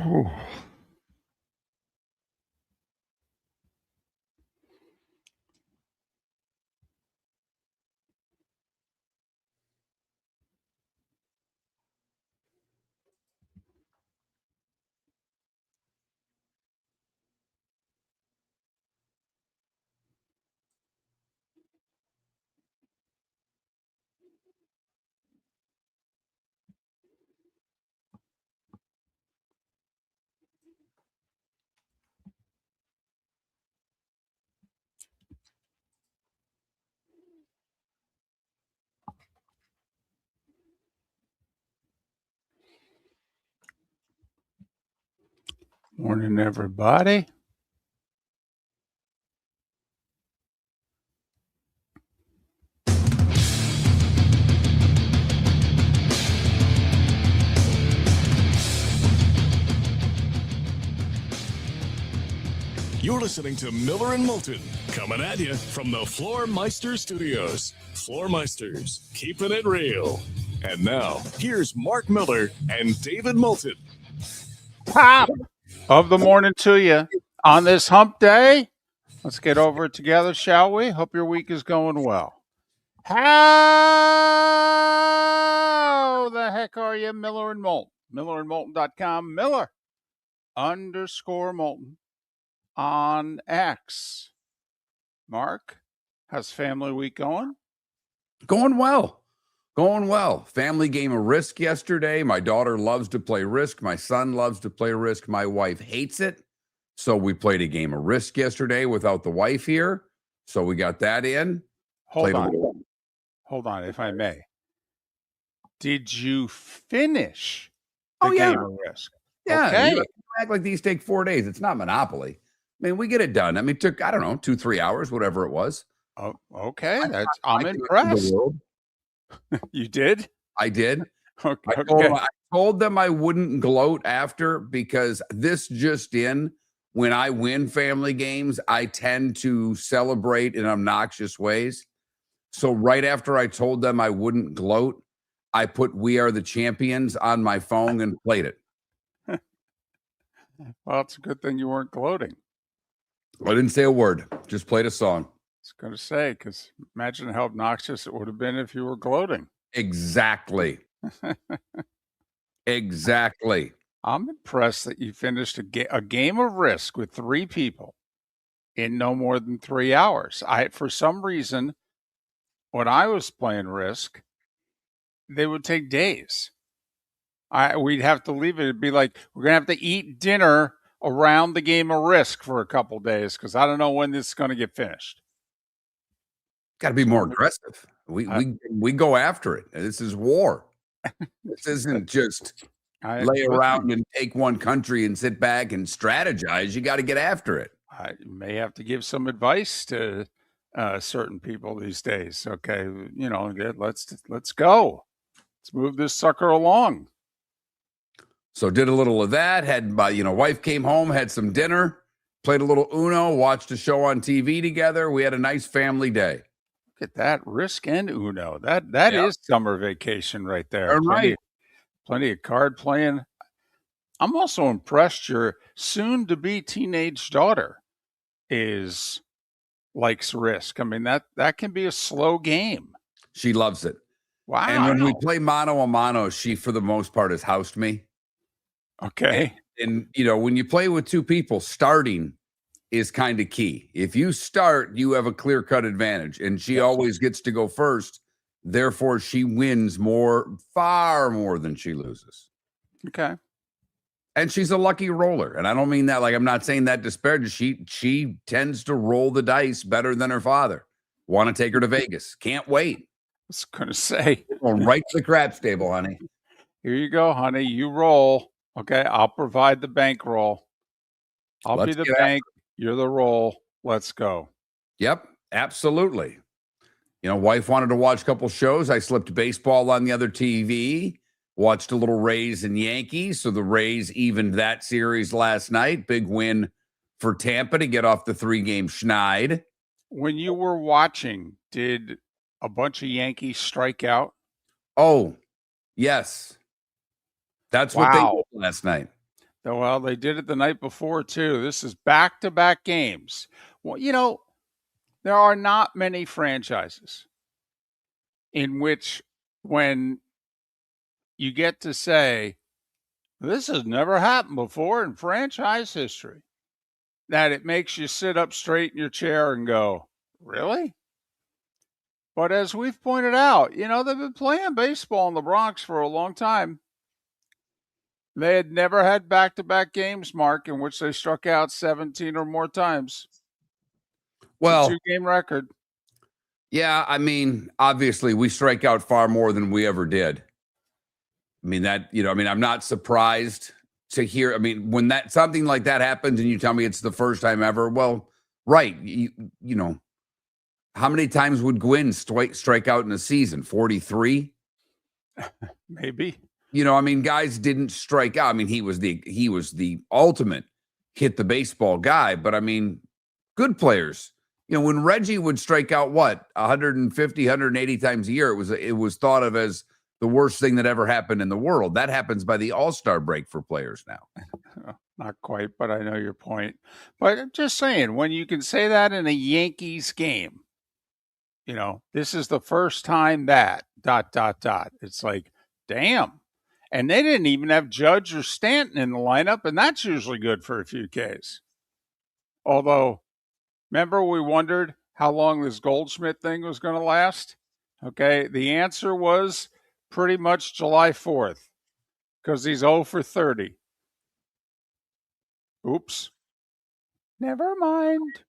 Oh. Morning, everybody. You're listening to Miller and Moulton, coming at you from the Floormeister Studios. Floormeisters, keeping it real. And now, here's Mark Miller and David Moulton. Top of the morning to you on this hump day. Let's get over it together, shall we? Hope your week is going well. How the heck are you, Miller and Moulton? MillerandMoulton.com. Miller_Moulton on X. Mark, how's family week going? Going well. Family game of Risk yesterday. My daughter loves to play Risk. My son loves to play Risk. My wife hates it. So we played a game of Risk yesterday without the wife here. So we got that in. Hold on, if I may. Did you finish the game of Risk? Yeah. Okay. You act like these take 4 days. It's not Monopoly. I mean, we get it done. I mean, it took, 2-3 hours, whatever it was. Oh, okay. I'm impressed. You did? I did. Okay. I told them I wouldn't gloat after, because this just in, when I win family games, I tend to celebrate in obnoxious ways. So right after I told them I wouldn't gloat, I put "We Are the Champions" on my phone and played it. Well, it's a good thing you weren't gloating. I didn't say a word. Just played a song. I was going to say, because imagine how obnoxious it would have been if you were gloating. Exactly. Exactly. I'm impressed that you finished a game of Risk with 3 people in no more than 3 hours. For some reason, when I was playing Risk, they would take days. We'd have to leave it. It'd be like, we're going to have to eat dinner around the game of Risk for a couple days, because I don't know when this is going to get finished. Got to be more aggressive. We go after it. This is war. This isn't just lay around and take one country and sit back and strategize. You got to get after it. I may have to give some advice to certain people these days. Okay, let's go. Let's move this sucker along. So did a little of that. Had my wife came home, had some dinner, played a little Uno, watched a show on TV together. We had a nice family day. Look at that, Risk and Uno. That is summer vacation right there. Plenty of card playing. I'm also impressed your soon-to-be teenage daughter likes Risk. I mean, that can be a slow game. She loves it. Wow. And when we play mano a mano, she, for the most part, has housed me. Okay. And when you play with 2 people, starting is kind of key. If you start, you have a clear-cut advantage, and she always gets to go first. Therefore, she wins far more than she loses. Okay. And she's a lucky roller. And I don't mean that like, I'm not saying that disparaging. She tends to roll the dice better than her father. Want to take her to Vegas. Can't wait. I was going to say. Going right to the crap stable, honey. Here you go, honey. You roll. Okay. I'll provide the bankroll. I'll be the bank. You're the roll. Let's go. Yep. Absolutely. Wife wanted to watch a couple shows. I slipped baseball on the other TV. Watched a little Rays and Yankees. So the Rays evened that series last night. Big win for Tampa to get off the 3-game schneid. When you were watching, did a bunch of Yankees strike out? Oh, yes. That's what they did last night. Well, they did it the night before, too. This is back-to-back games. Well, there are not many franchises in which when you get to say, this has never happened before in franchise history, that it makes you sit up straight in your chair and go, really? But as we've pointed out, they've been playing baseball in the Bronx for a long time. They had never had back-to-back games, Mark, in which they struck out 17 or more times. Well, it's a 2-game record. Yeah, I mean, obviously we strike out far more than we ever did. I mean, I'm not surprised to hear. I mean, when something like that happens and you tell me it's the first time ever, well, right. How many times would Gwynn strike out in a season? 43? Maybe. I mean, guys didn't strike out. I mean, he was the ultimate hit the baseball guy, but I mean, good players. When Reggie would strike out 150, 180 times a year, it was thought of as the worst thing that ever happened in the world. That happens by the All-Star break for players now. Not quite, but I know your point. But I'm just saying, when you can say that in a Yankees game, this is the first time that ... It's like, damn. And they didn't even have Judge or Stanton in the lineup, and that's usually good for a few Ks. Although, remember we wondered how long this Goldschmidt thing was going to last? Okay, the answer was pretty much July 4th, because he's 0 for 30. Oops. Never mind.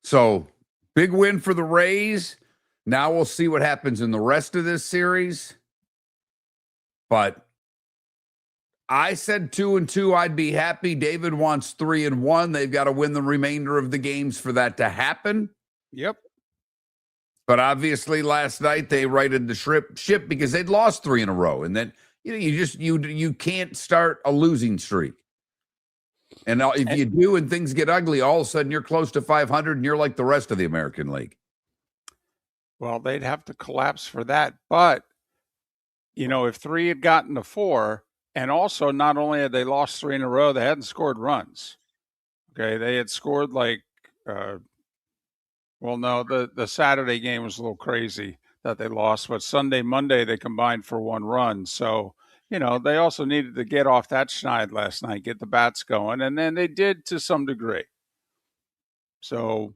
So, big win for the Rays. Now we'll see what happens in the rest of this series. But I said 2-2, I'd be happy. David wants 3-1. They've got to win the remainder of the games for that to happen. Yep. But obviously last night they righted the ship because they'd lost 3 in a row. And then, you can't start a losing streak. And if you do and things get ugly, all of a sudden you're close to 500 and you're like the rest of the American League. Well, they'd have to collapse for that. But, if 3 had gotten to 4, and also not only had they lost 3 in a row, they hadn't scored runs. Okay, they had scored the Saturday game was a little crazy that they lost, but Sunday, Monday, they combined for 1 run. So, they also needed to get off that schneid last night, get the bats going, and then they did to some degree. So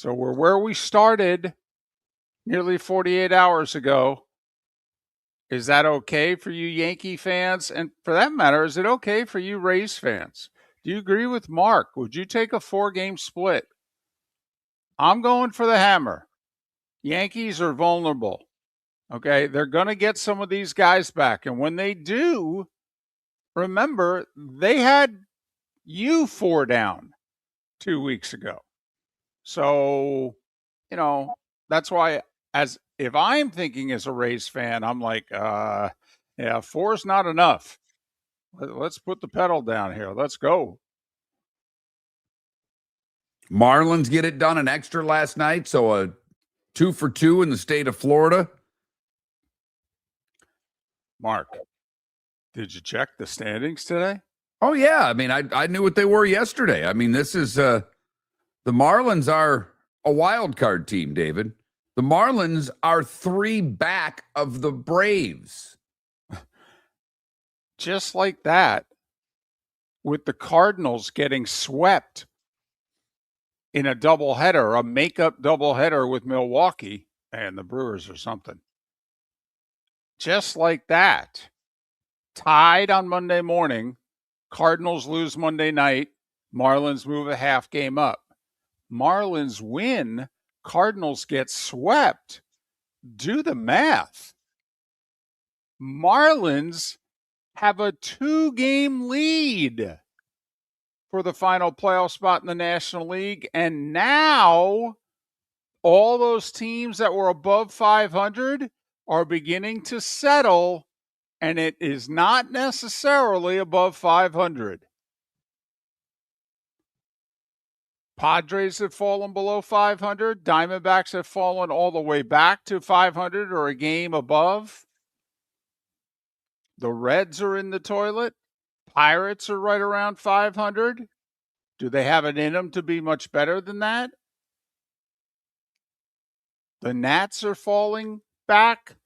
we're where we started nearly 48 hours ago. Is that okay for you Yankee fans? And for that matter, is it okay for you Rays fans? Do you agree with Mark? Would you take a 4-game split? I'm going for the hammer. Yankees are vulnerable. Okay, they're going to get some of these guys back. And when they do, remember, they had you 4 down 2 weeks ago. So, that's why if I'm thinking as a Rays fan, I'm like, 4's not enough. Let's put the pedal down here. Let's go. Marlins get it done an extra last night. So a 2 for 2 in the state of Florida. Mark, did you check the standings today? Oh, yeah. I mean, I knew what they were yesterday. I mean, this is the Marlins are a wild card team, David. The Marlins are 3 back of the Braves. Just like that, with the Cardinals getting swept in a doubleheader, a makeup doubleheader with Milwaukee and the Brewers or something. Just like that, tied on Monday morning, Cardinals lose Monday night, Marlins move a half game up. Marlins win, Cardinals get swept. Do the math. Marlins have a 2-game lead for the final playoff spot in the National League. And now all those teams that were above 500 are beginning to settle, and it is not necessarily above 500. Padres have fallen below 500. Diamondbacks have fallen all the way back to 500 or a game above. The Reds are in the toilet. Pirates are right around 500. Do they have it in them to be much better than that? The Nats are falling back.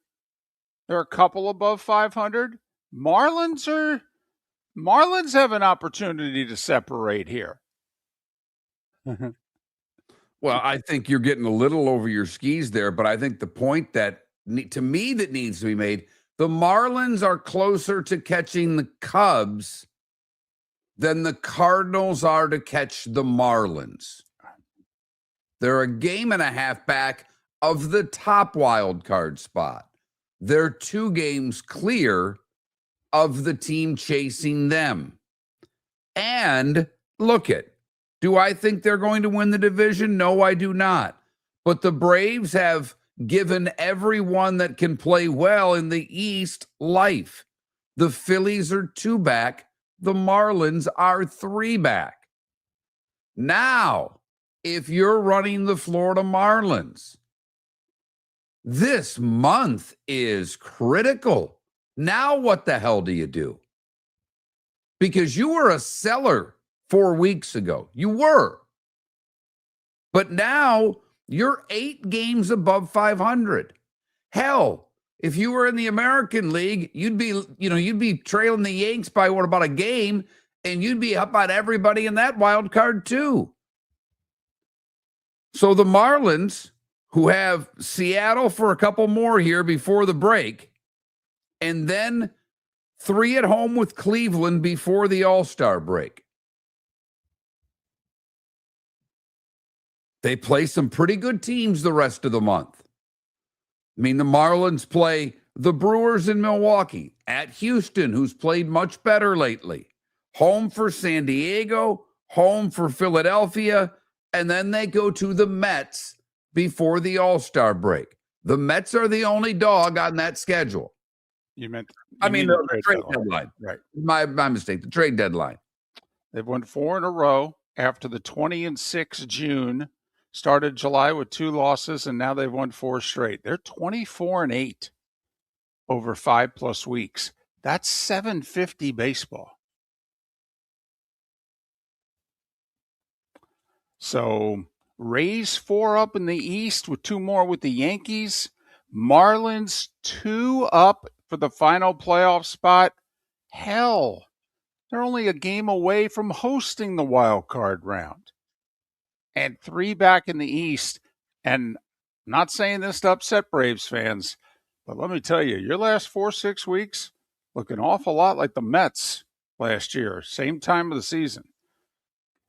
They're a couple above 500. Marlins have an opportunity to separate here. Well, I think you're getting a little over your skis there, but I think the point that to me that needs to be made, the Marlins are closer to catching the Cubs than the Cardinals are to catch the Marlins. They're a game and a half back of the top wild card spot. They're 2 games clear of the team chasing them. And look it. Do I think they're going to win the division? No, I do not. But the Braves have given everyone that can play well in the East life. The Phillies are 2 back. The Marlins are 3 back. Now, if you're running the Florida Marlins, this month is critical. Now, what the hell do you do? Because you were a seller 4 weeks ago. You were. But now you're 8 games above 500. Hell, if you were in the American League, you'd be trailing the Yanks by about a game, and you'd be up on everybody in that wild card too. So the Marlins, who have Seattle for a couple more here before the break, and then 3 at home with Cleveland before the All-Star break. They play some pretty good teams the rest of the month. I mean, the Marlins play the Brewers in Milwaukee, at Houston, who's played much better lately, home for San Diego, home for Philadelphia, and then they go to the Mets before the All-Star break. The Mets are the only dog on that schedule. You meant the trade deadline. Right. My mistake, the trade deadline. They've won 4 in a row after the 20-6 June. Started July with 2 losses, and now they've won 4 straight. They're 24-8 over 5+ weeks. That's .750 baseball. So Rays 4 up in the East with 2 more with the Yankees. Marlins 2 up for the final playoff spot. Hell, they're only a game away from hosting the wild card round. And 3 back in the East. And I'm not saying this to upset Braves fans, but let me tell you, your last 4-6 weeks look an awful lot like the Mets last year, same time of the season.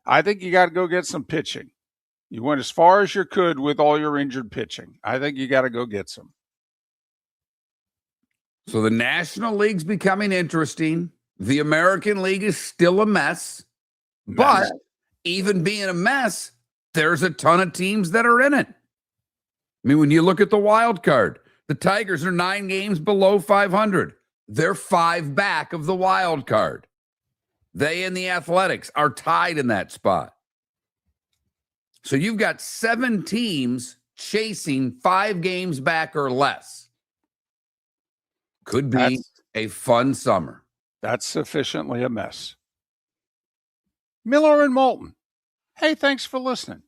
I think you got to go get some pitching. You went as far as you could with all your injured pitching. I think you got to go get some. So the National League's becoming interesting. The American League is still a mess. But even being a mess, there's a ton of teams that are in it. I mean, when you look at the wild card, the Tigers are 9 games below 500. They're 5 back of the wild card. They and the Athletics are tied in that spot. So you've got 7 teams chasing 5 games back or less. Could be a fun summer. That's sufficiently a mess. Miller and Moulton. Hey, thanks for listening.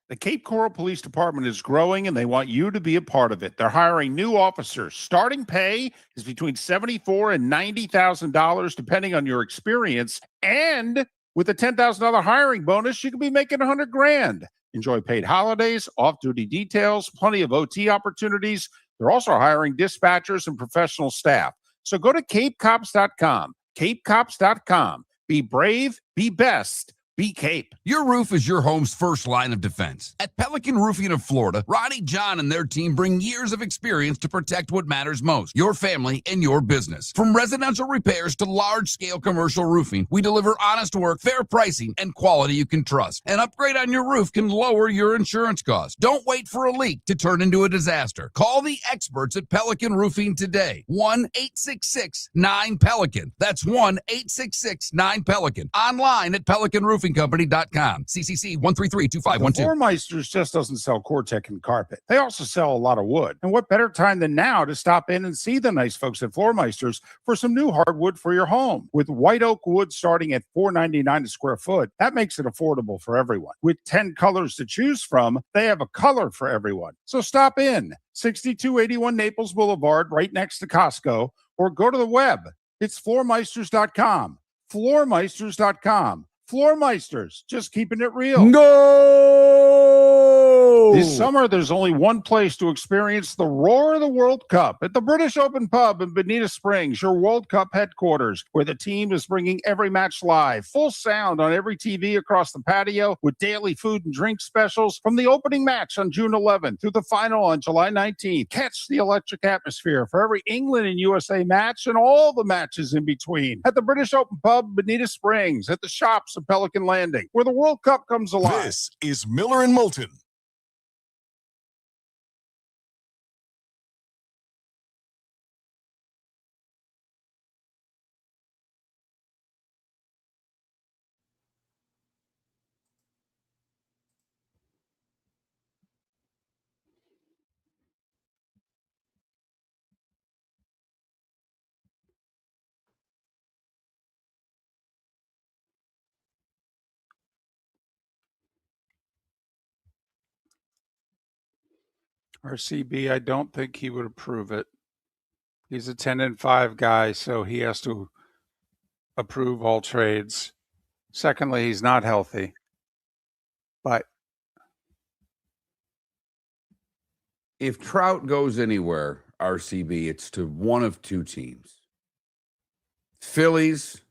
The Cape Coral Police Department is growing, and they want you to be a part of it. They're hiring new officers. Starting pay is between $74,000 and $90,000, depending on your experience. And with a $10,000 hiring bonus, you could be making $100,000. Enjoy paid holidays, off-duty details, plenty of OT opportunities. They're also hiring dispatchers and professional staff. So go to capecops.com. Capecops.com. Be brave, be best. Be Cape. Your roof is your home's first line of defense. At Pelican Roofing of Florida, Ronnie John and their team bring years of experience to protect what matters most, your family and your business. From residential repairs to large-scale commercial roofing, we deliver honest work, fair pricing, and quality you can trust. An upgrade on your roof can lower your insurance costs. Don't wait for a leak to turn into a disaster. Call the experts at Pelican Roofing today. 1-866-9-PELICAN. That's 1-866-9-PELICAN. Online at pelicanroofing.com. PellecinRoofingCompany.com. CCC 1332512. Floor Meisters just doesn't sell Cortec and carpet. They also sell a lot of wood. And what better time than now to stop in and see the nice folks at Floor Meisters for some new hardwood for your home. With white oak wood starting at $4.99 a square foot, that makes it affordable for everyone. With 10 colors to choose from, they have a color for everyone. So stop in. 6281 Naples Boulevard, right next to Costco, or go to the web. It's floormeisters.com. Floormeisters.com. Floor Meisters, just keeping it real. Go! This summer, there's only one place to experience the roar of the World Cup at the British Open Pub in Bonita Springs, your World Cup headquarters, where the team is bringing every match live, full sound on every TV across the patio, with daily food and drink specials from the opening match on June 11th through the final on July 19th. Catch the electric atmosphere for every England and USA match and all the matches in between at the British Open Pub, Bonita Springs, at the shops of Pelican Landing, where the World Cup comes alive. This is Miller and Moulton. RCB, I don't think he would approve it. He's a 10-5 guy, so he has to approve all trades. Secondly, he's not healthy. But If Trout goes anywhere, RCB, it's to one of two teams. Phillies,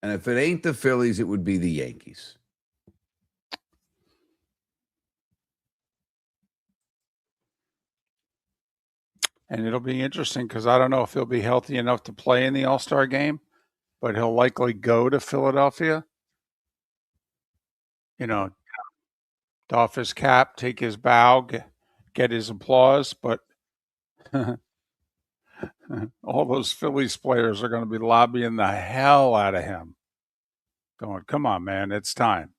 and if it ain't the Phillies, it would be the Yankees. and it'll be interesting because I don't know if he'll be healthy enough to play in the All-Star game, but he'll likely go to Philadelphia. You know, doff his cap, take his bow, get his applause, but all those Phillies players are going to be lobbying the hell out of him. Going, come on, man, it's time.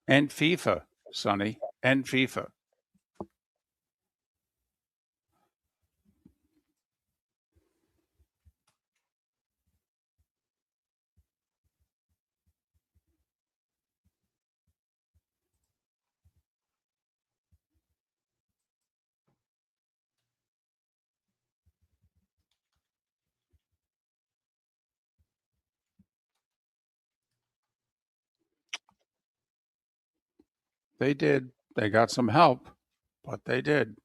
And FIFA, Sonny, and FIFA. They did. They got some help, but they did.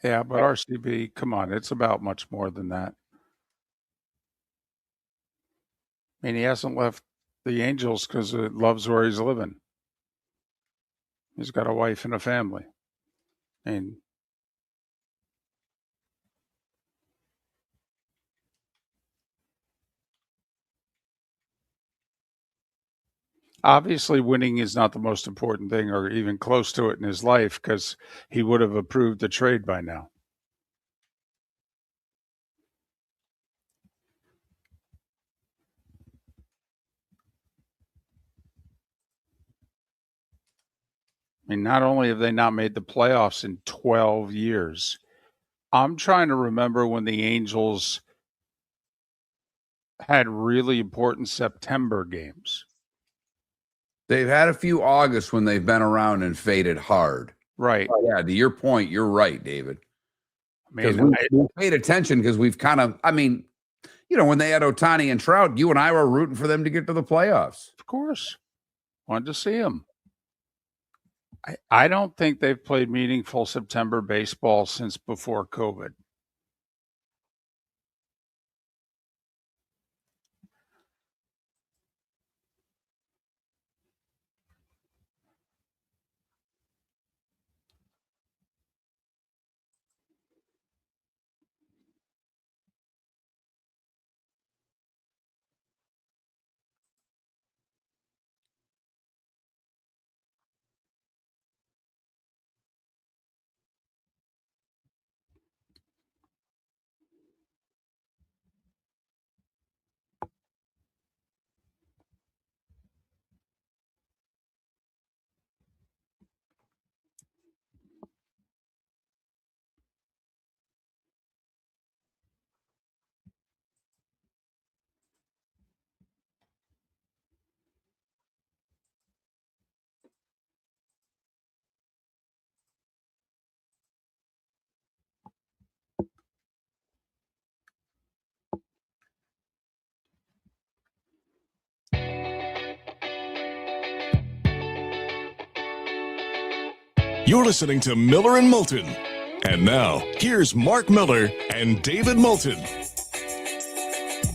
Yeah, but RCB, come on, it's about much more than that. I mean, he hasn't left the Angels because it loves where he's living. He's got a wife and a family. And obviously winning is not the most important thing or even close to it in his life because he would have approved the trade by now. I mean, not only have they not made the playoffs in 12 years, I'm trying to remember when the Angels had really important September games. They've had a few August when they've been around and faded hard. Right. Yeah, to your point, you're right, David. I Because mean, we paid attention because we've kind of, I mean, you know, when they had Ohtani and Trout, you and I were rooting for them to get to the playoffs. of course, wanted to see him. I don't think they've played meaningful September baseball since before COVID. You're listening to Miller and Moulton. And now, here's Mark Miller and David Moulton.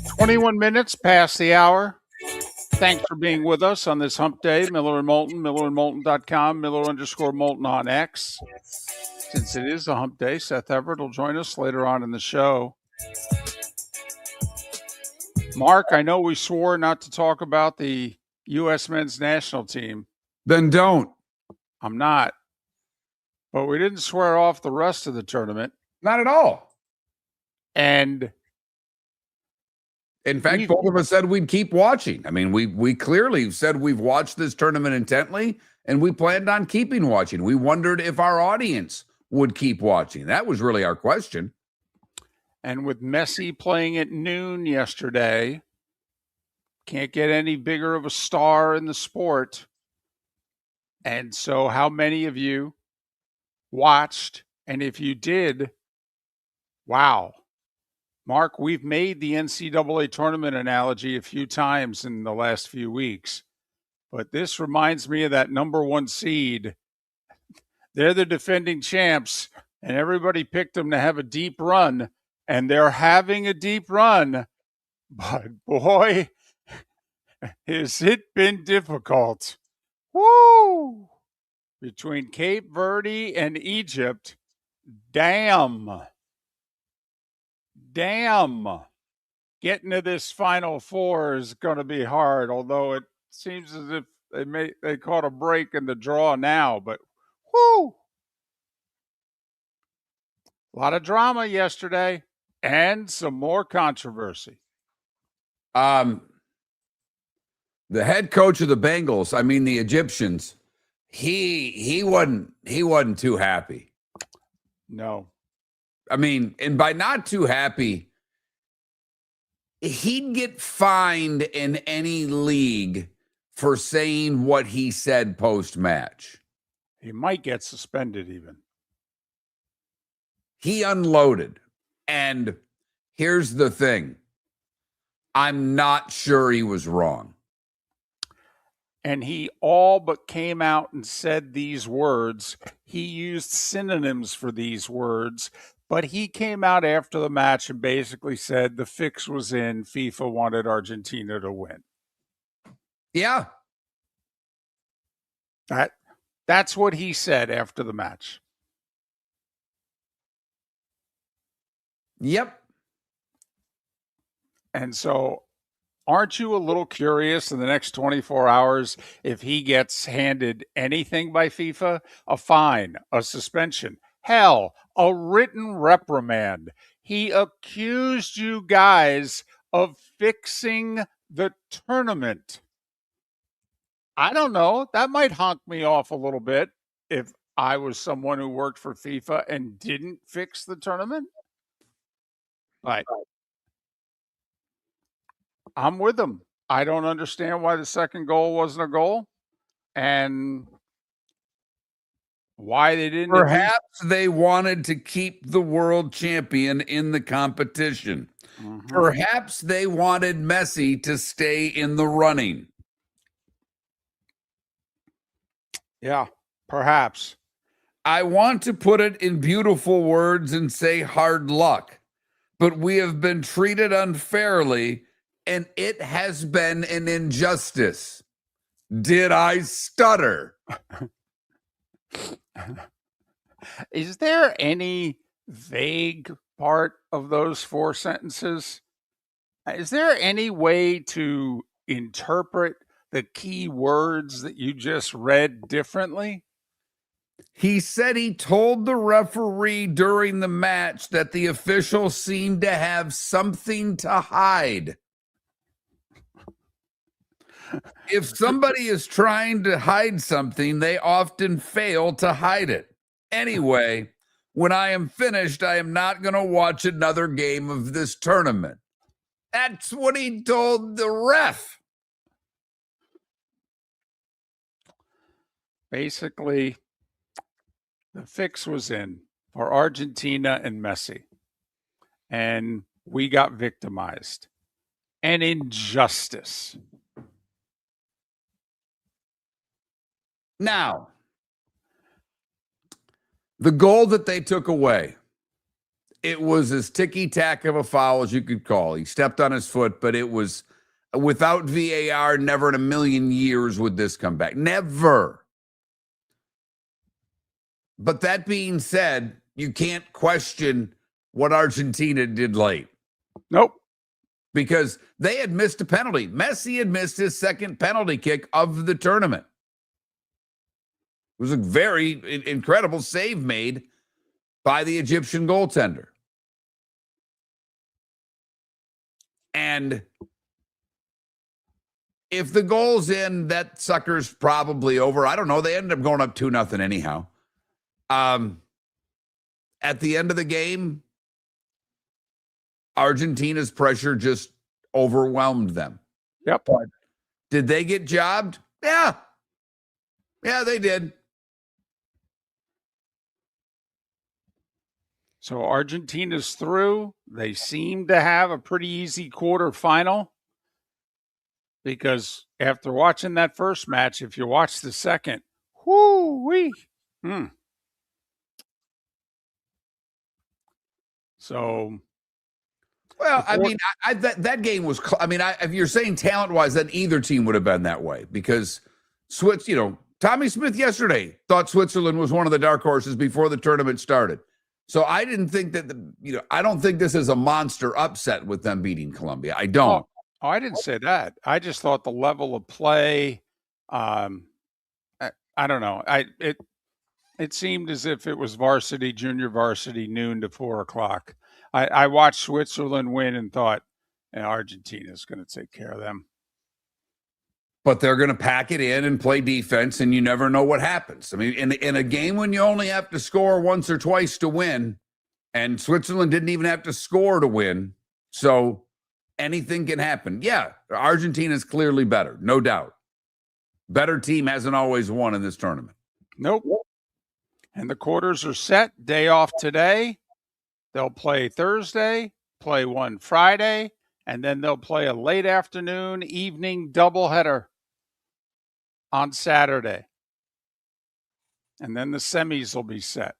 21 minutes past the hour. Thanks for being with us on this hump day. Miller and Moulton, millerandmoulton.com, Miller_Moulton on X. Since it is a hump day, Seth Everett will join us later on in the show. Mark, I know we swore not to talk about the U.S. men's national team. Then don't. I'm not. But we didn't swear off the rest of the tournament. Not at all. And in fact, both of us said we'd keep watching. I mean, we clearly said we've watched this tournament intently, and we planned on keeping watching. We wondered if our audience would keep watching. That was really our question. And with Messi playing at noon yesterday, can't get any bigger of a star in the sport. And so how many of you watched? And if you did, wow. Mark, we've made the NCAA tournament analogy a few times in the last few weeks, but this reminds me of that number one seed. They're the defending champs, and everybody picked them to have a deep run, and they're having a deep run. But boy, has it been difficult. Woo! Between Cape Verde and Egypt, damn. Getting to this Final Four is going to be hard, although it seems as if they caught a break in the draw now, but whoo! A lot of drama yesterday and some more controversy. The head coach of the Bengals, I mean the Egyptians, he wasn't too happy. No. I mean, and by not too happy, he'd get fined in any league for saying what he said post-match. He might get suspended even. He unloaded. And here's the thing. I'm not sure he was wrong. And he all but came out and said these words. He used synonyms for these words, but he came out after the match and basically said the fix was in. FIFA wanted Argentina to win. Yeah. That's what he said after the match. Yep. And so aren't you a little curious in the next 24 hours if he gets handed anything by FIFA? A fine, a suspension, hell, a written reprimand. He accused you guys of fixing the tournament. I don't know. That might honk me off a little bit if I was someone who worked for FIFA and didn't fix the tournament. But I'm with them. I don't understand why the second goal wasn't a goal and why they didn't. Perhaps they wanted to keep the world champion in the competition. Mm-hmm. Perhaps they wanted Messi to stay in the running. Yeah, perhaps. I want to put it in beautiful words and say hard luck, but we have been treated unfairly. And it has been an injustice. Did I stutter? Is there any vague part of those four sentences? Is there any way to interpret the key words that you just read differently? He said he told the referee during the match that the official seemed to have something to hide. If somebody is trying to hide something, they often fail to hide it. Anyway, when I am finished, I am not going to watch another game of this tournament. That's what he told the ref. Basically, the fix was in for Argentina and Messi. And we got victimized. An injustice. Now, The goal that they took away, it was as ticky-tack of a foul as you could call. He stepped on his foot, but it was without VAR, never in a million years would this come back. Never. But that being said, you can't question what Argentina did late. Nope. Because they had missed a penalty. Messi had missed his second penalty kick of the tournament. It was a very incredible save made by the Egyptian goaltender. And if the goal's in, that sucker's probably over. I don't know. They ended up going up 2-0 anyhow. At the end of the game, Argentina's pressure just overwhelmed them. Yep. But did they get jobbed? Yeah. Yeah, they did. So Argentina's through. They seem to have a pretty easy quarterfinal because after watching that first match, if you watch the second, whoo-wee. So, well, I mean, that game was. If you're saying talent-wise, then either team would have been that way because Tommy Smith yesterday thought Switzerland was one of the dark horses before the tournament started. So I didn't think that I don't think this is a monster upset with them beating Colombia. I don't. Oh, I didn't say that. I just thought the level of play. I don't know. It seemed as if it was varsity, junior varsity, noon to 4:00. I watched Switzerland win and thought, Argentina's going to take care of them. But they're going to pack it in and play defense, and you never know what happens. I mean, in a game when you only have to score once or twice to win, and Switzerland didn't even have to score to win, so anything can happen. Yeah, Argentina's clearly better, no doubt. Better team hasn't always won in this tournament. Nope. And the quarters are set. Day off today. They'll play Thursday, play one Friday, and then they'll play a late afternoon, evening doubleheader on Saturday. And then the semis will be set.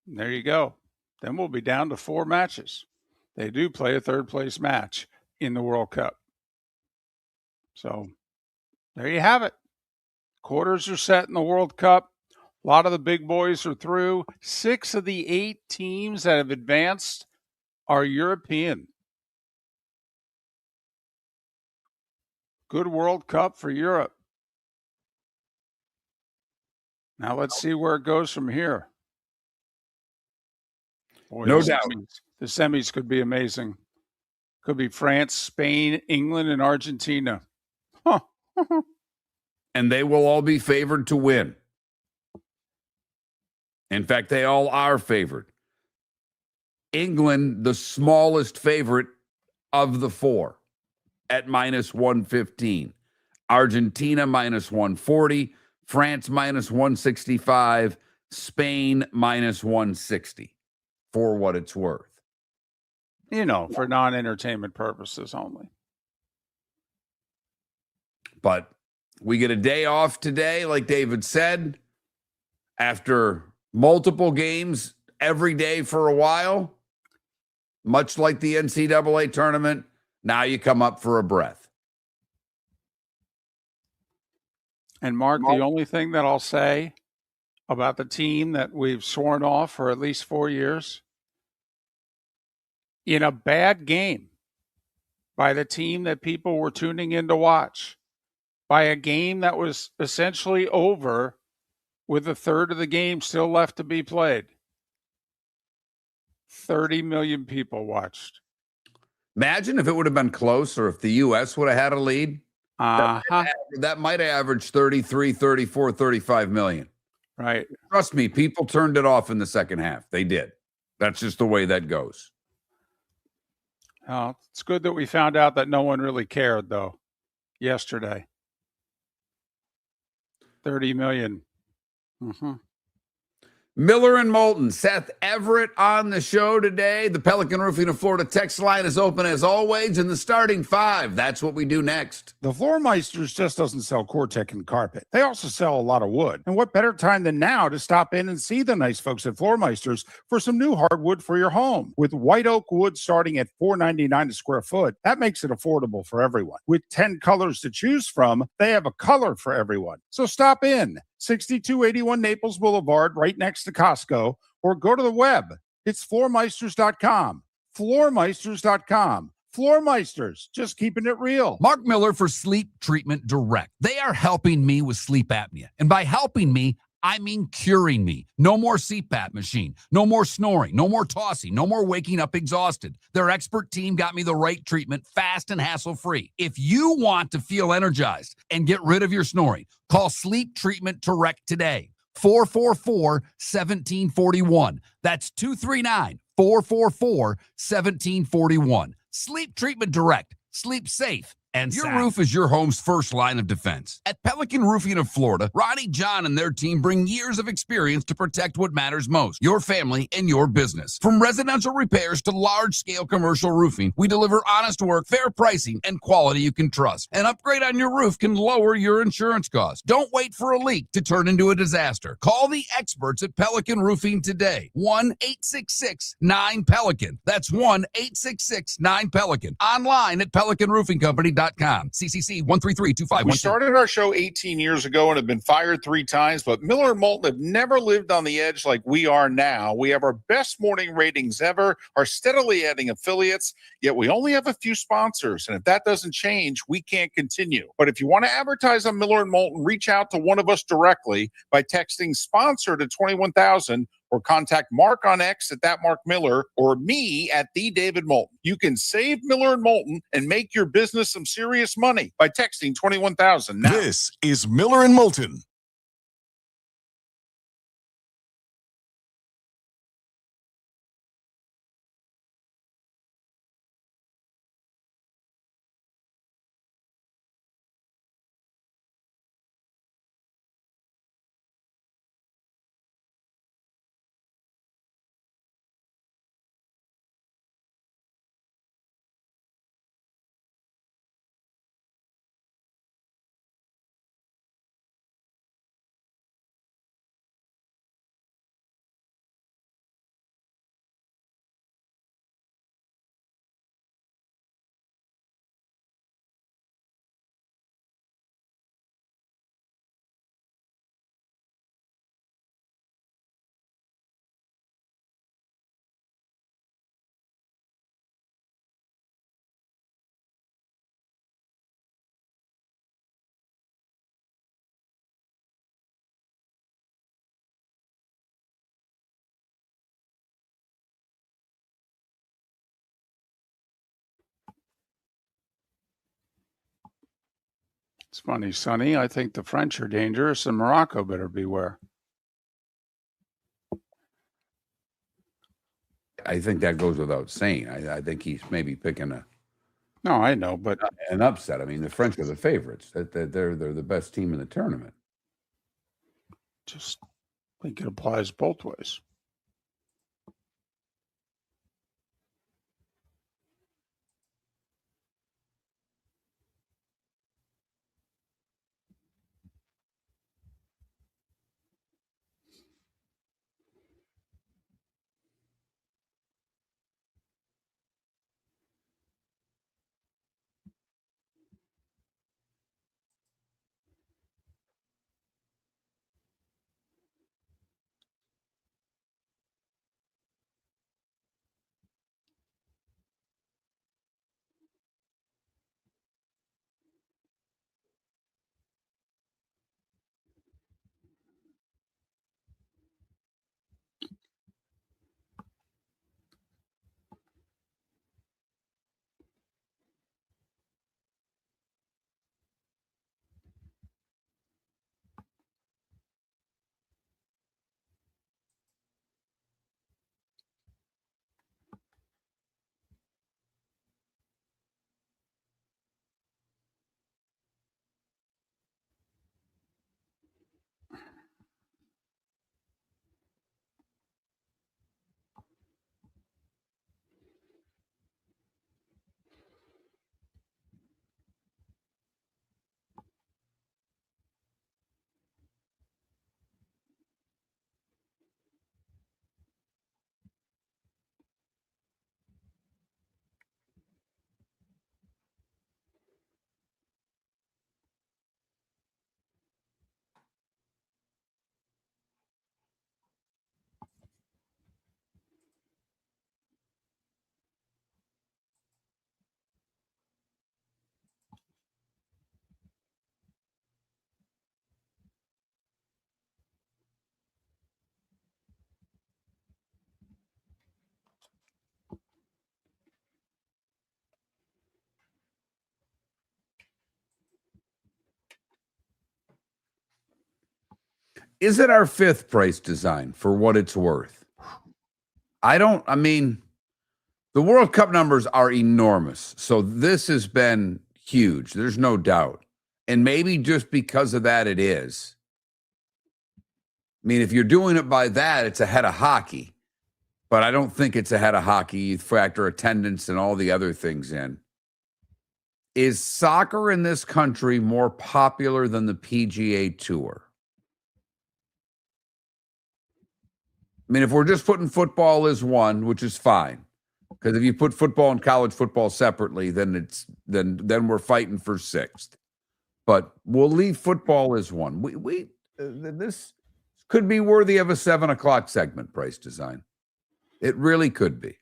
And there you go. Then we'll be down to 4 matches. They do play a third place match in the World Cup. So there you have it. Quarters are set in the World Cup. A lot of the big boys are through. 6 of the 8 teams that have advanced are European. Good World Cup for Europe. Now let's see where it goes from here. Boy, no doubt. The semis could be amazing. Could be France, Spain, England, and Argentina. Huh. And they will all be favored to win. In fact, they all are favored. England, the smallest favorite of the 4 at -115. Argentina -140. France -165. Spain -160 for what it's worth. For non-entertainment purposes only. But we get a day off today, like David said, after multiple games every day for a while. Much like the NCAA tournament, now you come up for a breath. And Mark, the only thing that I'll say about the team that we've sworn off for at least 4 years, in a bad game by the team that people were tuning in to watch, by a game that was essentially over with a third of the game still left to be played, 30 million people watched. Imagine if it would have been close or if the U.S. would have had a lead. That might have averaged 33, 34, 35 million. Right. Trust me, people turned it off in the second half. They did. That's just the way that goes. It's good that we found out that no one really cared, though, yesterday. 30 million. Mm-hmm. Miller and Moulton, Seth Everett on the show today. The Pelican Roofing of Florida text line is open as always in the starting five. That's what we do next. The Floormeisters just doesn't sell Cortec and carpet. They also sell a lot of wood. And what better time than now to stop in and see the nice folks at Floormeisters for some new hardwood for your home. With white oak wood starting at $4.99 a square foot, that makes it affordable for everyone. With 10 colors to choose from, they have a color for everyone. So stop in. 6281 Naples Boulevard, right next to Costco, or go to the web. It's floormeisters.com. Floormeisters.com. Floormeisters, just keeping it real. Mark Miller for Sleep Treatment Direct. They are helping me with sleep apnea. And by helping me, I mean curing me. No more CPAP machine. No more snoring. No more tossing. No more waking up exhausted. Their expert team got me the right treatment fast and hassle-free. If you want to feel energized and get rid of your snoring, call Sleep Treatment Direct today. 444-1741. That's 239-444-1741. Sleep Treatment Direct. Sleep safe. And your roof is your home's first line of defense. At Pelican Roofing of Florida, Ronnie John and their team bring years of experience to protect what matters most, your family and your business. From residential repairs to large-scale commercial roofing, we deliver honest work, fair pricing, and quality you can trust. An upgrade on your roof can lower your insurance costs. Don't wait for a leak to turn into a disaster. Call the experts at Pelican Roofing today. 1-866-9-PELICAN. That's 1-866-9-PELICAN. Online at PelicanRoofingCompany.com. CCC 1332512. We started our show 18 years ago and have been fired 3 times, but Miller and Moulton have never lived on the edge like we are now. We have our best morning ratings ever, are steadily adding affiliates, yet we only have a few sponsors. And if that doesn't change, we can't continue. But if you want to advertise on Miller and Moulton, reach out to one of us directly by texting sponsor to 21,000 or contact Mark on X at that Mark Miller or me at the David Moulton. You can save Miller and Moulton and make your business some serious money by texting 21,000 now. This is Miller and Moulton. It's funny, Sonny. I think the French are dangerous and Morocco better beware. I think that goes without saying. I think he's maybe picking No, I know, but an upset. I mean, the French are the favorites. They're the best team in the tournament. just think it applies both ways. Is it our 5th price design for what it's worth? I mean, the World Cup numbers are enormous. So this has been huge. There's no doubt. And maybe just because of that, it is. I mean, if you're doing it by that, it's ahead of hockey. But I don't think it's ahead of hockey. You factor attendance and all the other things in. Is soccer in this country more popular than the PGA Tour? I mean, if we're just putting football as one, which is fine, because if you put football and college football separately, then then we're fighting for 6th. But we'll leave football as one. This could be worthy of a 7 o'clock segment price design. It really could be.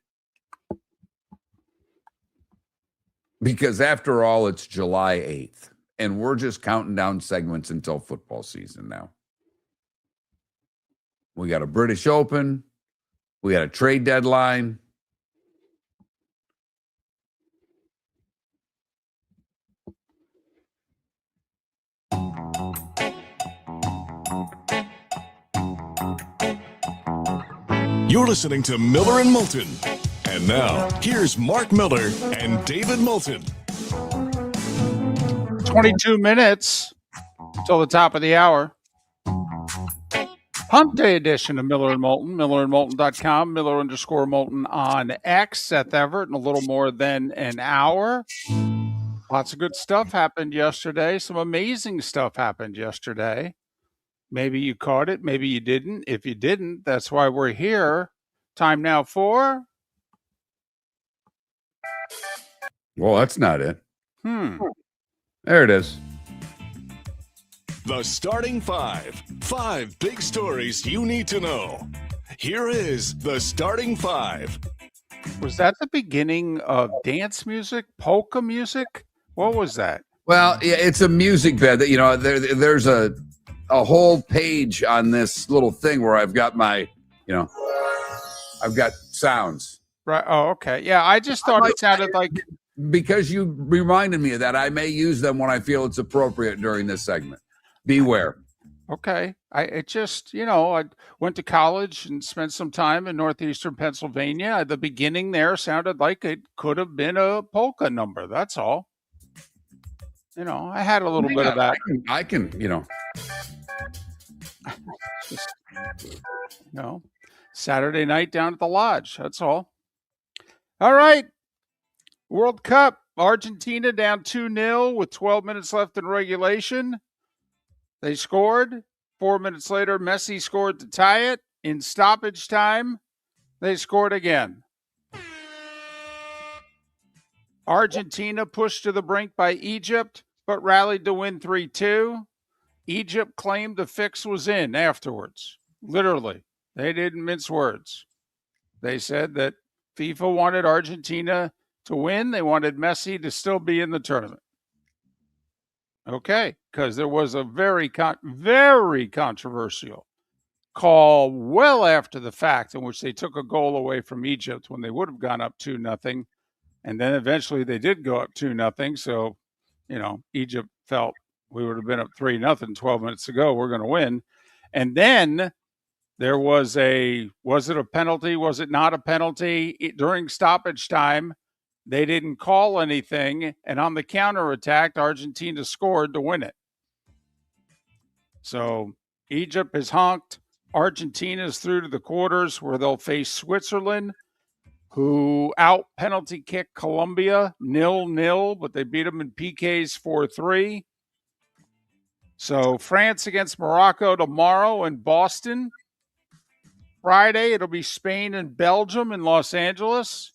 Because after all, it's July 8th, and we're just counting down segments until football season now. We got a British Open. We got a trade deadline. You're listening to Miller and Moulton. And now, here's Mark Miller and David Moulton. 22 minutes till the top of the hour. Hump Day edition of Miller and Moulton, millerandmoulton.com, Miller_Moulton on X, Seth Everett in a little more than an hour. Lots of good stuff happened yesterday. Some amazing stuff happened yesterday. Maybe you caught it, maybe you didn't. If you didn't, that's why we're here. Time now for... Well, that's not it. There it is. The starting 5. 5 big stories you need to know. Here is the starting 5. Was that the beginning of dance music, polka music? What was that? Well, yeah, it's a music bed that, there's a whole page on this little thing where I've got my, I've got sounds. Right. Oh, okay. Yeah, I just thought it sounded like... Because you reminded me of that, I may use them when I feel it's appropriate during this segment. Beware. Okay. I went to college and spent some time in northeastern Pennsylvania. The beginning there sounded like it could have been a polka number. That's all. I had a little bit of that. I can. Just, Saturday night down at the lodge. That's all. All right. World Cup. Argentina down 2-0 with 12 minutes left in regulation. They scored. 4 minutes later, Messi scored to tie it. In stoppage time, they scored again. Argentina pushed to the brink by Egypt, but rallied to win 3-2. Egypt claimed the fix was in afterwards. Literally. They didn't mince words. They said that FIFA wanted Argentina to win. They wanted Messi to still be in the tournament. Okay, because there was a very controversial call well after the fact in which they took a goal away from Egypt when they would have gone up 2-0. And then eventually they did go up 2-0. So, Egypt felt we would have been up 3-0 12 minutes ago. We're going to win. And then there was it a penalty? Was it not a penalty? During stoppage time, they didn't call anything, and on the counterattack, Argentina scored to win it. So Egypt is honked. Argentina's through to the quarters where they'll face Switzerland, who out-penalty kicked Colombia 0-0, but they beat them in PKs 4-3. So France against Morocco tomorrow in Boston. Friday, it'll be Spain and Belgium in Los Angeles.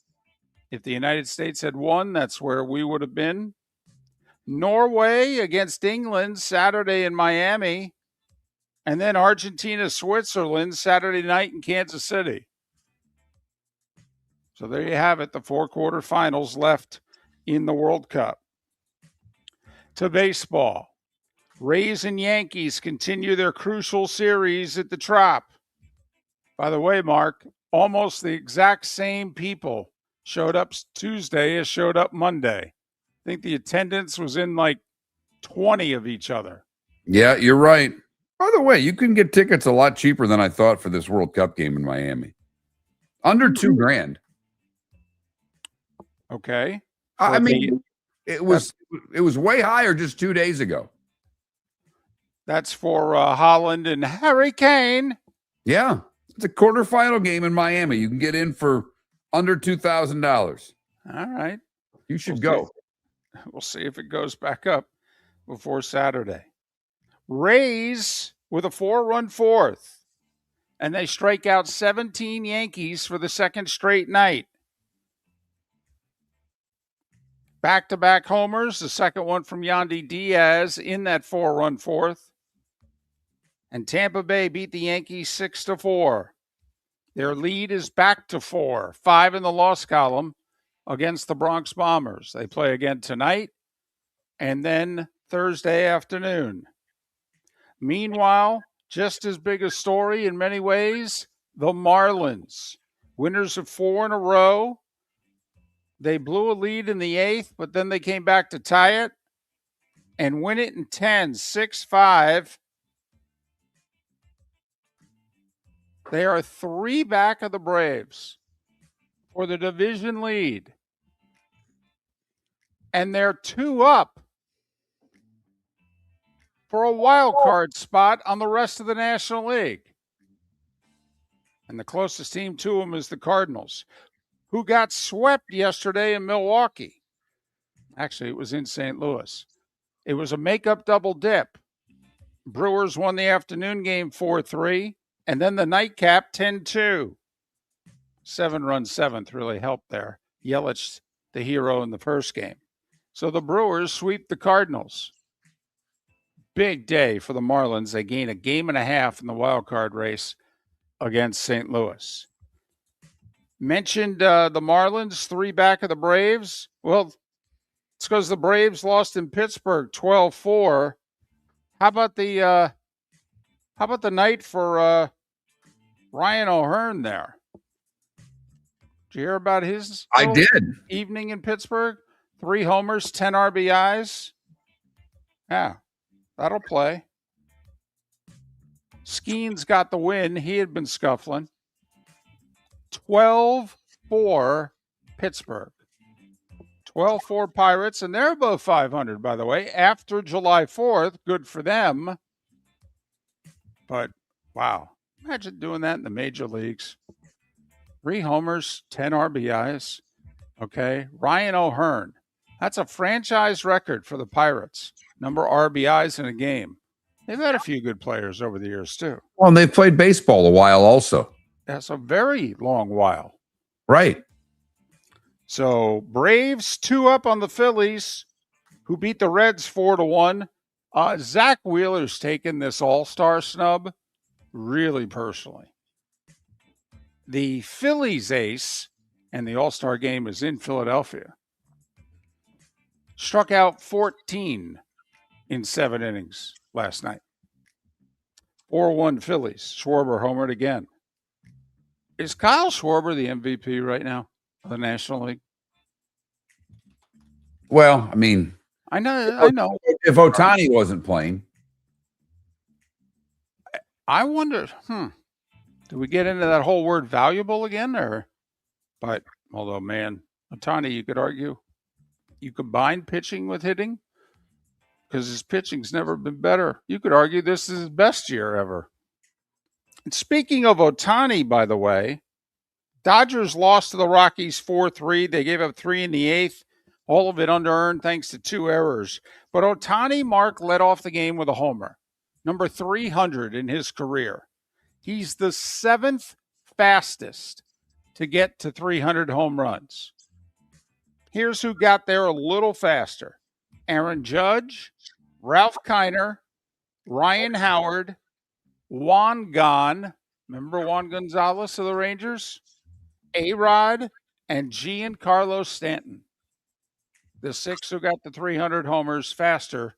If the United States had won, that's where we would have been. Norway against England Saturday in Miami. And then Argentina, Switzerland Saturday night in Kansas City. So there you have it, the 4 quarterfinals left in the World Cup. To baseball. Rays and Yankees continue their crucial series at the Trop. By the way, Mark, almost the exact same people showed up Tuesday as showed up Monday. I think the attendance was in like 20 of each other. Yeah, you're right. By the way, you can get tickets a lot cheaper than I thought for this World Cup game in Miami. Under $2,000. Okay. I mean, it was way higher just 2 days ago. That's for Holland and Harry Kane. Yeah. It's a quarterfinal game in Miami. You can get in for under $2,000. All right. You should go. We'll see if it goes back up before Saturday. Rays with a 4-run fourth, and they strike out 17 Yankees for the second straight night. Back-to-back homers, the second one from Yandy Diaz in that 4-run fourth. And Tampa Bay beat the Yankees 6-4. Their lead is back to 4, 5 in the loss column against the Bronx Bombers. They play again tonight and then Thursday afternoon. Meanwhile, just as big a story in many ways, the Marlins, winners of 4 in a row. They blew a lead in the 8th, but then they came back to tie it and win it in 10, 6-5. They are 3 back of the Braves for the division lead. And they're 2 up for a wild card spot on the rest of the National League. And the closest team to them is the Cardinals, who got swept yesterday in Milwaukee. Actually, it was in St. Louis. It was a makeup double dip. Brewers won the afternoon game 4-3, and then the nightcap 10-2. 7-run seventh really helped there. Yelich, the hero in the first game. So the Brewers sweep the Cardinals. Big day for the Marlins. They gain a game and a half in the wild card race against St. Louis. Mentioned the Marlins, 3 back of the Braves. Well, it's because the Braves lost in Pittsburgh 12-4. How about the night for Ryan O'Hearn there? Did you hear about his evening in Pittsburgh? 3 homers, 10 RBIs. Yeah, that'll play. Skeens got the win. He had been scuffling. 12-4 Pittsburgh. 12-4 Pirates, and they're above 500, by the way, after July 4th. Good for them. But, wow, imagine doing that in the major leagues. 3 homers, 10 RBIs. Okay, Ryan O'Hearn. That's a franchise record for the Pirates. Number of RBIs in a game. They've had a few good players over the years, too. Well, and they've played baseball a while also. That's a very long while. Right. So Braves 2 up on the Phillies, who beat the Reds 4-1. Zach Wheeler's taken this all-star snub really personally. The Phillies ace, and the all-star game is in Philadelphia, struck out 14 in 7 innings last night. 4-1 Phillies. Schwarber homered again. Is Kyle Schwarber the MVP right now of the National League? Well, I mean, I know. If Ohtani wasn't playing, I wonder. Do we get into that whole word valuable again, or? But although, man, Ohtani, you could argue, you combine pitching with hitting, because his pitching's never been better. You could argue this is his best year ever. And speaking of Ohtani, by the way, Dodgers lost to the Rockies 4-3. They gave up 3 in the 8th. All of it under-earned thanks to 2 errors. But Ohtani, Mark, led off the game with a homer. Number 300 in his career. He's the 7th fastest to get to 300 home runs. Here's who got there a little faster. Aaron Judge, Ralph Kiner, Ryan Howard, Juan Gon, remember Juan Gonzalez of the Rangers? A-Rod, and Giancarlo Stanton. The 6 who got the 300 homers faster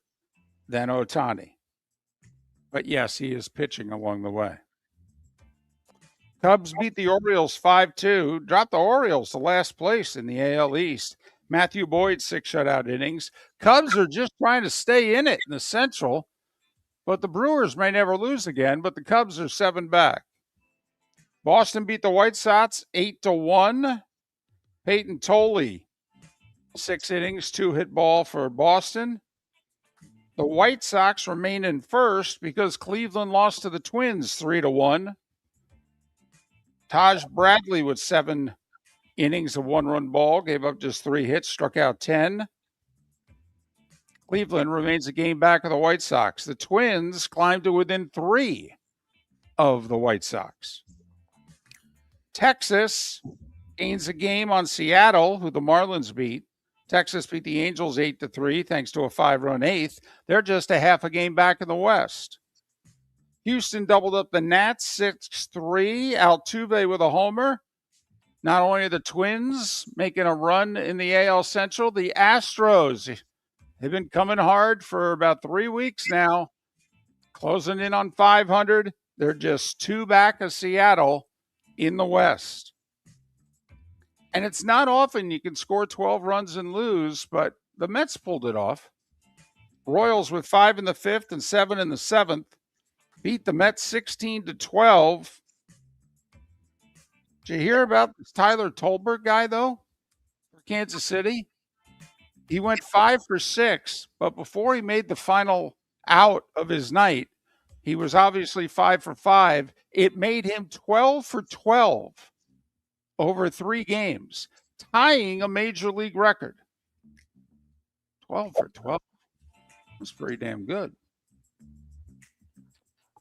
than Ohtani. But yes, he is pitching along the way. Cubs beat the Orioles 5-2, dropped the Orioles to last place in the AL East. Matthew Boyd, 6 shutout innings. Cubs are just trying to stay in it in the Central. But the Brewers may never lose again, but the Cubs are 7 back. Boston beat the White Sox 8-1. Peyton Tolley, 6 innings, 2-hit ball for Boston. The White Sox remain in first because Cleveland lost to the Twins 3-1. Taj Bradley with 7 innings of 1-run ball, gave up just 3 hits, struck out 10. Cleveland remains a game back of the White Sox. The Twins climbed to within 3 of the White Sox. Texas gains a game on Seattle, who the Marlins beat. Texas beat the Angels 8-3 thanks to a 5-run eighth. They're just a half a game back in the West. Houston doubled up the Nats 6-3. Altuve with a homer. Not only are the Twins making a run in the AL Central, the Astros, they've been coming hard for about 3 weeks now, closing in on 500. They're just 2 back of Seattle in the West. And it's not often you can score 12 runs and lose, but the Mets pulled it off. Royals with 5 in the 5th and 7 in the 7th beat the Mets 16-12. Did you hear about this Tyler Tolbert guy, though, for Kansas City? He went 5 for 6, but before he made the final out of his night, he was obviously 5 for 5. It made him 12 for 12 over 3 games, tying a major league record. 12 for 12. That's pretty damn good.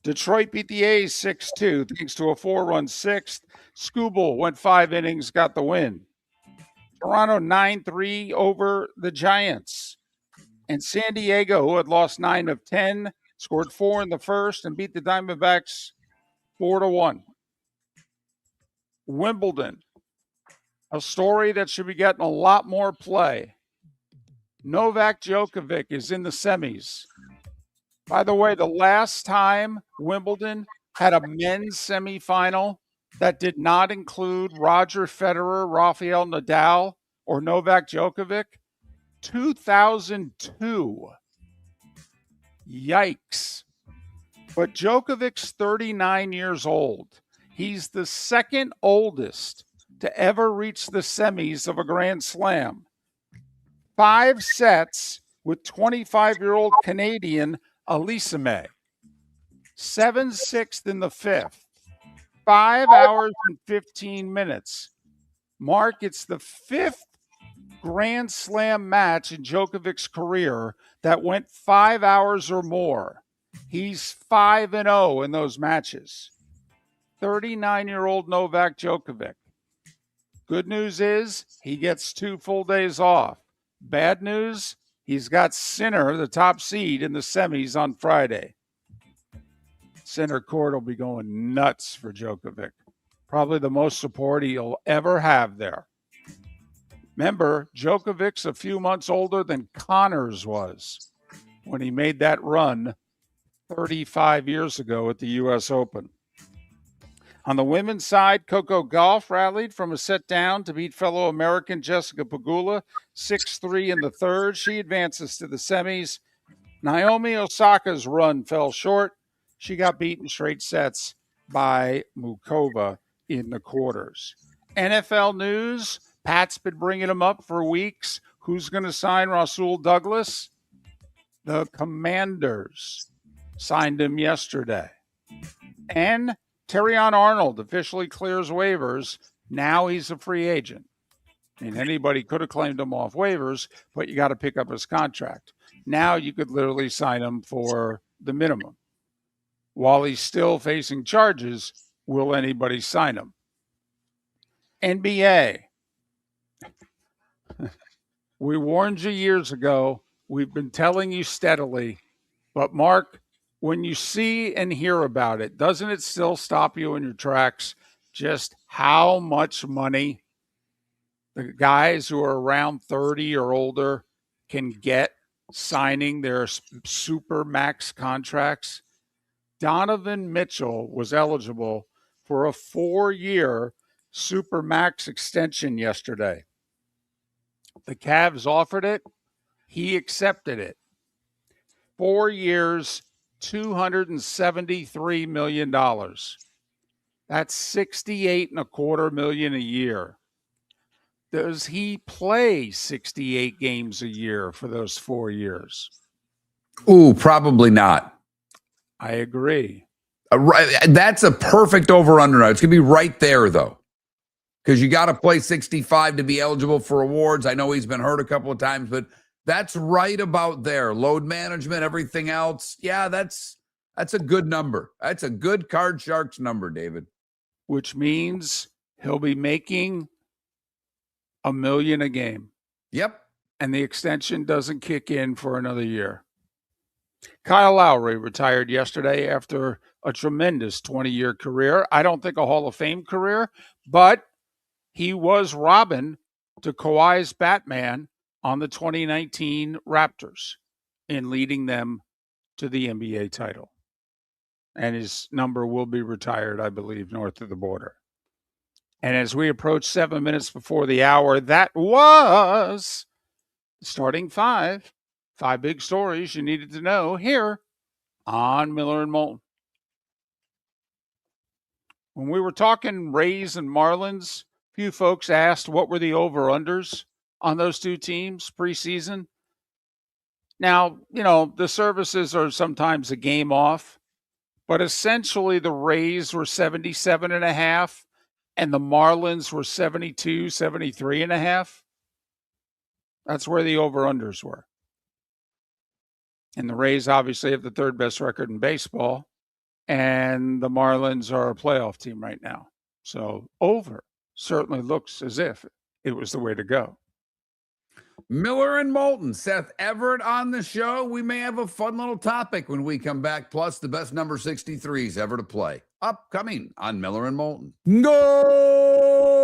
Detroit beat the A's 6-2 thanks to a 4-run 6th. Skubal went 5 innings, got the win. Toronto 9-3 over the Giants. And San Diego, who had lost 9 of 10, scored 4 in the first and beat the Diamondbacks 4-1. Wimbledon, a story that should be getting a lot more play. Novak Djokovic is in the semis. By the way, the last time Wimbledon had a men's semifinal that did not include Roger Federer, Rafael Nadal, or Novak Djokovic, 2002. Yikes. But Djokovic's 39 years old. He's the second oldest to ever reach the semis of a Grand Slam. 5 sets with 25-year-old Canadian Elisa May. 7-6 in the 5th. 5 hours and 15 minutes. Mark, it's the 5th Grand Slam match in Djokovic's career that went 5 hours or more. He's 5-0 in those matches. 39-year-old Novak Djokovic. Good news is he gets 2 full days off. Bad news, he's got Sinner, the top seed, in the semis on Friday. Center court will be going nuts for Djokovic. Probably the most support he'll ever have there. Remember, Djokovic's a few months older than Connors was when he made that run 35 years ago at the U.S. Open. On the women's side, Coco Gauff rallied from a set down to beat fellow American Jessica Pegula 6-3 in the 3rd. She advances to the semis. Naomi Osaka's run fell short. She got beaten straight sets by Mukova in the quarters. NFL news, Pat's been bringing him up for weeks. Who's going to sign Rasul Douglas? The Commanders signed him yesterday. And Terrion Arnold officially clears waivers. Now he's a free agent. I mean, anybody could have claimed him off waivers, but you got to pick up his contract. Now you could literally sign him for the minimum. While he's still facing charges, will anybody sign him? NBA. We warned you years ago. We've been telling you steadily. But, Mark, when you see and hear about it, doesn't it still stop you in your tracks just how much money the guys who are around 30 or older can get signing their super max contracts? Donovan Mitchell was eligible for a 4-year super max extension yesterday. The Cavs offered it. He accepted it. 4 years, $273 million. That's $68.25 million a year. Does he play 68 games a year for those 4 years? Ooh, probably not. I agree. That's a perfect over-under. It's going to be right there, though, because you got to play 65 to be eligible for awards. I know he's been hurt a couple of times, but that's right about there. Load management, everything else. Yeah, that's a good number. That's a good Card Sharks number, David. Which means he'll be making $1 million a game. Yep. And the extension doesn't kick in for another year. Kyle Lowry retired yesterday after a tremendous 20-year career. I don't think a Hall of Fame career, but he was Robin to Kawhi's Batman on the 2019 Raptors in leading them to the NBA title. And his number will be retired, I believe, north of the border. And as we approach 7 minutes before the hour, that was starting five big stories you needed to know here on Miller and Moulton. When we were talking Rays and Marlins, a few folks asked what were the over-unders on those two teams preseason. Now, the services are sometimes a game off, but essentially the Rays were 77.5 and the Marlins were 72, 73.5. That's where the over-unders were. And the Rays obviously have the third best record in baseball, and the Marlins are a playoff team right now. So over certainly looks as if it was the way to go. Miller and Moulton, Seth Everett on the show. We may have a fun little topic when we come back, plus the best number 63s ever to play. Upcoming on Miller and Moulton. Go!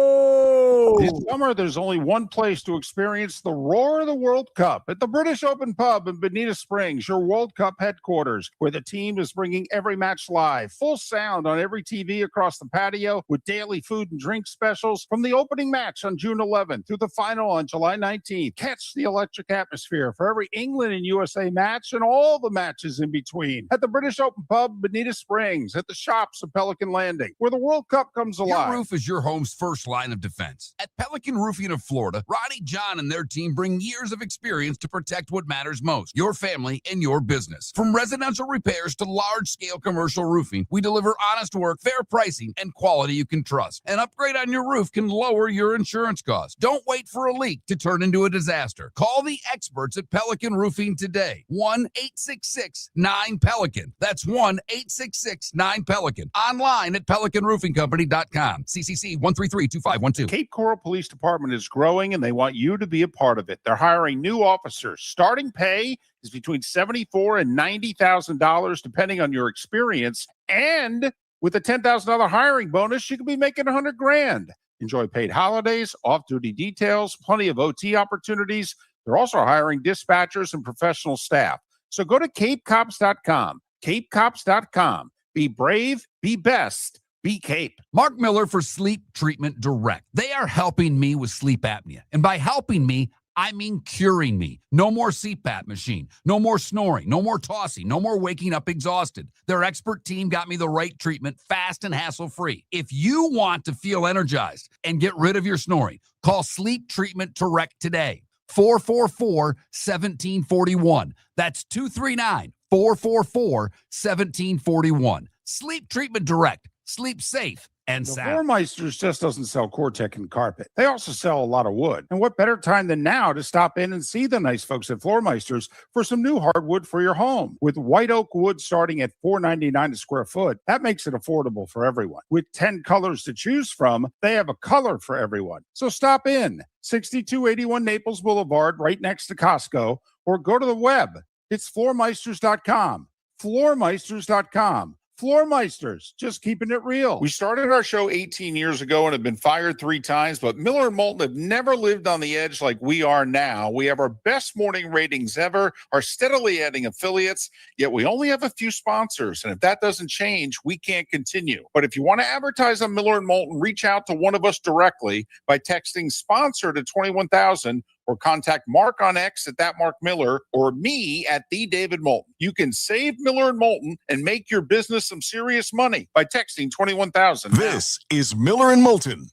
This summer, there's only one place to experience the roar of the World Cup at the British Open Pub in Bonita Springs, your World Cup headquarters, where the team is bringing every match live, full sound on every TV across the patio with daily food and drink specials from the opening match on June 11th through the final on July 19th. Catch the electric atmosphere for every England and USA match and all the matches in between at the British Open Pub, Bonita Springs, at the shops of Pelican Landing, where the World Cup comes alive. Your roof is your home's first line of defense. At Pelican Roofing of Florida, Ronnie John and their team bring years of experience to protect what matters most, your family and your business. From residential repairs to large-scale commercial roofing, we deliver honest work, fair pricing, and quality you can trust. An upgrade on your roof can lower your insurance costs. Don't wait for a leak to turn into a disaster. Call the experts at Pelican Roofing today. 1-866-9-PELICAN. That's 1-866-9-PELICAN. Online at pelicanroofingcompany.com. CCC 1332512. Cape Coral Police Department is growing, and they want you to be a part of it. They're hiring new officers. Starting pay is between $74,000 and $90,000, depending on your experience. And with a $10,000 hiring bonus, you could be making $100,000. Enjoy paid holidays, off-duty details, plenty of OT opportunities. They're also hiring dispatchers and professional staff. So go to capecops.com. capecops.com. Be brave, be best. Be Cape. Mark Miller for Sleep Treatment Direct. They are helping me with sleep apnea. And by helping me, I mean curing me. No more CPAP machine. No more snoring. No more tossing. No more waking up exhausted. Their expert team got me the right treatment, fast and hassle-free. If you want to feel energized and get rid of your snoring, call Sleep Treatment Direct today. 444-1741. That's 239-444-1741. Sleep Treatment Direct. Sleep safe and The sound. Floormeisters just doesn't sell Cortec and carpet. They also sell a lot of wood. And what better time than now to stop in and see the nice folks at Floormeisters for some new hardwood for your home. With white oak wood starting at $4.99 a square foot, that makes it affordable for everyone. With 10 colors to choose from, they have a color for everyone. So stop in, 6281 Naples Boulevard, right next to Costco, or go to the web. It's floormeisters.com. Floormeisters.com. Floormeisters, just keeping it real. We started our show 18 years ago and have been fired 3 times, but Miller and Moulton have never lived on the edge like we are now. We have our best morning ratings ever, are steadily adding affiliates, yet we only have a few sponsors. And if that doesn't change, we can't continue. But if you want to advertise on Miller and Moulton, reach out to one of us directly by texting sponsor to 21,000 or contact Mark on X at @MarkMiller or me at @TheDavidMoulton. You can save Miller and Moulton and make your business some serious money by texting 21,000. This is Miller and Moulton.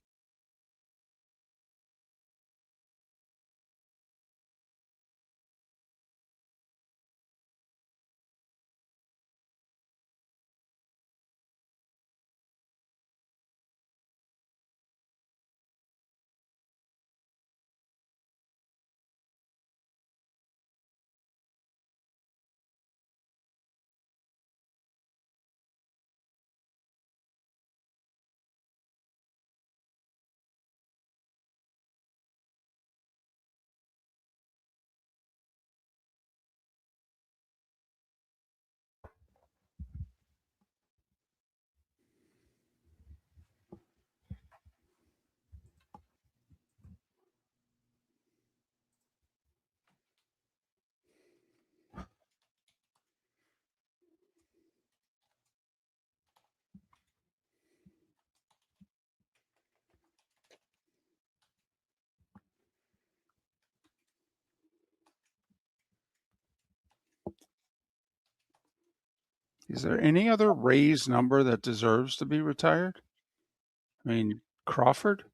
Is there any other Rays number that deserves to be retired? I mean, Crawford?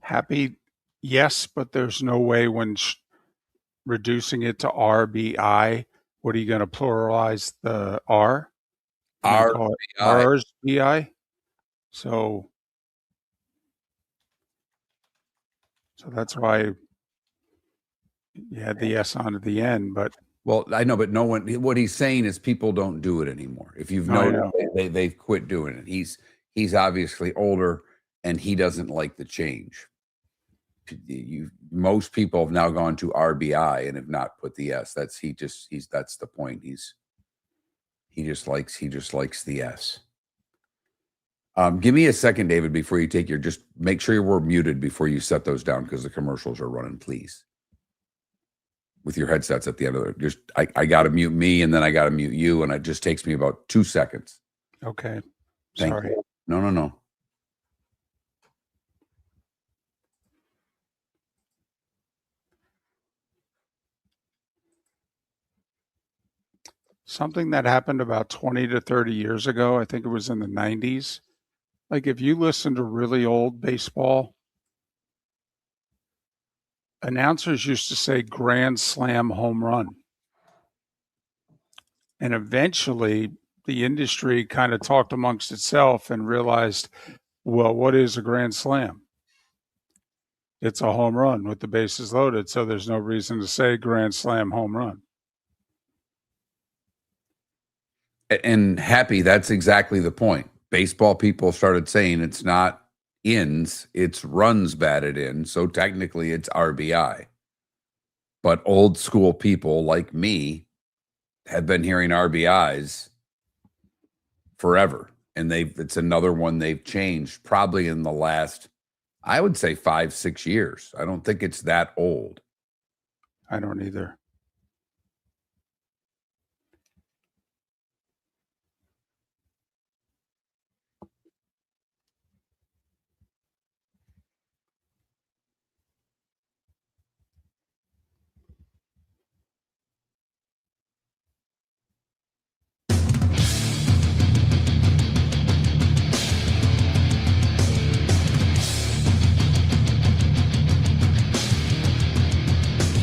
Happy, yes, but there's no way when reducing it to RBI, what are you going to pluralize the R? RBI. R's BI. So that's why you had the S on at the end, but Well, I know, but no one. What he's saying is people don't do it anymore. If you've noticed, they've quit doing it. He's obviously older, and he doesn't like the change. Most people have now gone to RBI and have not put the S. That's the point. He just likes the S. Give me a second, David, before you take just make sure we're muted before you set those down because the commercials are running, please. With your headsets at the end of it. I got to mute me and then I got to mute you, and it just takes me about 2 seconds. Okay. Thank you. No. Something that happened about 20 to 30 years ago, I think it was in the 90s. Like if you listen to really old baseball, announcers used to say grand slam home run. And eventually the industry kind of talked amongst itself and realized, well, what is a grand slam? It's a home run with the bases loaded. So there's no reason to say grand slam home run. And happy, that's exactly the point. Baseball people started saying it's not ins, it's runs batted in. So technically it's RBI. But old school people like me have been hearing RBIs forever. And it's another one they've changed probably in the last, I would say 5-6 years. I don't think it's that old. I don't either.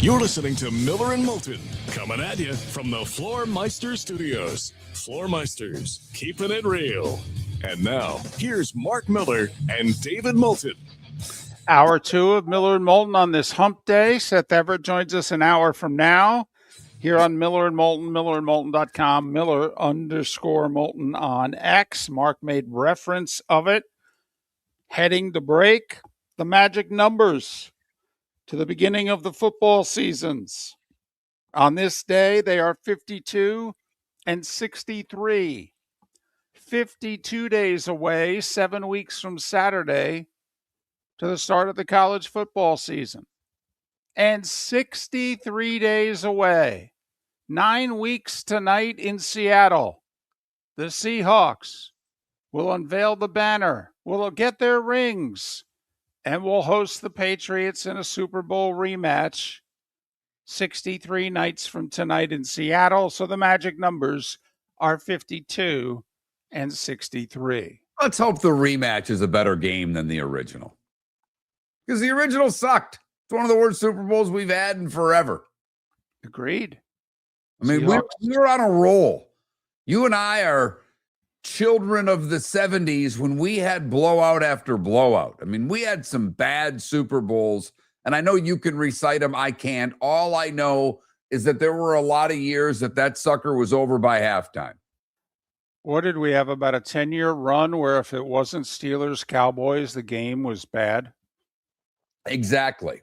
You're listening to Miller and Moulton, coming at you from the Floor Meister Studios. Floor Meisters, keeping it real. And now, here's Mark Miller and David Moulton. Hour 2 of Miller and Moulton on this hump day. Seth Everett joins us an hour from now here on Miller and Moulton, millerandmoulton.com, Miller_Moulton on X. Mark made reference of it. Heading to break, the magic numbers. to the beginning of the football seasons. On this day, they are 52 and 63. 52 days away, 7 weeks from Saturday, to the start of the college football season. And 63 days away, 9 weeks tonight in Seattle, the Seahawks will unveil the banner, will get their rings, and will host the Patriots in a Super Bowl rematch 63 nights from tonight in Seattle. So the magic numbers are 52 and 63. Let's hope the rematch is a better game than the original. Because the original sucked. It's one of the worst Super Bowls we've had in forever. Agreed. I mean, we were on a roll. You and I are children of the 70s when we had blowout after blowout. I mean, we had some bad Super Bowls, and I know you can recite them. I can't. All I know is that there were a lot of years that sucker was over by halftime. What did we have, about a 10-year run where if it wasn't Steelers Cowboys, the game was bad? Exactly.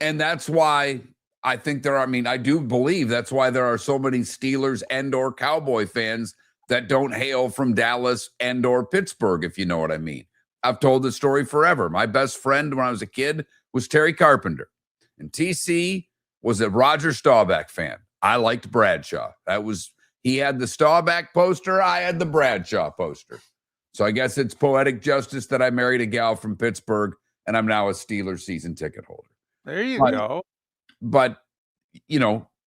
And that's why I think I do believe that's why there are so many Steelers and or Cowboy fans that don't hail from Dallas and or Pittsburgh, if you know what I mean. I've told this story forever. My best friend when I was a kid was Terry Carpenter. And TC was a Roger Staubach fan. I liked Bradshaw. He had the Staubach poster. I had the Bradshaw poster. So I guess it's poetic justice that I married a gal from Pittsburgh and I'm now a Steelers season ticket holder. There you go. But,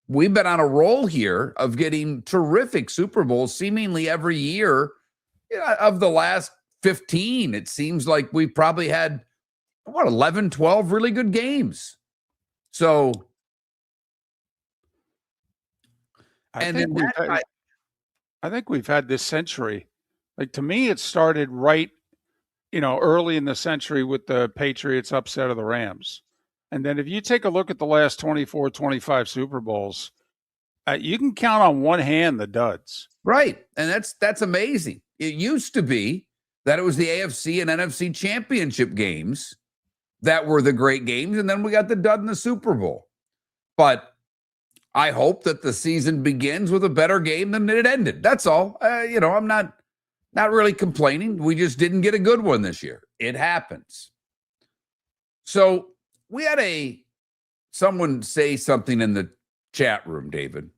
we've been on a roll here of getting terrific Super Bowls seemingly every year. Of the last 15, it seems like we probably had, 11, 12 really good games. So, I think we've had this century. Like, to me, it started right, early in the century with the Patriots upset of the Rams. And then if you take a look at the last 24, 25 Super Bowls, you can count on one hand the duds. Right. And that's amazing. It used to be that it was the AFC and NFC championship games that were the great games. And then we got the dud in the Super Bowl. But I hope that the season begins with a better game than it ended. That's all. I'm not really complaining. We just didn't get a good one this year. It happens. So we had someone say something in the chat room, David.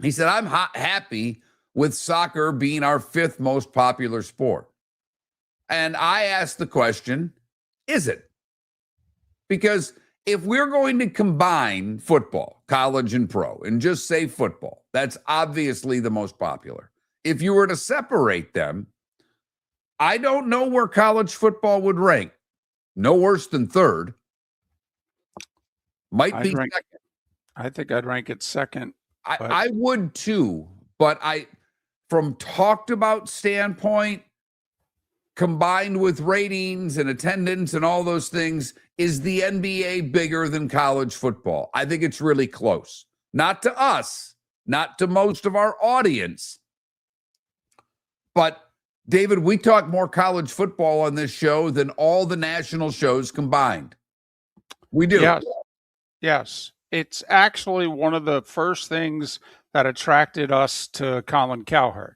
He said, I'm happy with soccer being our 5th most popular sport. And I asked the question, is it? Because if we're going to combine football, college and pro, and just say football, that's obviously the most popular. If you were to separate them, I don't know where college football would rank. No worse than 3rd. Might be second. I think I'd rank it second. I would too, but from talked about standpoint, combined with ratings and attendance and all those things, is the NBA bigger than college football? I think it's really close. Not to us, not to most of our audience. But David, we talk more college football on this show than all the national shows combined. We do. Yes. It's actually one of the first things that attracted us to Colin Cowherd,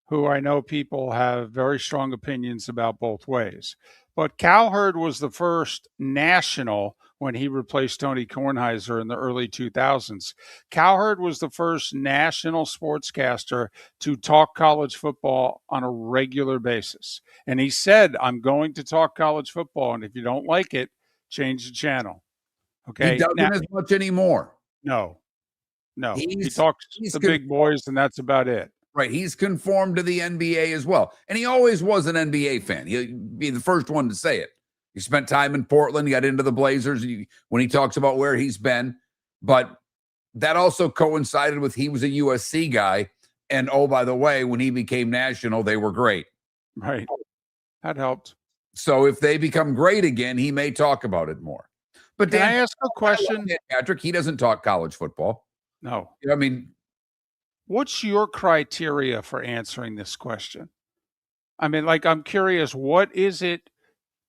who I know people have very strong opinions about both ways. But Cowherd was the first national when he replaced Tony Kornheiser in the early 2000s. Cowherd was the first national sportscaster to talk college football on a regular basis. And he said, I'm going to talk college football, and if you don't like it, change the channel. Okay. He doesn't as much anymore. No. He talks to the big boys, and that's about it. Right. He's conformed to the NBA as well. And he always was an NBA fan. He'd be the first one to say it. He spent time in Portland. He got into the Blazers when he talks about where he's been. But that also coincided with he was a USC guy. And, oh, by the way, when he became national, they were great. Right. That helped. So if they become great again, he may talk about it more. But Can I ask a question? Patrick, he doesn't talk college football. No. I mean, what's your criteria for answering this question? I mean, I'm curious, what is it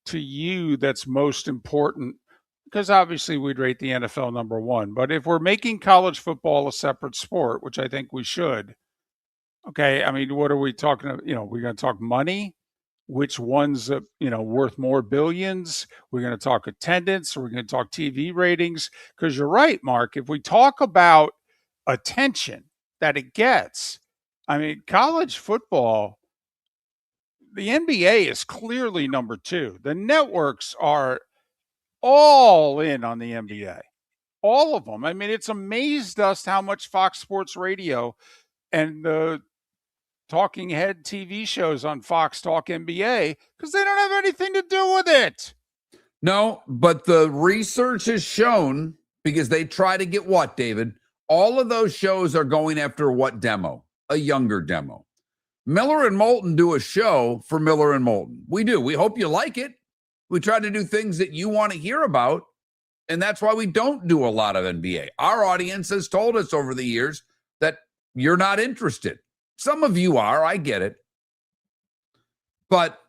to you that's most important because obviously we'd rate the NFL number one. But if we're making college football a separate sport, which I think we should, okay, I mean, what are we talking about? We're going to talk money, which one's, worth more billions. We're going to talk attendance. We're going to talk TV ratings. Because you're right, Mark. If we talk about attention that it gets, I mean, college football, the NBA is clearly number two. The networks are all in on the NBA, all of them. I mean, it's amazed us how much Fox Sports Radio and the talking head TV shows on Fox talk NBA because they don't have anything to do with it. No, but the research has shown, because they try to get what, David? All of those shows are going after what demo? A younger demo. Miller and Moulton do a show for Miller and Moulton. We do. We hope you like it. We try to do things that you want to hear about, and that's why we don't do a lot of NBA. Our audience has told us over the years that you're not interested. Some of you are. I get it. But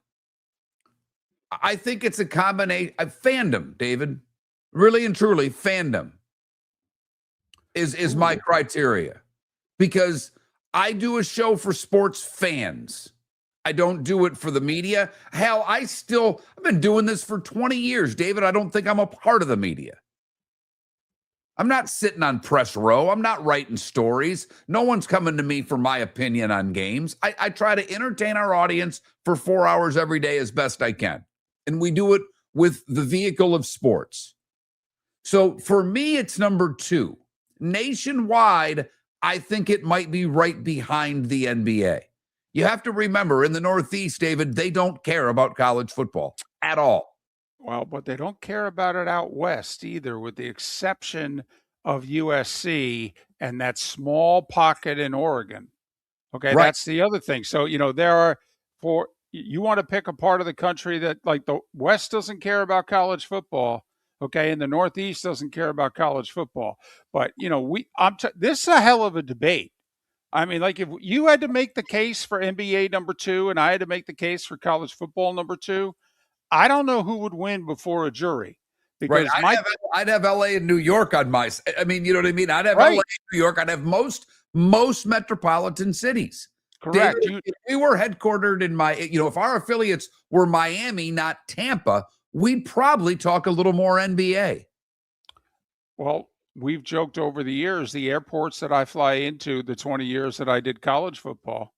I think it's a combination of fandom, David. Really and truly, fandom is my criteria, because I do a show for sports fans. I don't do it for the media. Hell, I've been doing this for 20 years, David. I don't think I'm a part of the media. I'm not sitting on press row. I'm not writing stories. No one's coming to me for my opinion on games. I try to entertain our audience for 4 hours every day as best I can. And we do it with the vehicle of sports. So for me, it's number two. Nationwide, I think it might be right behind the NBA. You have to remember, in the Northeast, David, they don't care about college football at all. Well, but they don't care about it out west either, with the exception of USC and that small pocket in Oregon. Okay, Right. That's the other thing. So, you want to pick a part of the country that, like, the West doesn't care about college football, okay, and the Northeast doesn't care about college football. But, this is a hell of a debate. I mean, like, if you had to make the case for NBA number two and I had to make the case for college football number two, I don't know who would win before a jury. Because right. I'd have LA and New York on my side. I mean, you know what I mean? I'd have LA and New York. I'd have most metropolitan cities. Correct. David, if we were headquartered in if our affiliates were Miami, not Tampa, we'd probably talk a little more NBA. Well, we've joked over the years, the airports that I fly into, the 20 years that I did college football,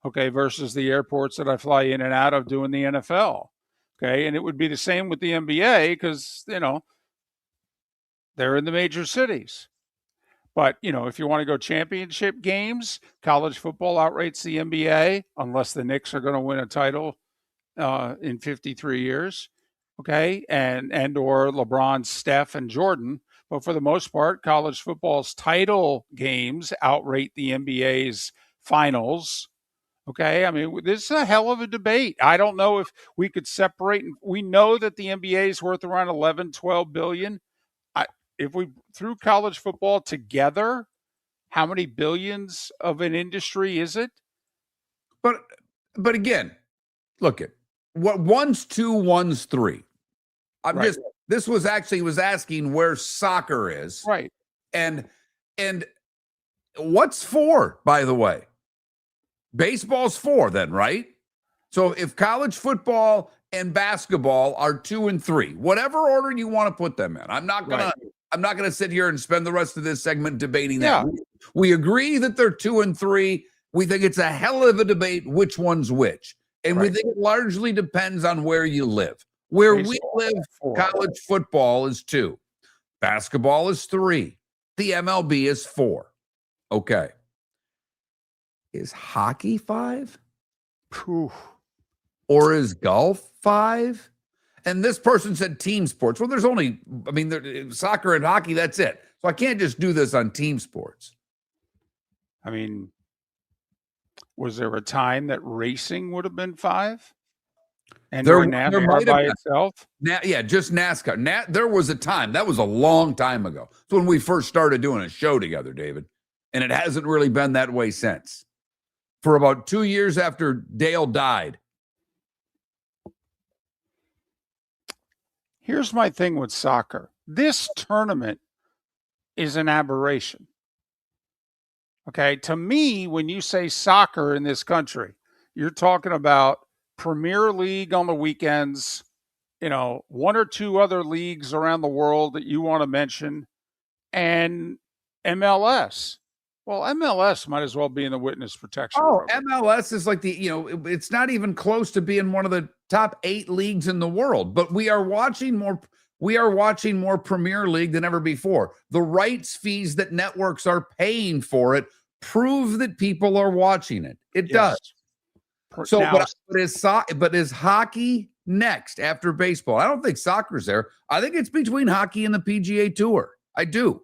okay, versus the airports that I fly in and out of doing the NFL. Okay, and it would be the same with the NBA because, they're in the major cities. But, if you want to go championship games, college football outrates the NBA unless the Knicks are going to win a title in 53 years, okay, and or LeBron, Steph, and Jordan. But for the most part, college football's title games outrate the NBA's finals. Okay, I mean, this is a hell of a debate. I don't know if we could separate. We know that the NBA is worth around 11, 12 billion. If we threw college football together, how many billions of an industry is it? But again, look at what one's two, one's three. This was asking where soccer is. Right. And what's four, by the way? Baseball's four then, right? So if college football and basketball are 2 and 3, whatever order you want to put them in, I'm not gonna sit here and spend the rest of this segment debating that. Yeah. We agree that they're 2 and 3. We think it's a hell of a debate which one's which, and we think it largely depends on where you live. Where baseball, we live, 4. College football is 2, basketball is 3, the MLB is 4. Okay. Is hockey 5? Whew. Or is golf 5? And this person said team sports. Well, there's only, soccer and hockey, that's it. So I can't just do this on team sports. I mean, was there a time that racing would have been 5? And there NASCAR by itself? Just NASCAR. There was a time. That was a long time ago. It's when we first started doing a show together, David. And it hasn't really been that way since. For about 2 years after Dale died. Here's my thing with soccer. This tournament is an aberration. Okay. To me, when you say soccer in this country, you're talking about Premier League on the weekends, one or two other leagues around the world that you want to mention, and MLS. Well, MLS might as well be in the witness protection program. MLS is like it's not even close to being one of the top 8 leagues in the world, but we are watching more Premier League than ever before. The rights fees that networks are paying for it prove that people are watching it. It does. So, now, but is hockey next after baseball? I don't think soccer's there. I think it's between hockey and the PGA Tour. I do.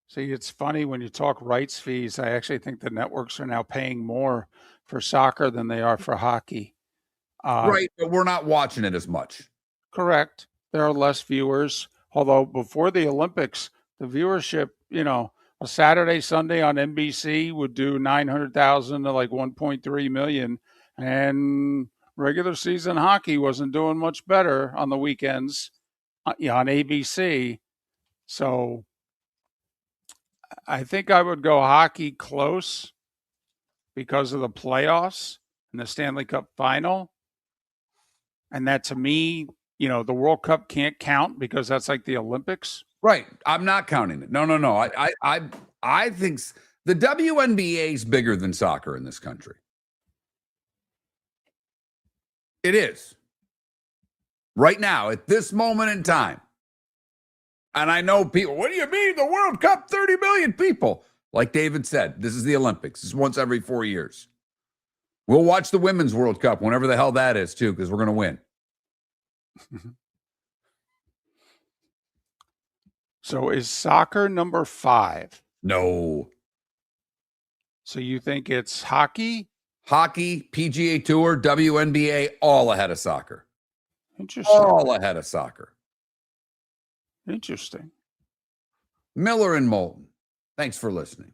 See, it's funny when you talk rights fees. I actually think the networks are now paying more for soccer than they are for hockey. Right, but we're not watching it as much. Correct. There are less viewers. Although before the Olympics, the viewership, a Saturday, Sunday on NBC would do 900,000 to like 1.3 million. And regular season hockey wasn't doing much better on the weekends on ABC. So I think I would go hockey close because of the playoffs and the Stanley Cup final. And that, to me, the World Cup can't count because that's like the Olympics. Right. I'm not counting it. No. I think the WNBA is bigger than soccer in this country. It is. Right now, at this moment in time. And I know people, what do you mean the World Cup, 30 million people? Like David said, this is the Olympics. It's once every 4 years. We'll watch the Women's World Cup, whenever the hell that is, too, because we're going to win. So is soccer number 5? No. So you think it's hockey? Hockey, PGA Tour, WNBA, all ahead of soccer. Interesting. All ahead of soccer. Interesting. Miller and Moulton, thanks for listening.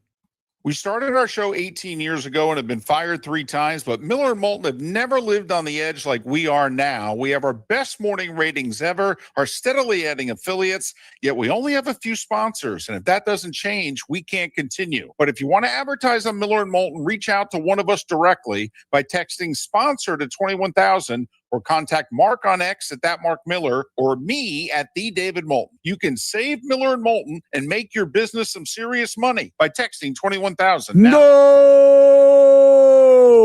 We started our show 18 years ago and have been fired 3 times, but Miller and Moulton have never lived on the edge like we are now. We have our best morning ratings ever, are steadily adding affiliates, yet we only have a few sponsors. And if that doesn't change, we can't continue. But if you want to advertise on Miller and Moulton, reach out to one of us directly by texting sponsor to 21,000 or contact Mark on X at that Mark Miller or me at the David Moulton. You can save Miller and Moulton and make your business some serious money by texting 21,000 now. No!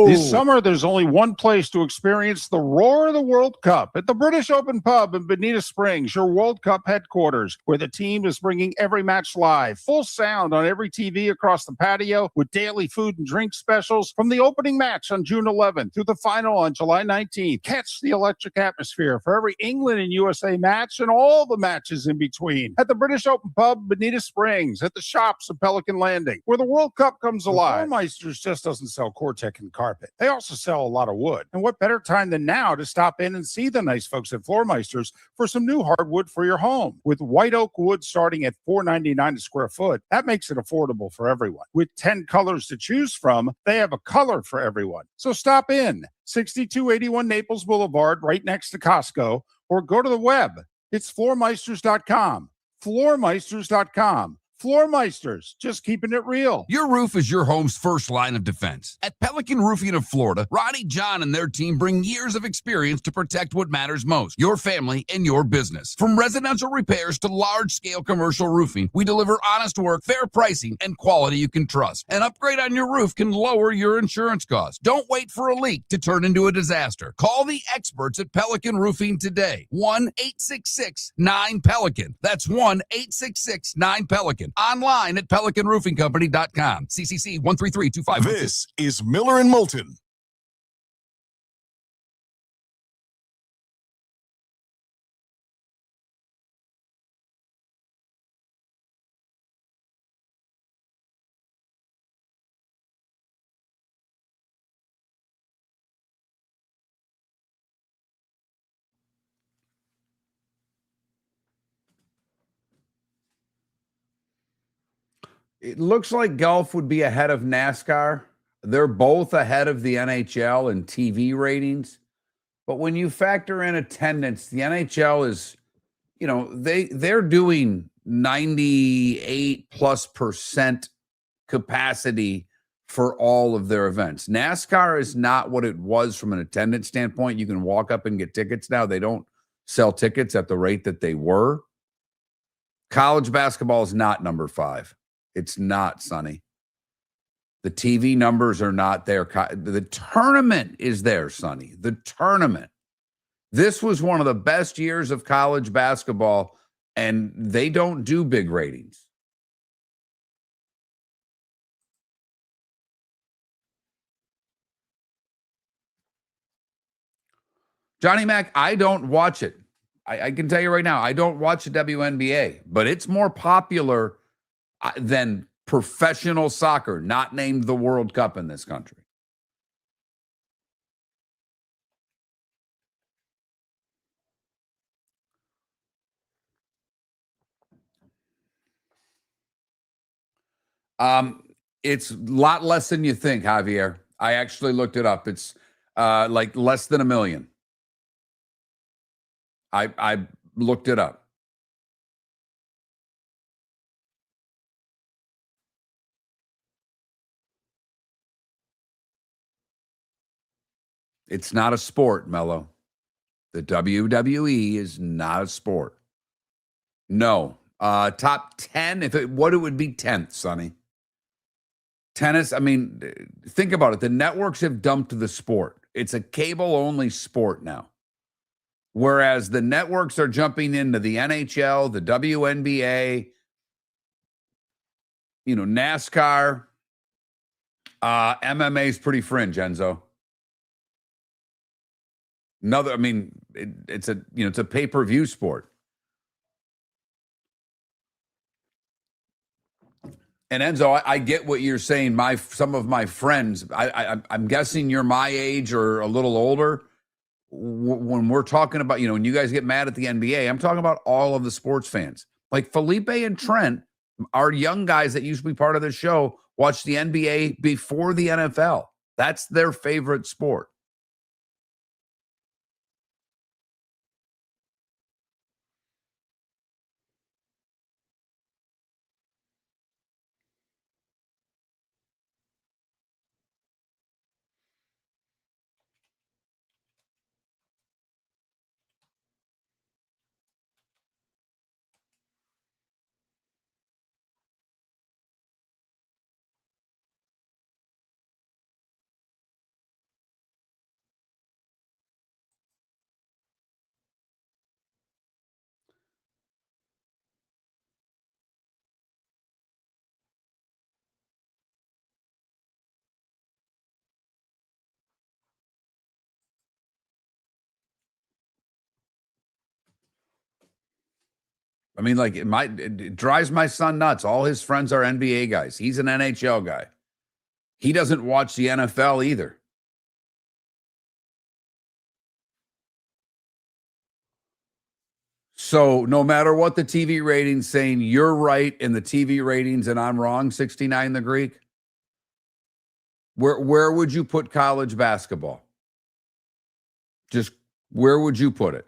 This summer, there's only one place to experience the roar of the World Cup at the British Open Pub in Bonita Springs, your World Cup headquarters, where the team is bringing every match live, full sound on every TV across the patio with daily food and drink specials from the opening match on June 11th through the final on July 19th. Catch the electric atmosphere for every England and USA match and all the matches in between at the British Open Pub, Bonita Springs, at the shops of Pelican Landing, where the World Cup comes alive. Floormeisters just doesn't sell Cortec and carpet. They also sell a lot of wood. And what better time than now to stop in and see the nice folks at Floormeisters for some new hardwood for your home. With white oak wood starting at $4.99 a square foot, that makes it affordable for everyone. With 10 colors to choose from, they have a color for everyone. So stop in. 6281 Naples Boulevard, right next to Costco, or go to the web. It's floormeisters.com. Floormeisters.com. Floormeisters, just keeping it real. Your roof is your home's first line of defense. At Pelican Roofing of Florida, Ronnie John and their team bring years of experience to protect what matters most, your family and your business. From residential repairs to large-scale commercial roofing, we deliver honest work, fair pricing, and quality you can trust. An upgrade on your roof can lower your insurance costs. Don't wait for a leak to turn into a disaster. Call the experts at Pelican Roofing today. 1-866-9-PELICAN. That's 1-866-9-PELICAN. Online at PelicanRoofingCompany.com. CCC 13325. This is Miller and Moulton. It looks like golf would be ahead of NASCAR. They're both ahead of the NHL in TV ratings. But when you factor in attendance, the NHL is they're doing 98+% capacity for all of their events. NASCAR is not what it was from an attendance standpoint. You can walk up and get tickets now. They don't sell tickets at the rate that they were. College basketball is not number 5. It's not, Sonny. The TV numbers are not there. The tournament is there, Sonny. The tournament. This was one of the best years of college basketball, and they don't do big ratings. Johnny Mac, I don't watch it. I can tell you right now, I don't watch the WNBA, but it's more popular than professional soccer, not named the World Cup in this country. It's a lot less than you think, Javier. I actually looked it up. It's like less than 1 million. I looked it up. It's not a sport, Mello. The WWE is not a sport. No. Top 10, what it would be 10th, Sonny. Tennis, I mean, think about it. The networks have dumped the sport. It's a cable-only sport now. Whereas the networks are jumping into the NHL, the WNBA, NASCAR. MMA is pretty fringe, Enzo. It's a pay-per-view sport. And Enzo, I get what you're saying. Some of my friends, I'm guessing you're my age or a little older. When we're talking about, when you guys get mad at the NBA, I'm talking about all of the sports fans. Like Felipe and Trent, our young guys that used to be part of the show, watch the NBA before the NFL. That's their favorite sport. I mean, like it drives my son nuts. All his friends are NBA guys. He's an NHL guy. He doesn't watch the NFL either. So no matter what the TV ratings saying, you're right in the TV ratings and I'm wrong, 69 the Greek. Where would you put college basketball? Just where would you put it?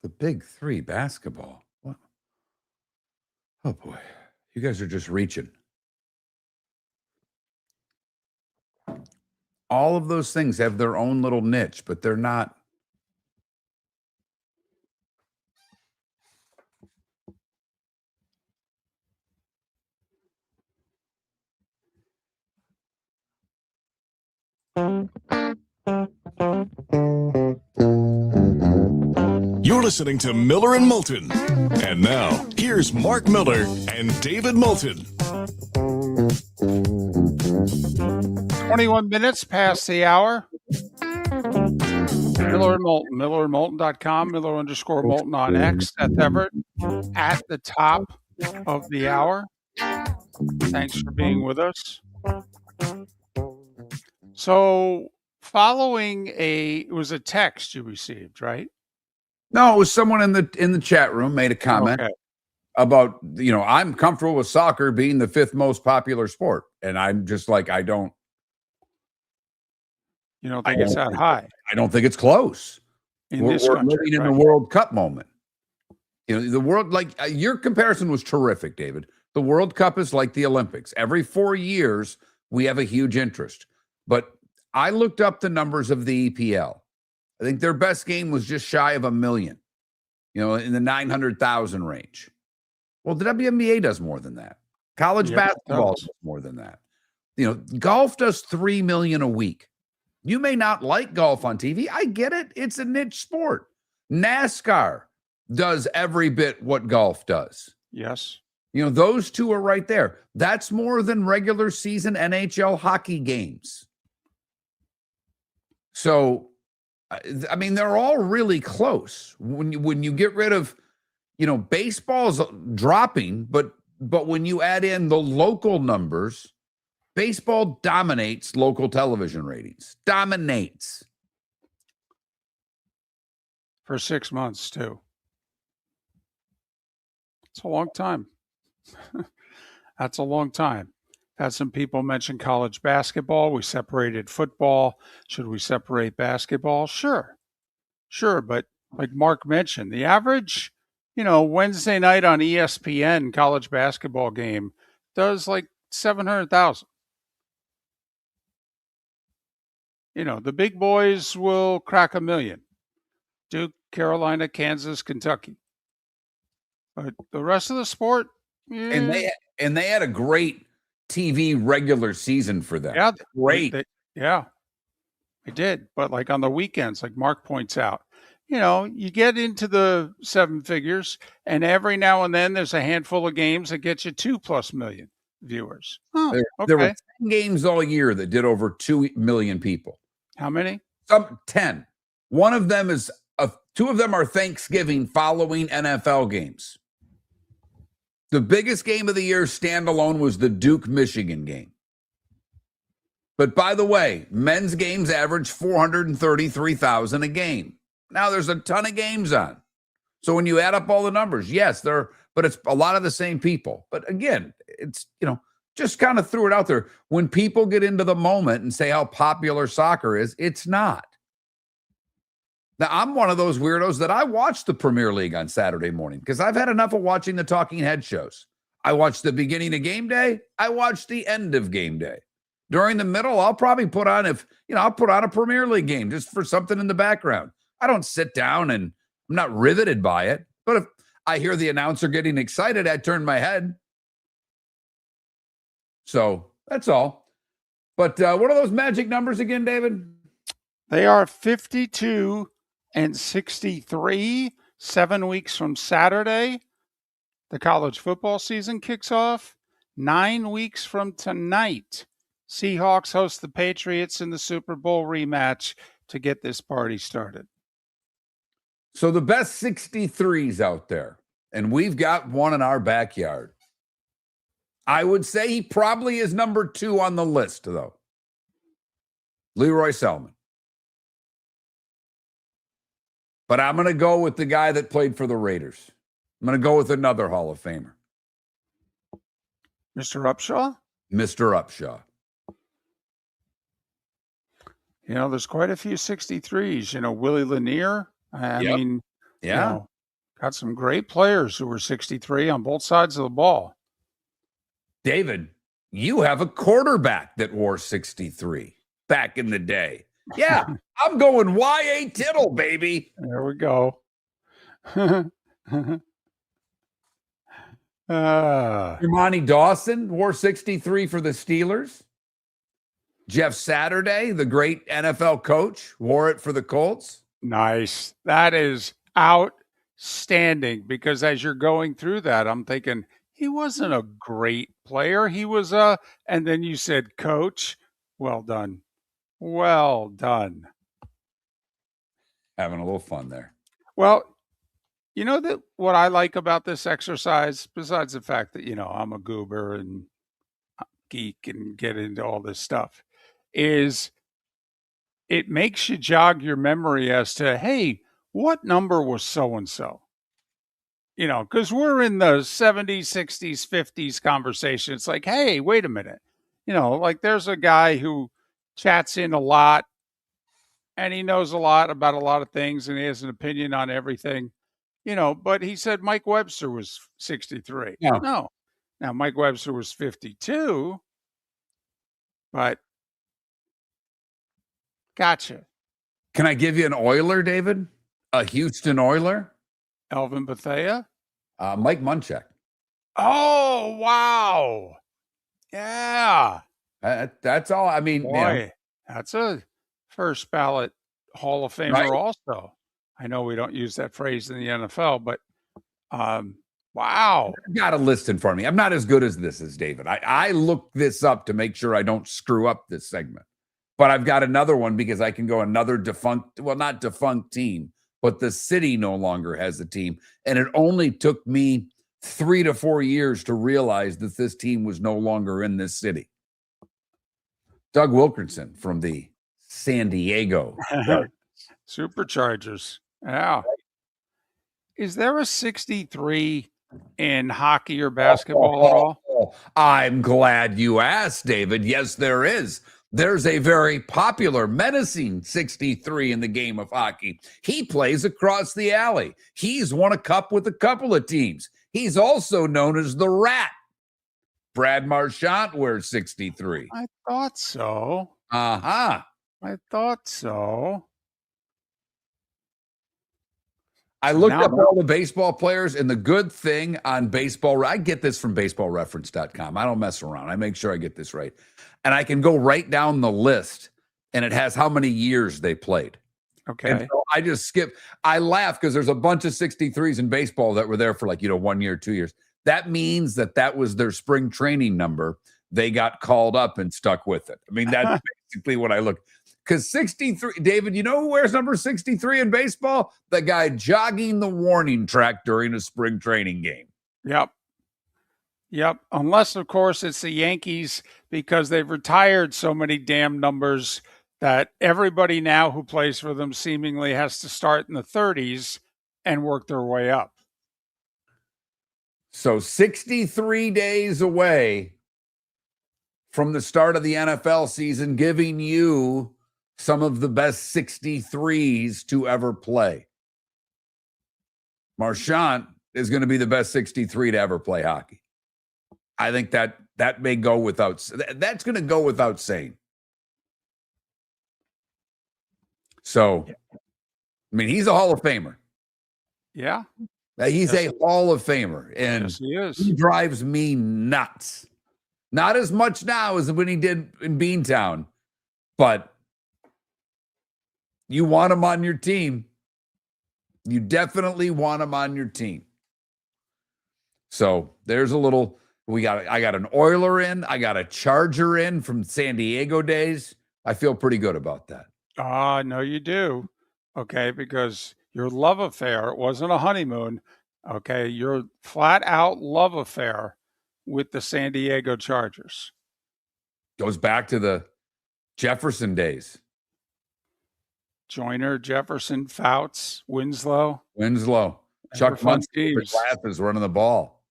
The big 3 basketball. What? Oh boy. You guys are just reaching. All of those things have their own little niche, but they're not. You're listening to Miller and Moulton. And now, here's Mark Miller and David Moulton. 21 minutes past the hour. Miller and Moulton, millerandmoulton.com, Miller_Moulton on X. Seth Everett at the top of the hour. Thanks for being with us. So it was a text you received, right? No, it was someone in the chat room made a comment. Okay. about, I'm comfortable with soccer being the 5th most popular sport. And I'm just like, You don't I think it's don't that think high I don't think it's close. in We're this country, living in the right? World Cup moment. The world, like your comparison was terrific, David. The World Cup is like the Olympics. Every 4 years, we have a huge interest. But I looked up the numbers of the EPL. I think their best game was just shy of 1 million, in the 900,000 range. Well, the WNBA does more than that. College Yep, it basketball does. does more than that. Golf does 3 million a week. You may not like golf on TV. I get it. It's a niche sport. NASCAR does every bit what golf does. Yes. Those two are right there. That's more than regular season NHL hockey games. So, I mean, they're all really close. When you get rid of, baseball's dropping, but when you add in the local numbers, baseball dominates local television ratings. Dominates. For 6 months, too. It's a long time. That's a long time. Had some people mention college basketball. We separated football. Should we separate basketball? Sure. But like Mark mentioned, the average, Wednesday night on ESPN college basketball game does like 700,000. The big boys will crack 1 million. Duke, Carolina, Kansas, Kentucky. But the rest of the sport, And they had a great TV regular season for them. yeah, Great. They did. But like on the weekends, like Mark points out, you get into the 7 figures, and every now and then there's a handful of games that get you 2+ million viewers. Oh, There were okay. 10 games all year that did over 2 million people. How many? 10. One of them is 2 of them are Thanksgiving following NFL games. The biggest game of the year standalone was the Duke-Michigan game. But by the way, men's games average 433,000 a game. Now there's a ton of games on. So when you add up all the numbers, yes, but it's a lot of the same people. But again, it's, just kind of threw it out there. When people get into the moment and say how popular soccer is, it's not. Now, I'm one of those weirdos that I watch the Premier League on Saturday morning because I've had enough of watching the talking head shows. I watch the beginning of game day. I watch the end of game day. During the middle, I'll probably put on I'll put on a Premier League game just for something in the background. I don't sit down and I'm not riveted by it. But if I hear the announcer getting excited, I turn my head. So that's all. But what are those magic numbers again, David? They are 52 and 63, 7 weeks from Saturday. The college football season kicks off 9 weeks from tonight. Seahawks host the Patriots in the Super Bowl rematch to get this party started. So the best 63s out there, and we've got one in our backyard. I would say he probably is number 2 on the list, though. Leroy Selman. But I'm going to go with the guy that played for the Raiders. I'm going to go with another Hall of Famer. Mr. Upshaw? Mr. Upshaw. There's quite a few 63s. Willie Lanier. I mean, got some great players who were 63 on both sides of the ball. David, you have a quarterback that wore 63 back in the day. Yeah, I'm going Y.A. Tittle, baby. There we go. Imani Dawson wore 63 for the Steelers. Jeff Saturday, the great NFL coach, wore it for the Colts. Nice. That is outstanding because as you're going through that, I'm thinking he wasn't a great player. He was and then you said, coach, well done. Well done. Having a little fun there. Well, that what I like about this exercise, besides the fact that, I'm a goober and geek and get into all this stuff, is it makes you jog your memory as to, hey, what number was so-and-so? because we're in the 70s, 60s, 50s conversation. It's like, hey, wait a minute. Like there's a guy who chats in a lot and he knows a lot about a lot of things and he has an opinion on everything, but he said Mike Webster was 63. Yeah. No. Now, Mike Webster was 52, but gotcha. Can I give you an Oiler, David? A Houston Oiler? Elvin Bethea? Mike Munchak. Oh, wow. Yeah. That's all. I mean, Boy, that's a first ballot Hall of Famer Right. also. I know we don't use that phrase in the NFL, but wow. I've got a list in front of me. I'm not as good as this as David. I looked this up to make sure I don't screw up this segment. But I've got another one because I can go another not defunct team, but the city no longer has a team. And it only took me 3 to 4 years to realize that this team was no longer in this city. Doug Wilkerson from the San Diego Superchargers. Yeah. Is there a 63 in hockey or basketball at all? I'm glad you asked, David. Yes, there is. There's a very popular, menacing 63 in the game of hockey. He plays across the alley. He's won a cup with a couple of teams. He's also known as the Rat. Brad Marchand wears 63. I thought so. Uh-huh. I thought so. I looked up all the baseball players, and the good thing on baseball, I get this from baseballreference.com. I don't mess around. I make sure I get this right. And I can go right down the list, and it has how many years they played. Okay. And so I just skip. I laugh because there's a bunch of 63s in baseball that were there for 1 year, 2 years. That means that was their spring training number. They got called up and stuck with it. I mean, that's basically what I look. Because 63, David, you know who wears number 63 in baseball? The guy jogging the warning track during a spring training game. Yep. Unless, of course, it's the Yankees because they've retired so many damn numbers that everybody now who plays for them seemingly has to start in the 30s and work their way up. So 63 days away from the start of the NFL season, giving you some of the best 63s to ever play. Marchand is going to be the best 63 to ever play hockey. I think that may go without, that's going to go without saying. So, I mean, he's a Hall of Famer. Yeah. He's a Hall of Famer. And yes, he is. He drives me nuts. Not as much now as when he did in Beantown, but you want him on your team. You definitely want him on your team. So there's a little, I got an Oiler in, I got a Charger in from San Diego days. I feel pretty good about that. No, you do. Okay, because your love affair, it wasn't a honeymoon. Okay, your flat out love affair with the San Diego Chargers goes back to the Jefferson days. Joyner, Jefferson, Fouts, Winslow. Chuck Muncy with glasses running the ball.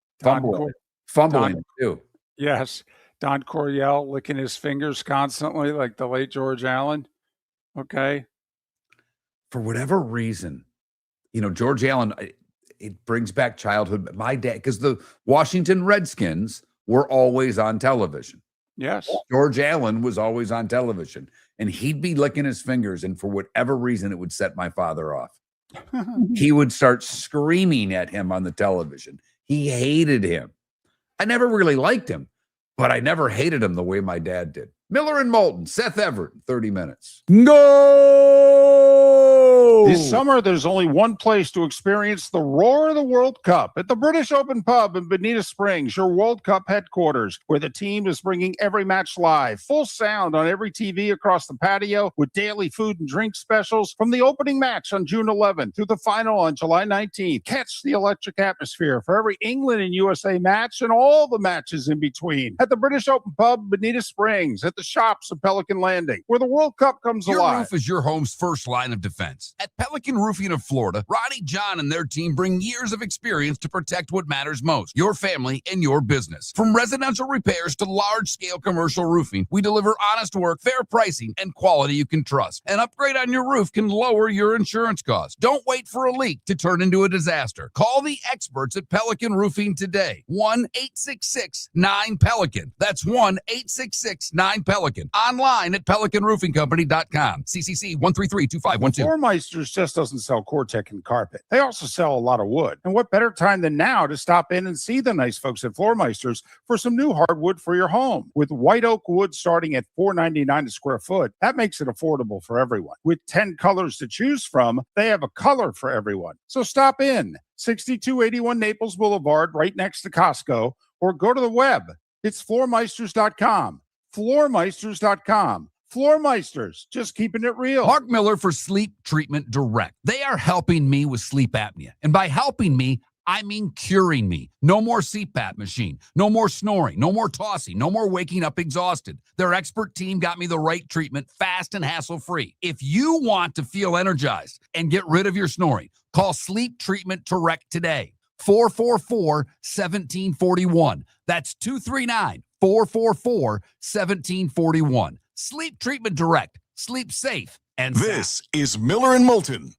Fumbling too. Yes. Don Coryell licking his fingers constantly like the late George Allen. Okay. For whatever reason, George Allen, it brings back childhood. My dad, because the Washington Redskins were always on television. Yes. George Allen was always on television, and he'd be licking his fingers, and for whatever reason, it would set my father off. He would start screaming at him on the television. He hated him. I never really liked him, but I never hated him the way my dad did. Miller and Moulton, Seth Everett, 30 minutes. Go! This summer, there's only one place to experience the roar of the World Cup at the British Open Pub in Bonita Springs, your World Cup headquarters, where the team is bringing every match live, full sound on every TV across the patio with daily food and drink specials from the opening match on June 11th through the final on July 19th. Catch the electric atmosphere for every England and USA match and all the matches in between at the British Open Pub, Bonita Springs, at the shops of Pelican Landing, where the World Cup comes Your alive. roof is your home's first line of defense. At Pelican Roofing of Florida, Ronnie John and their team bring years of experience to protect what matters most, your family and your business. From residential repairs to large-scale commercial roofing, we deliver honest work, fair pricing, and quality you can trust. An upgrade on your roof can lower your insurance costs. Don't wait for a leak to turn into a disaster. Call the experts at Pelican Roofing today. 1-866-9-PELICAN. That's 1-866-9-PELICAN. Online at pelicanroofingcompany.com. CCC 1332512. Floormeisters just doesn't sell Cortec and carpet. They also sell a lot of wood. And what better time than now to stop in and see the nice folks at Floormeisters for some new hardwood for your home. With white oak wood starting at $4.99 a square foot, that makes it affordable for everyone. With 10 colors to choose from, they have a color for everyone. So stop in. 6281 Naples Boulevard, right next to Costco, or go to the web. It's floormeisters.com. Floormeisters.com. Floormeisters, just keeping it real. Mark Miller for Sleep Treatment Direct. They are helping me with sleep apnea. And by helping me, I mean curing me. No more CPAP machine. No more snoring. No more tossing. No more waking up exhausted. Their expert team got me the right treatment, fast and hassle-free. If you want to feel energized and get rid of your snoring, call Sleep Treatment Direct today. 444-1741. That's 239-444-1741. Sleep Treatment Direct. Sleep safe and sound. This is Miller and Moulton.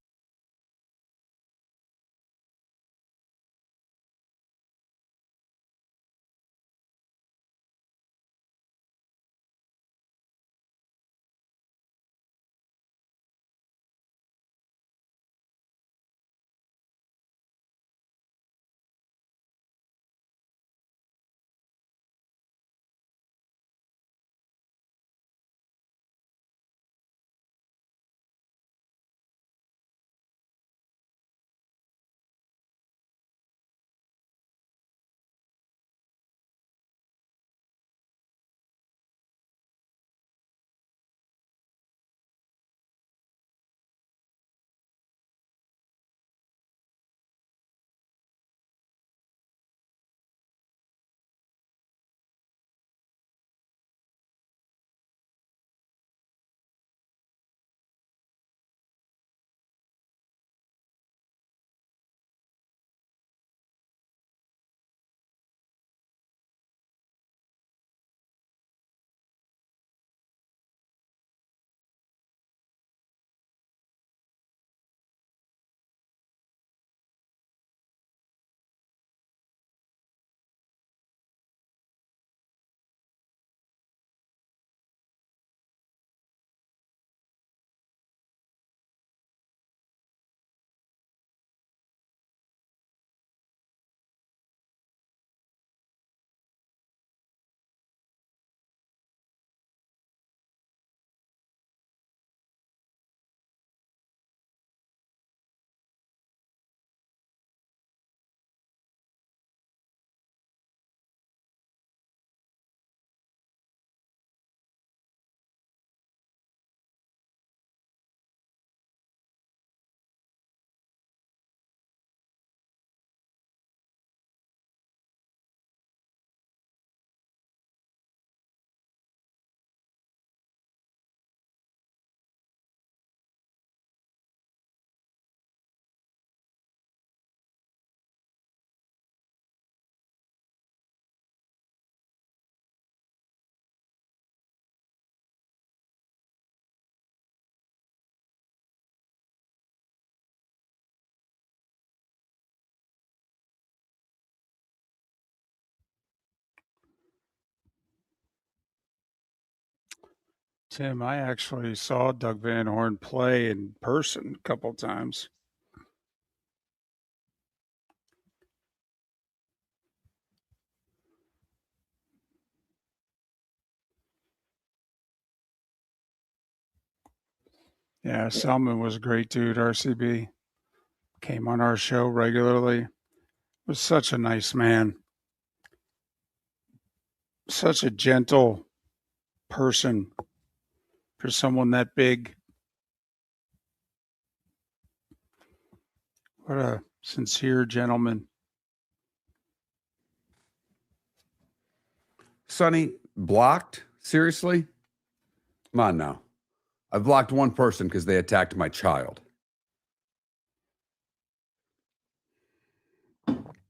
Tim, I actually saw Doug Van Horn play in person a couple times. Yeah, Selman was a great dude, RCB. Came on our show regularly. Was such a nice man. Such a gentle person for someone that big. What a sincere gentleman. Sonny, blocked? Seriously? Come on now. I've blocked one person because they attacked my child.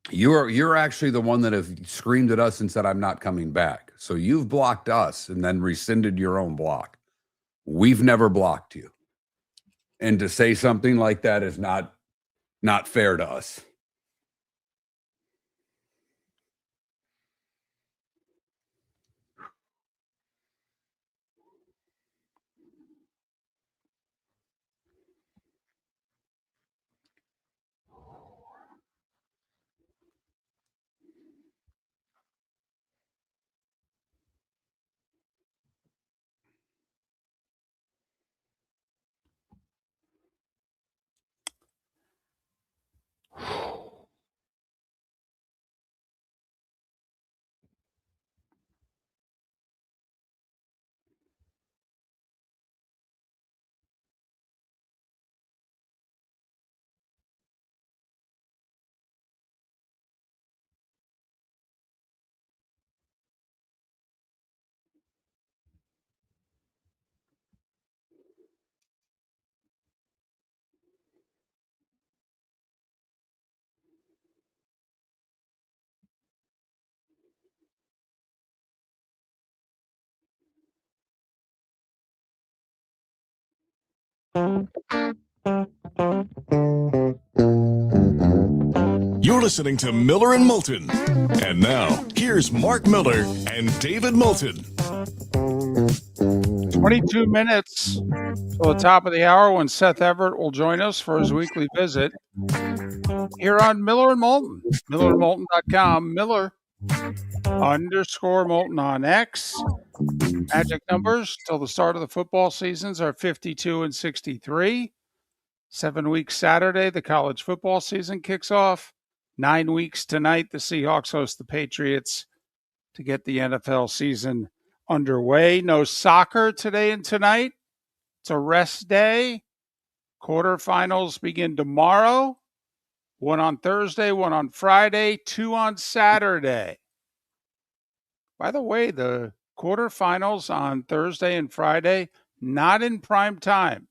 You're actually the one that have screamed at us and said, I'm not coming back. So you've blocked us and then rescinded your own block. We've never blocked you. And to say something like that is not fair to us. You're listening to Miller and Moulton. And now, here's Mark Miller and David Moulton. 22 minutes till the top of the hour when Seth Everett will join us for his weekly visit here on Miller and Moulton. MillerandMoulton.com. Miller_Moulton on X. Magic numbers till the start of the football seasons are 52 and 63. 7 weeks Saturday, the college football season kicks off. 9 weeks tonight, the Seahawks host the Patriots to get the NFL season underway. No soccer today and tonight. It's a rest day. Quarterfinals begin tomorrow. One on Thursday, one on Friday, two on Saturday. By the way, the quarterfinals on Thursday and Friday, not in prime time.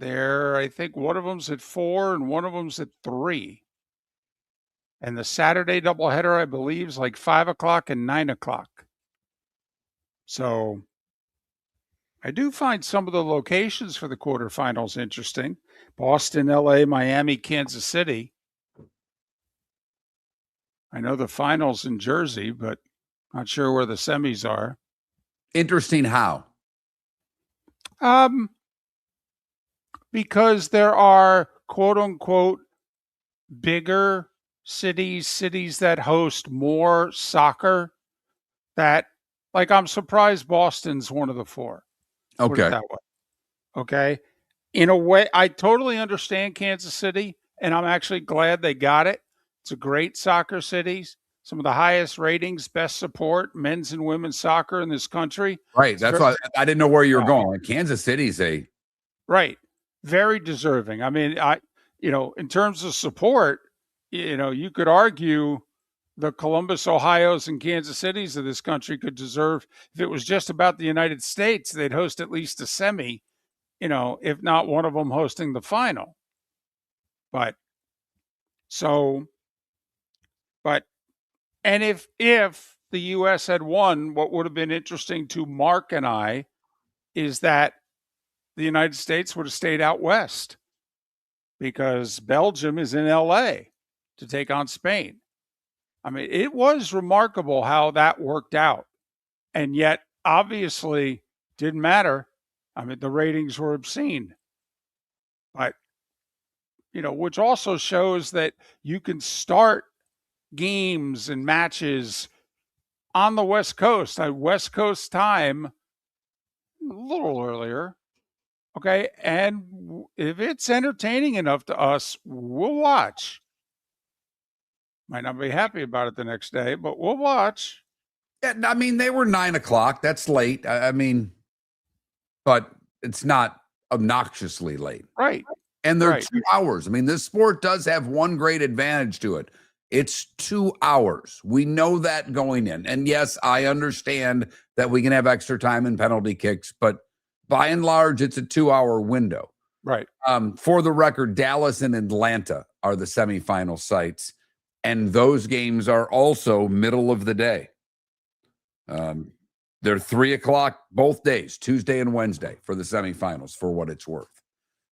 I think one of them's at 4 and one of them's at 3. And the Saturday doubleheader, I believe, is like 5 o'clock and 9 o'clock. So I do find some of the locations for the quarterfinals interesting. Boston, LA, Miami, Kansas City. I know the finals in Jersey, but not sure where the semis are. Interesting how? Because there are quote unquote bigger cities that host more soccer that, like, I'm surprised Boston's one of the 4. Put it Okay. that way. Okay. In a way, I totally understand Kansas City, and I'm actually glad they got it. It's a great soccer city. Some of the highest ratings, best support, men's and women's soccer in this country. Right. That's why I didn't know where you were going. Like Kansas City's right. Very deserving. I mean, in terms of support, you could argue the Columbus, Ohio's, and Kansas Cities of this country could deserve, if it was just about the United States, they'd host at least a semi, if not one of them hosting the final. And if the U.S. had won, what would have been interesting to Mark and I is that the United States would have stayed out west because Belgium is in L.A. to take on Spain. I mean, it was remarkable how that worked out. And yet, obviously, didn't matter. I mean, the ratings were obscene. But, which also shows that you can start games and matches on the West Coast, at West Coast time, a little earlier. Okay. And if it's entertaining enough to us, we'll watch. Might not be happy about it the next day, but we'll watch. Yeah, I mean, they were 9 o'clock. That's late. I mean, but it's not obnoxiously late. Right. And they're 2 hours. I mean, this sport does have one great advantage to it. It's 2 hours. We know that going in. And yes, I understand that we can have extra time and penalty kicks, but by and large, it's a 2-hour window. Right. For the record, Dallas and Atlanta are the semifinal sites, and those games are also middle of the day. They're 3:00 both days, Tuesday and Wednesday, for the semifinals, for what it's worth.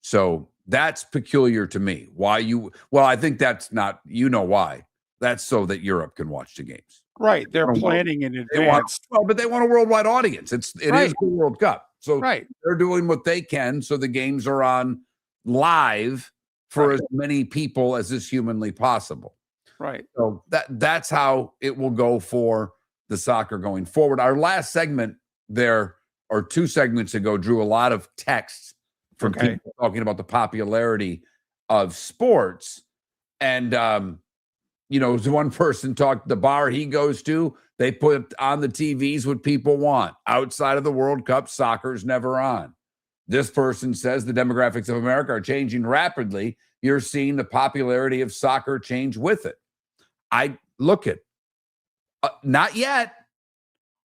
So that's peculiar to me. Well, I think that's not, why. That's so that Europe can watch the games. Right. They're planning in advance. But they want a worldwide audience. It is the World Cup. So they're doing what they can so the games are on live for as many people as is humanly possible. Right. So that's how it will go for the soccer going forward. Our last segment there, or 2 segments ago, drew a lot of texts from people talking about the popularity of sports. And, one person talked, the bar he goes to, they put on the TVs what people want. Outside of the World Cup, soccer's never on. This person says the demographics of America are changing rapidly. You're seeing the popularity of soccer change with it. I look at not yet.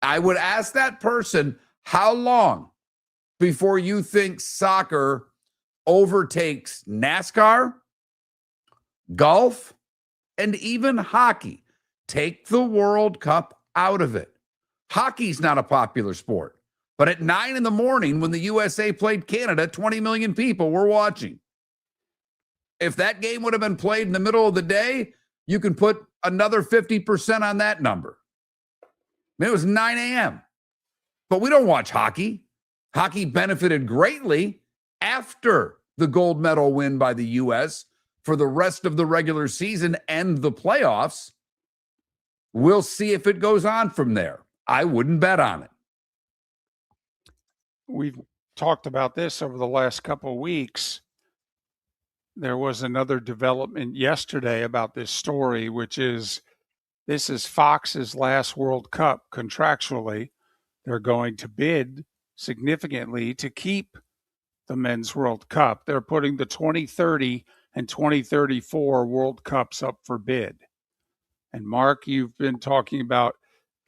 I would ask that person, how long before you think soccer overtakes NASCAR, golf, and even hockey? Take the World Cup out of it. Hockey's not a popular sport, but at 9 a.m. when the USA played Canada, 20 million people were watching. If that game would have been played in the middle of the day, you can put another 50% on that number. It was 9 a.m. But we don't watch hockey. Hockey benefited greatly after the gold medal win by the U.S. for the rest of the regular season and the playoffs. We'll see if it goes on from there. I wouldn't bet on it. We've talked about this over the last couple of weeks. There was another development yesterday about this story, which is this is Fox's last World Cup contractually. They're going to bid significantly to keep the Men's World Cup. They're putting the 2030 and 2034 World Cups up for bid. And Mark, you've been talking about,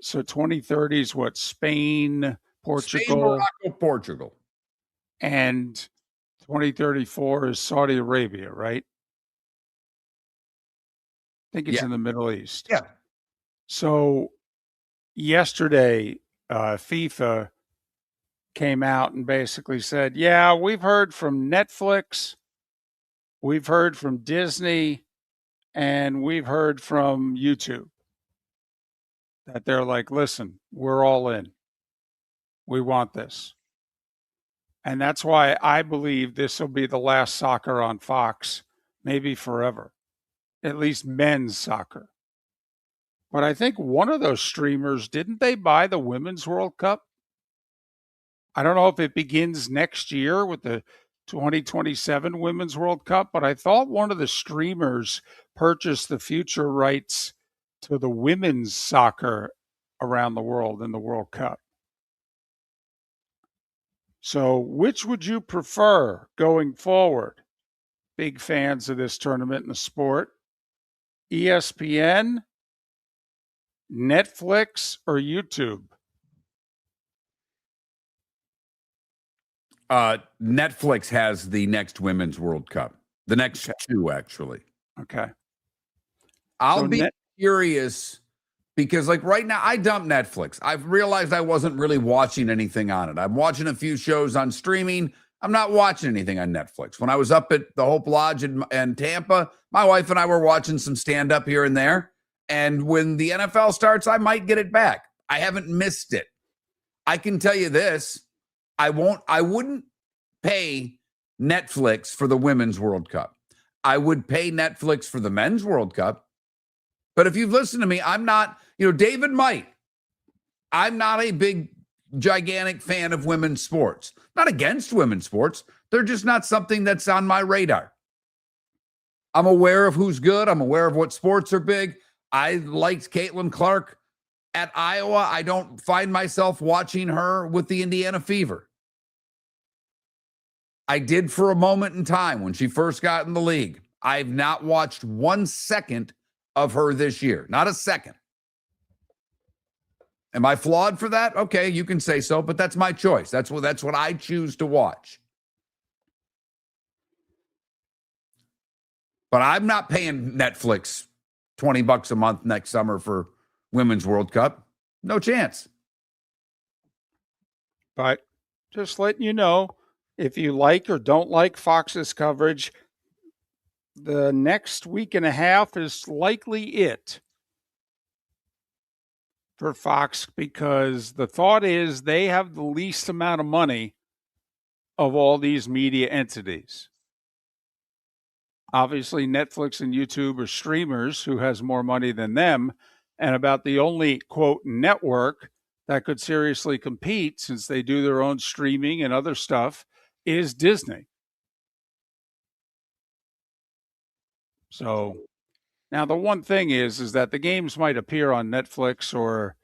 so 2030 is what, Spain, Portugal? Spain, Morocco, Portugal. And 2034 is Saudi Arabia, right? I think it's in the Middle East. Yeah. So yesterday, FIFA came out and basically said, yeah, we've heard from Netflix, we've heard from Disney, and we've heard from YouTube that they're like, listen, we're all in. We want this. And that's why I believe this will be the last soccer on Fox, maybe forever, at least men's soccer. But I think one of those streamers, didn't they buy the Women's World Cup? I don't know if it begins next year with the 2027 Women's World Cup, but I thought one of the streamers purchased the future rights to the women's soccer around the world in the World Cup. So which would you prefer going forward? Big fans of this tournament and the sport. ESPN, Netflix, or YouTube? Netflix has the next Women's World Cup. The next 2, actually. Okay. I'll be curious because, like, right now, I dumped Netflix. I've realized I wasn't really watching anything on it. I'm watching a few shows on streaming. I'm not watching anything on Netflix. When I was up at the Hope Lodge in Tampa, my wife and I were watching some stand-up here and there. And when the NFL starts, I might get it back. I haven't missed it. I can tell you this. I wouldn't pay Netflix for the Women's World Cup. I would pay Netflix for the Men's World Cup. But if you've listened to me, I'm not, David might. I'm not a big, gigantic fan of women's sports. Not against women's sports. They're just not something that's on my radar. I'm aware of who's good. I'm aware of what sports are big. I liked Caitlin Clark at Iowa. I don't find myself watching her with the Indiana Fever. I did for a moment in time when she first got in the league. I've not watched 1 second of her this year. Not a second. Am I flawed for that? Okay, you can say so, but that's my choice. That's what I choose to watch. But I'm not paying Netflix $20 a month next summer for Women's World Cup. No chance. But just letting you know, if you like or don't like Fox's coverage, the next week and a half is likely it for Fox, because the thought is they have the least amount of money of all these media entities. Obviously, Netflix and YouTube are streamers who has more money than them, and about the only, quote, network that could seriously compete, since they do their own streaming and other stuff, is Disney. So now the one thing is that the games might appear on Netflix or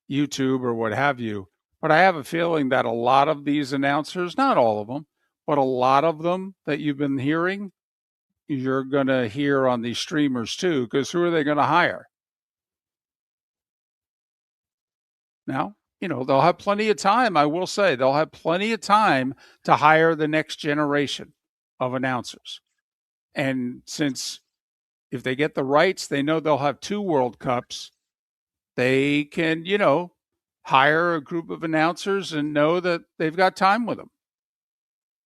YouTube or what have you, but I have a feeling that a lot of these announcers, not all of them, but a lot of them that you've been hearing, you're going to hear on these streamers too, because who are they going to hire? Now, they'll have plenty of time. I will say they'll have plenty of time to hire the next generation of announcers. And since if they get the rights, they know they'll have 2 World Cups. They can, hire a group of announcers and know that they've got time with them.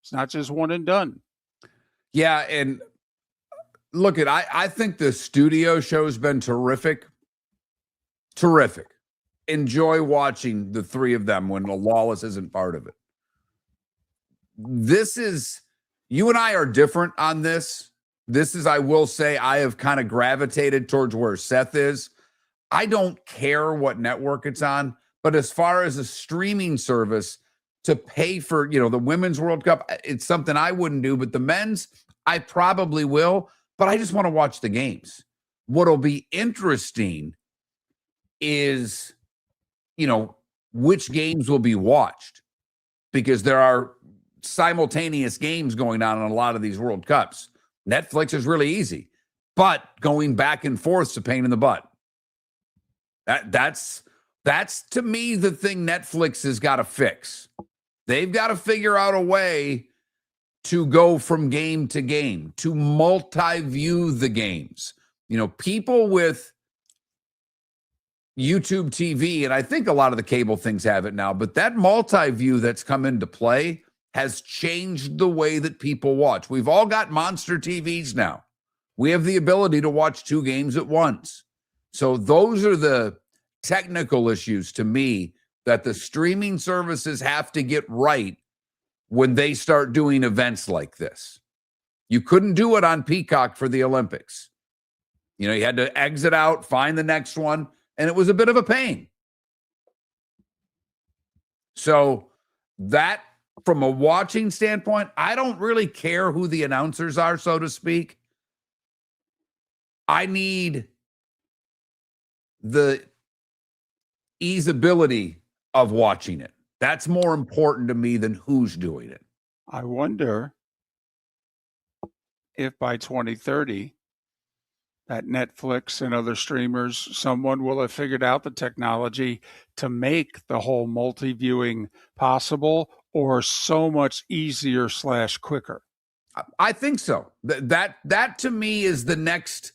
It's not just one and done. Yeah, and look, I think the studio show's been terrific. Terrific. Enjoy watching the 3 of them when Lawless isn't part of it. You and I are different on this. This is, I will say, I have kind of gravitated towards where Seth is. I don't care what network it's on, but as far as a streaming service to pay for, the Women's World Cup, it's something I wouldn't do, but the men's, I probably will, but I just want to watch the games. What'll be interesting is, which games will be watched, because there are simultaneous games going on in a lot of these World Cups. Netflix is really easy, but going back and forth is a pain in the butt. That's to me the thing Netflix has got to fix. They've got to figure out a way to go from game to game, to multi-view the games. People with YouTube TV, and I think a lot of the cable things have it now, but that multi-view that's come into play has changed the way that people watch. We've all got monster TVs now. We have the ability to watch 2 games at once. So those are the technical issues to me that the streaming services have to get right when they start doing events like this. You couldn't do it on Peacock for the Olympics. You had to exit out, find the next one, and it was a bit of a pain. So that, from a watching standpoint, I don't really care who the announcers are, so to speak. I need the easeability of watching it. That's more important to me than who's doing it. I wonder if by 2030 that Netflix and other streamers, someone will have figured out the technology to make the whole multi-viewing possible, or so much easier / quicker. I think so. That to me is the next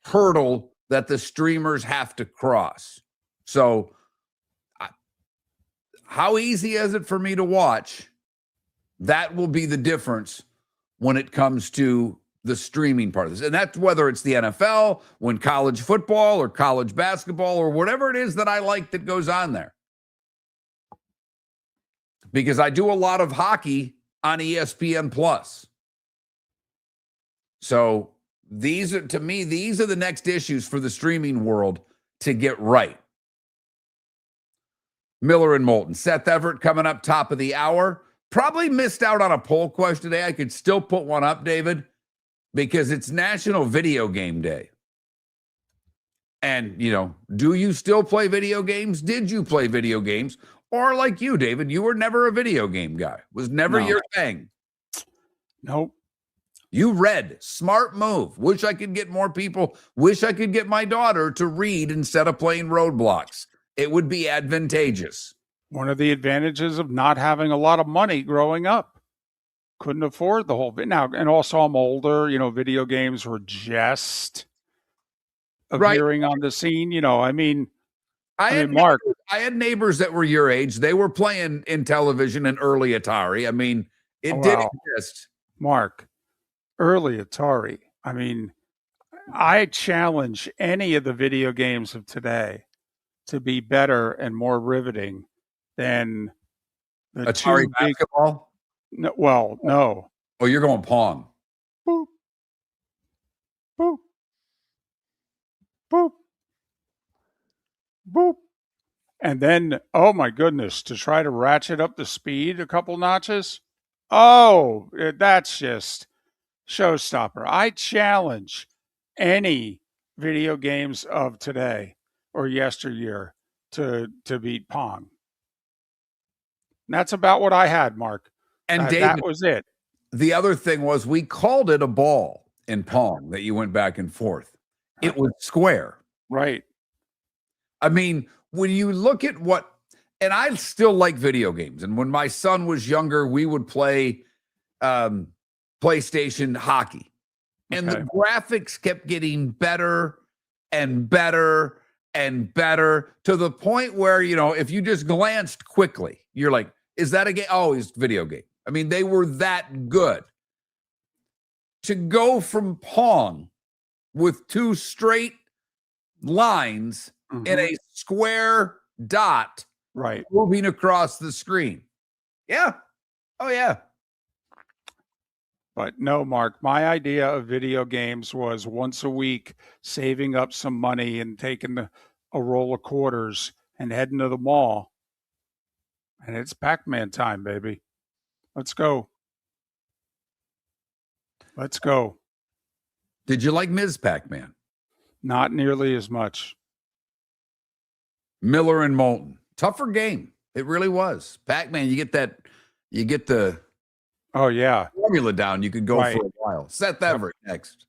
hurdle that the streamers have to cross. So how easy is it for me to watch? That will be the difference when it comes to the streaming part of this. And that's whether it's the NFL, when college football or college basketball or whatever it is that I like that goes on there. Because I do a lot of hockey on ESPN Plus. So these are the next issues for the streaming world to get right. Miller and Moulton. Seth Everett coming up top of the hour. Probably missed out on a poll question today. I could still put one up, David, because it's National Video Game Day. And, do you still play video games? Did you play video games? Or like you, David, you were never a video game guy. Was never your thing. Nope. You read. Smart move. Wish I could get more people. Wish I could get my daughter to read instead of playing Roadblocks. It would be advantageous. One of the advantages of not having a lot of money growing up. couldn't afford the whole bit now. And also I'm older, video games were just Right. appearing on the scene. I mean, had Mark. I had neighbors that were your age. They were playing in television and early Atari. I mean, it did exist. Mark, early Atari. I mean, I challenge any of the video games of today to be better and more riveting than the Atari two big. basketball? No. Oh, you're going Pong. Boop, boop, boop, boop. And then, oh my goodness, to try to ratchet up the speed a couple notches. Oh, that's just showstopper. I challenge any video games of today or yesteryear to beat Pong. And that's about what I had, Mark. And David, that was it. The other thing was we called it a ball in Pong that you went back and forth. It was square. Right. I mean, when you look at and I still like video games. And when my son was younger, we would play PlayStation hockey. And the graphics kept getting better and better and better to the point where, if you just glanced quickly, you're like, is that a game? Oh, it's a video game. I mean, they were that good. To go from Pong with two straight lines in a square dot moving across the screen. Yeah. Oh, yeah. But no, Mark, my idea of video games was once a week saving up some money and taking a roll of quarters and heading to the mall. And it's Pac-Man time, baby. Let's go. Let's go. Did you like Ms. Pac-Man? Not nearly as much. Miller and Moulton. Tougher game. It really was. Pac-Man, you get the formula down. You could go for a while. Seth Everett next.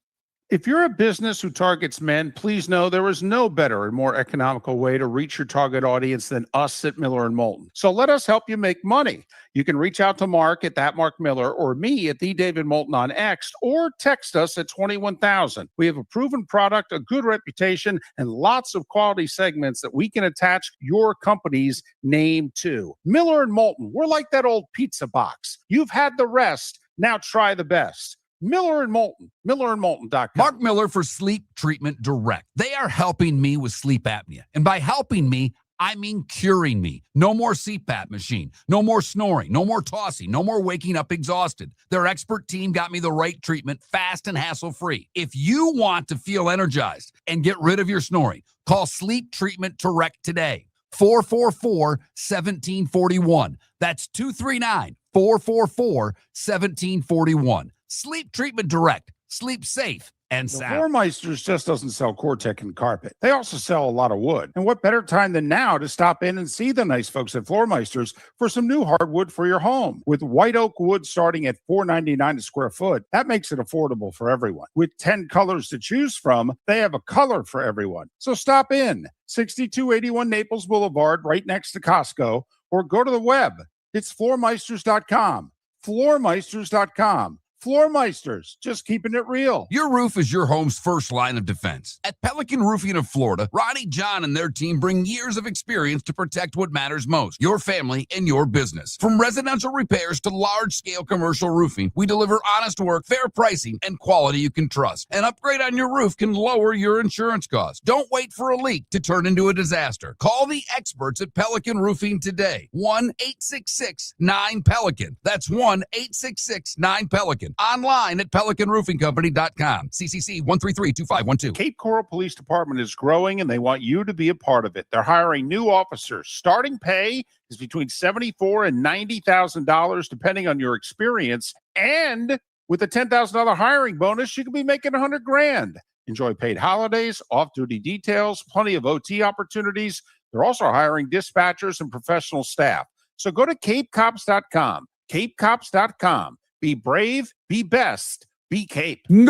If you're a business who targets men, please know there is no better and more economical way to reach your target audience than us at Miller and Moulton. So let us help you make money. You can reach out to Mark at that Mark Miller or me at the David Moulton on X or text us at 21,000. We have a proven product, a good reputation, and lots of quality segments that we can attach your company's name to. Miller and Moulton, we're like that old pizza box. You've had the rest. Now try the best. Miller and Moulton, millerandmoulton.com. Mark Miller for Sleep Treatment Direct. They are helping me with sleep apnea. And by helping me, I mean curing me. No more CPAP machine. No more snoring. No more tossing. No more waking up exhausted. Their expert team got me the right treatment fast and hassle-free. If you want to feel energized and get rid of your snoring, call Sleep Treatment Direct today. 444-1741. That's 239-444-1741. Sleep Treatment Direct. Sleep safe and sound. Floor Meisters just doesn't sell Cortec and carpet. They also sell a lot of wood. And what better time than now to stop in and see the nice folks at Floor Meisters for some new hardwood for your home. With white oak wood starting at $4.99 a square foot, that makes it affordable for everyone. With 10 colors to choose from, they have a color for everyone. So stop in. 6281 Naples Boulevard, right next to Costco, or go to the web. It's floormeisters.com. Floormeisters.com. Floor Meisters, just keeping it real. Your roof is your home's first line of defense. At Pelican Roofing of Florida, Ronnie John and their team bring years of experience to protect what matters most, your family and your business. From residential repairs to large-scale commercial roofing, we deliver honest work, fair pricing, and quality you can trust. An upgrade on your roof can lower your insurance costs. Don't wait for a leak to turn into a disaster. Call the experts at Pelican Roofing today. 1-866-9-PELICAN. That's 1-866-9-PELICAN. Online at pelicanroofingcompany.com. CCC 1332512. Cape Coral Police Department is growing and they want you to be a part of it. They're hiring new officers. Starting pay is between $74,000 and $90,000 depending on your experience. And with a $10,000 hiring bonus, you could be making $100,000. Enjoy paid holidays, off-duty details, plenty of OT opportunities. They're also hiring dispatchers and professional staff. So go to capecops.com. capecops.com. Be brave, be best, be Cape. Go!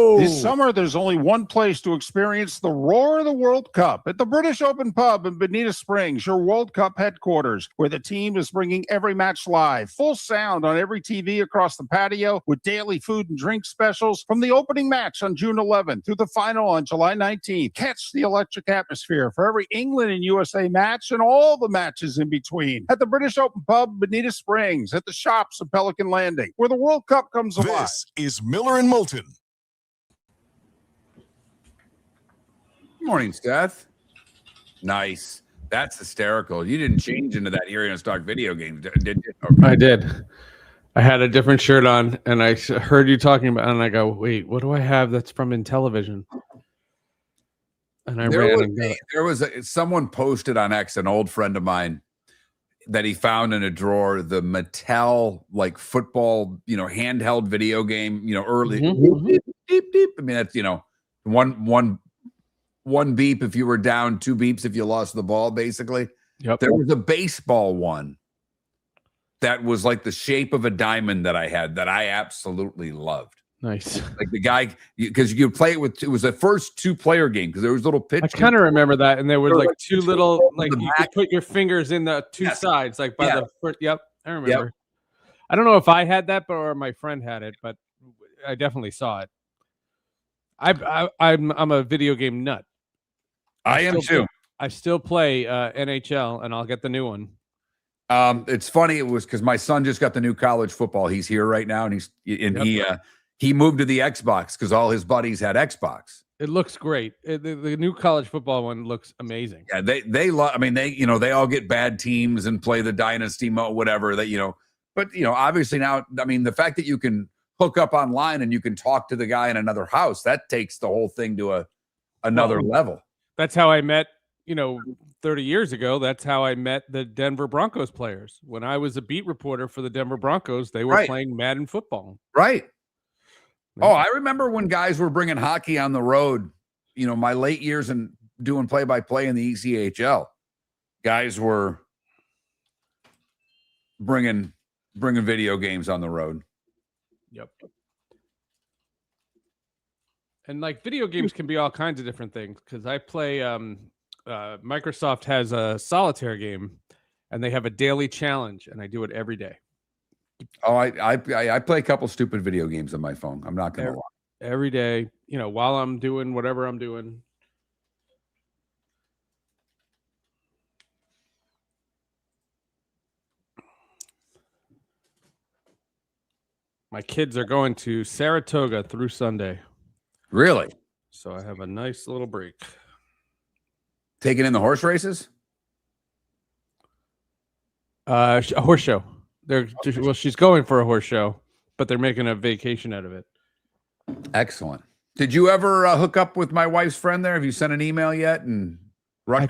Oh, This summer, there's only one place to experience the roar of the World Cup at the British Open Pub in Bonita Springs, your World Cup headquarters, where the team is bringing every match live, full sound on every TV across the patio, with daily food and drink specials from the opening match on June 11th through the final on July 19th. Catch the electric atmosphere for every England and USA match and all the matches in between at the British Open Pub, Bonita Springs, at the shops of Pelican Landing, where the World Cup comes alive. This is Miller and Moulton. good morning, Seth. Nice. That's hysterical. You didn't change into that Here and Talk video game, did you? Okay. I did. I had a different shirt on, and I heard you talking about it, and I go, wait, what do I have that's from Intellivision? And I ran and got it. Someone posted on X, an old friend of mine, that he found in a drawer the Mattel like football, handheld video game, early. Beep, beep, beep. I mean, that's one beep if you were down, two beeps if you lost the ball, basically. Yep. There was a baseball one that was like the shape of a diamond that I had that I absolutely loved. Nice. Like the guy, because you could play it with, it was the first 2-player game because there was little pitch. I kind of remember that, and there were like two little, like you back. could put your fingers in the two sides, like by the front. Yep, I remember. Yep. I don't know if I had that, or my friend had it, but I definitely saw it. I'm a video game nut. I am too. I still play NHL, and I'll get the new one. It's funny. It was because my son just got the new college football. He's here right now, and he moved to the Xbox because all his buddies had Xbox. It looks great. The new college football one looks amazing. Yeah, they love. I mean, they all get bad teams and play the dynasty mode, whatever. But obviously now, I mean, the fact that you can hook up online and you can talk to the guy in another house, that takes the whole thing to another level. That's how I met. 30 years ago, that's how I met the Denver Broncos players. When I was a beat reporter for the Denver Broncos, they were playing Madden football. Right. Oh, I remember when guys were bringing hockey on the road, my late years and doing play-by-play in the ECHL. Guys were bringing video games on the road. Yep. And like video games can be all kinds of different things because I play Microsoft has a solitaire game and they have a daily challenge and I do it every day. Oh, I play a couple stupid video games on my phone. I'm not gonna lie. Every day, while I'm doing whatever I'm doing. My kids are going to Saratoga through Sunday. Really? So I have a nice little break. Taking in the horse races? A horse show. Well, she's going for a horse show, but they're making a vacation out of it. Excellent. Did you ever hook up with my wife's friend there? Have you sent an email yet? And I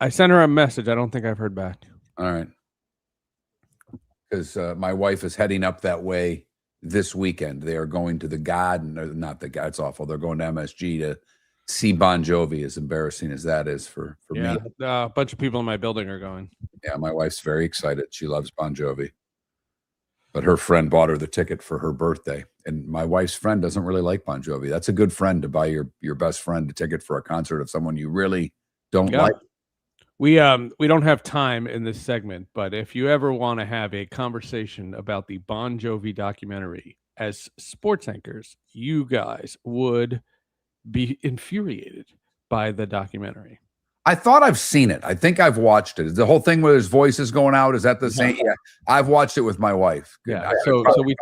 sent her a message. I don't think I've heard back. All right. Because my wife is heading up that way this weekend. They are going to the Garden, not the God. It's awful. They're going to MSG to see Bon Jovi, as embarrassing as that is for me. A bunch of people in my building are going. Yeah, my wife's very excited. She loves Bon Jovi. But her friend bought her the ticket for her birthday. And my wife's friend doesn't really like Bon Jovi. That's a good friend to buy your best friend a ticket for a concert of someone you really don't like. We don't have time in this segment, but if you ever want to have a conversation about the Bon Jovi documentary as sports anchors, you guys would be infuriated by the documentary. I thought I've seen it. I think I've watched it. Is the whole thing where his voice is going out? Is that the same? Yeah, I've watched it with my wife. Yeah. So we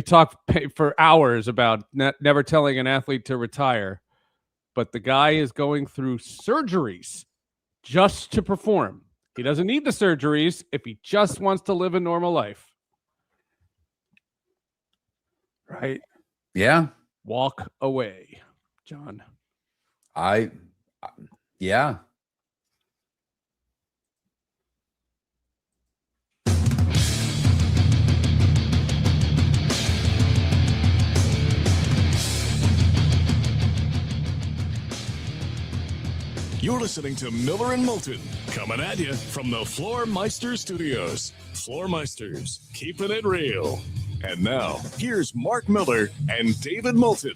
talk for hours about never telling an athlete to retire, but the guy is going through surgeries just to perform. He doesn't need the surgeries if he just wants to live a normal life. Right? Yeah. Walk away, John. Yeah. You're listening to Miller and Moulton, coming at you from the Floor Meister Studios. Floor Meisters, keeping it real. And now, here's Mark Miller and David Moulton.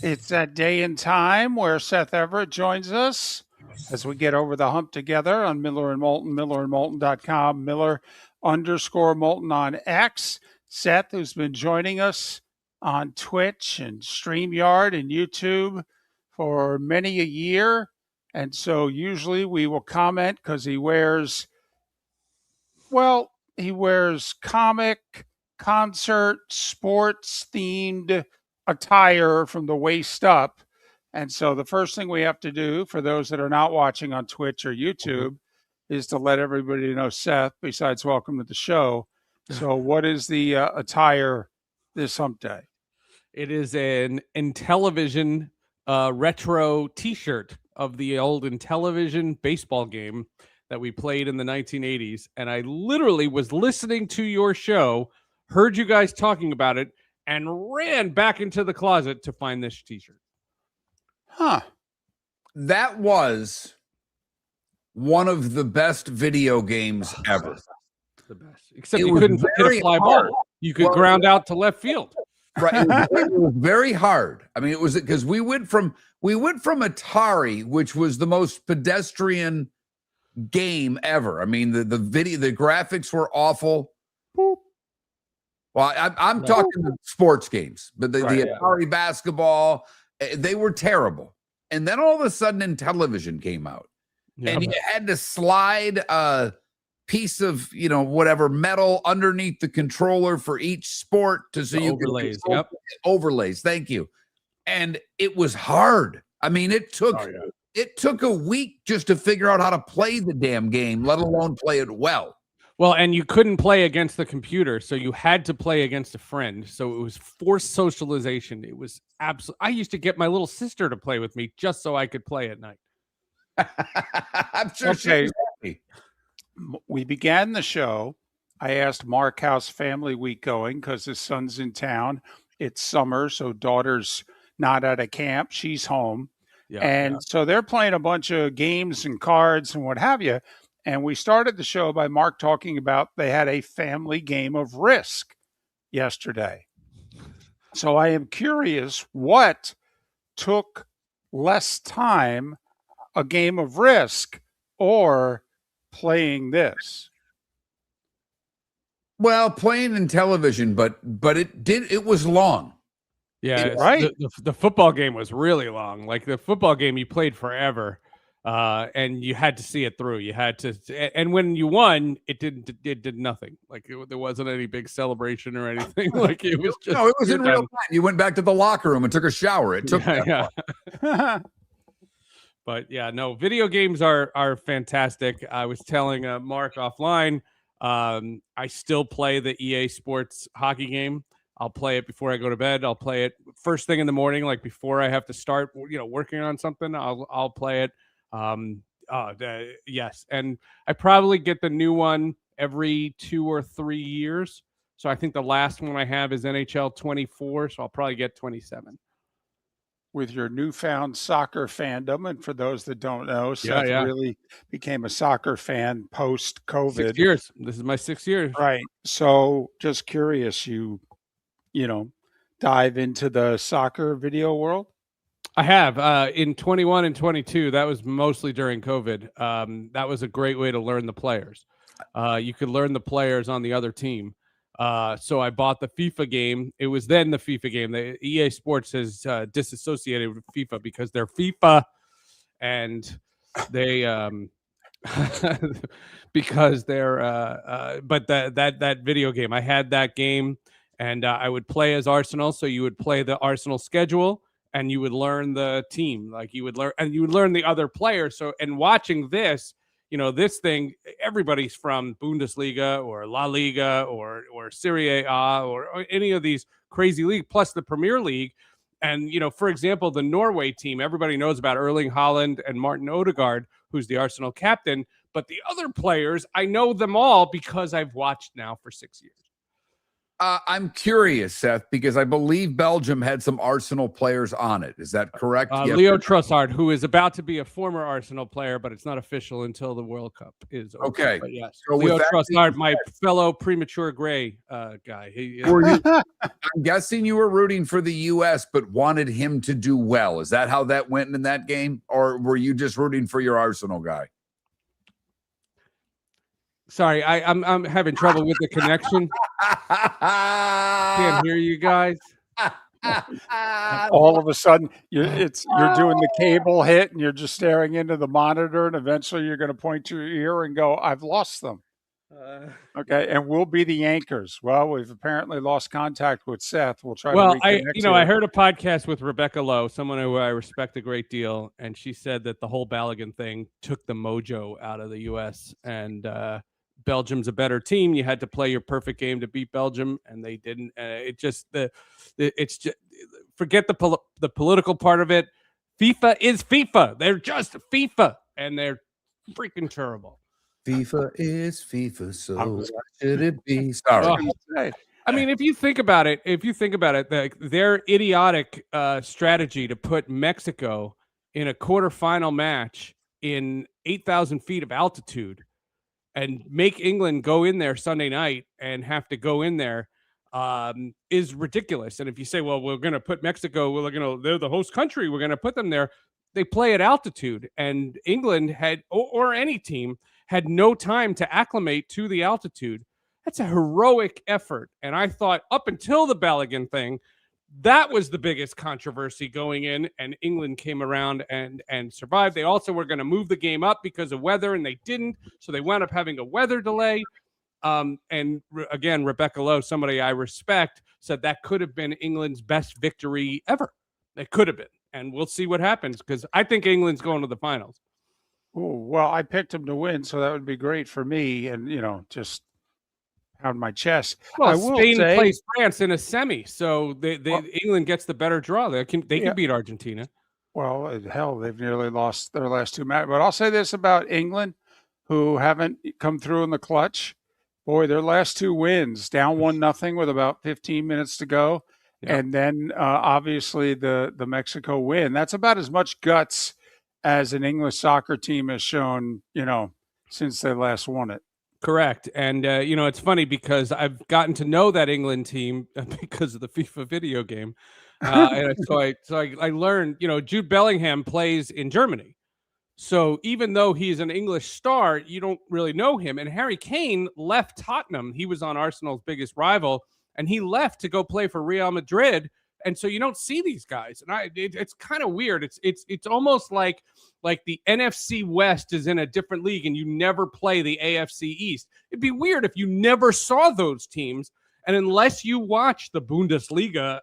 It's that day and time where Seth Everett joins us as we get over the hump together on Miller and Moulton, millerandmoulton.com, Miller_Moulton on X. Seth, who's been joining us on Twitch and StreamYard and YouTube for many a year. And so usually we will comment because he wears comic, concert, sports themed attire from the waist up. And so the first thing we have to do for those that are not watching on Twitch or YouTube is to let everybody know, Seth, besides welcome to the show. So what is the attire this hump day? It is an Intellivision retro T-shirt of the old Intellivision baseball game that we played in the 1980s. And I literally was listening to your show, heard you guys talking about it, and ran back into the closet to find this T-shirt. Huh. That was one of the best video games ever. The best. Except It you was couldn't hit very a fly hard. ball. You could ground out to left field. Right. It was very hard. I mean, it was because we went from Atari, which was the most pedestrian game ever. I mean, the graphics were awful. Boop. Well, I'm talking the sports games, but the Atari basketball, they were terrible. And then all of a sudden, Intellivision came out, and you had to slide a piece of whatever metal underneath the controller for each sport Overlays. Overlays. Thank you. And it was hard. I mean, it took a week just to figure out how to play the damn game, let alone play it well. Well, and you couldn't play against the computer, so you had to play against a friend. So it was forced socialization. It was absolute. I used to get my little sister to play with me just so I could play at night. I'm sure she was happy. We began the show. I asked Mark how's family week going because his son's in town. It's summer, so daughter's not at a camp. She's home. So they're playing a bunch of games and cards and what have you. And we started the show by Mark talking about they had a family game of Risk yesterday. So I am curious, what took less time, a game of Risk or playing this? Well, playing Intellivision, but it was long. Yeah, right. The football game was really long. Like the football game, you played forever. And you had to see it through. You had to, and when you won, it did nothing. Like there wasn't any big celebration or anything. Like it was just it was in real time. You went back to the locker room and took a shower. It took But yeah, no, video games are fantastic. I was telling Mark offline, I still play the EA Sports hockey game. I'll play it before I go to bed. I'll play it first thing in the morning, like before I have to start, working on something. I'll play it. Yes, and I probably get the new one every 2 or 3 years. So I think the last one I have is NHL 24, so I'll probably get 27. With your newfound soccer fandom, and for those that don't know, Seth really became a soccer fan post-COVID. 6 years. This is my 6 years. Right. So just curious, you dive into the soccer video world? I have in 21 and 22. That was mostly during COVID. That was a great way to learn the players. You could learn the players on the other team. So I bought the FIFA game. It was then the FIFA game. The EA Sports has disassociated with FIFA because they're FIFA, and they because they're but that video game. I had that game, and I would play as Arsenal. So you would play the Arsenal schedule. And you would learn the team, like you would learn the other players. So, and watching this, this thing, everybody's from Bundesliga or La Liga or Serie A or any of these crazy leagues, plus the Premier League. And, for example, the Norway team, everybody knows about Erling Haaland and Martin Odegaard, who's the Arsenal captain. But the other players, I know them all because I've watched now for 6 years. I'm curious, Seth, because I believe Belgium had some Arsenal players on it. Is that correct? Leo Trossard, who is about to be a former Arsenal player, but it's not official until the World Cup is over. Okay. But yes, So Leo with that Trossard, being my fellow premature gray guy. I'm guessing you were rooting for the U.S., but wanted him to do well. Is that how that went in that game? Or were you just rooting for your Arsenal guy? Sorry, I'm having trouble with the connection. Can't hear you guys. All of a sudden, you're doing the cable hit, and you're just staring into the monitor, and eventually you're going to point to your ear and go, "I've lost them." Okay, and we'll be the anchors. Well, we've apparently lost contact with Seth. We'll try to reconnect. I heard a podcast with Rebecca Lowe, someone who I respect a great deal, and she said that the whole Balogun thing took the mojo out of the U.S. and Belgium's a better team. You had to play your perfect game to beat Belgium, and they didn't. It's just forget the political part of it. FIFA is FIFA. They're just FIFA, and they're freaking terrible. FIFA is FIFA, so why should it be? Sorry. I mean, if you think about it, their idiotic strategy to put Mexico in a quarterfinal match in 8,000 feet of altitude and make England go in there Sunday night and have to go in there is ridiculous. And if you say, well, we're going to put Mexico, they're the host country, we're going to put them there. They play at altitude, and England had, or any team, had no time to acclimate to the altitude. That's a heroic effort. And I thought up until the Balogun thing, that was the biggest controversy going in, and England came around and survived. They also were going to move the game up because of weather, and they didn't. So they wound up having a weather delay. And again, Rebecca Lowe, somebody I respect, said that could have been England's best victory ever. It could have been. And we'll see what happens, because I think England's going to the finals. Oh, well, I picked them to win, so that would be great for me. And, just pound my chest. Well, Spain plays France in a semi, so England gets the better draw. They can beat Argentina. Well, hell, they've nearly lost their last two matches. But I'll say this about England, who haven't come through in the clutch. Boy, their last two wins, down 1-0 with about 15 minutes to go. Yeah. And then obviously the Mexico win. That's about as much guts as an English soccer team has shown, since they last won it. Correct. And, it's funny because I've gotten to know that England team because of the FIFA video game. And so I learned, Jude Bellingham plays in Germany. So even though he's an English star, you don't really know him. And Harry Kane left Tottenham. He was on Arsenal's biggest rival, and he left to go play for Real Madrid. And so you don't see these guys. And it's kind of weird. It's almost like the NFC West is in a different league and you never play the AFC East. It'd be weird if you never saw those teams. And unless you watch the Bundesliga,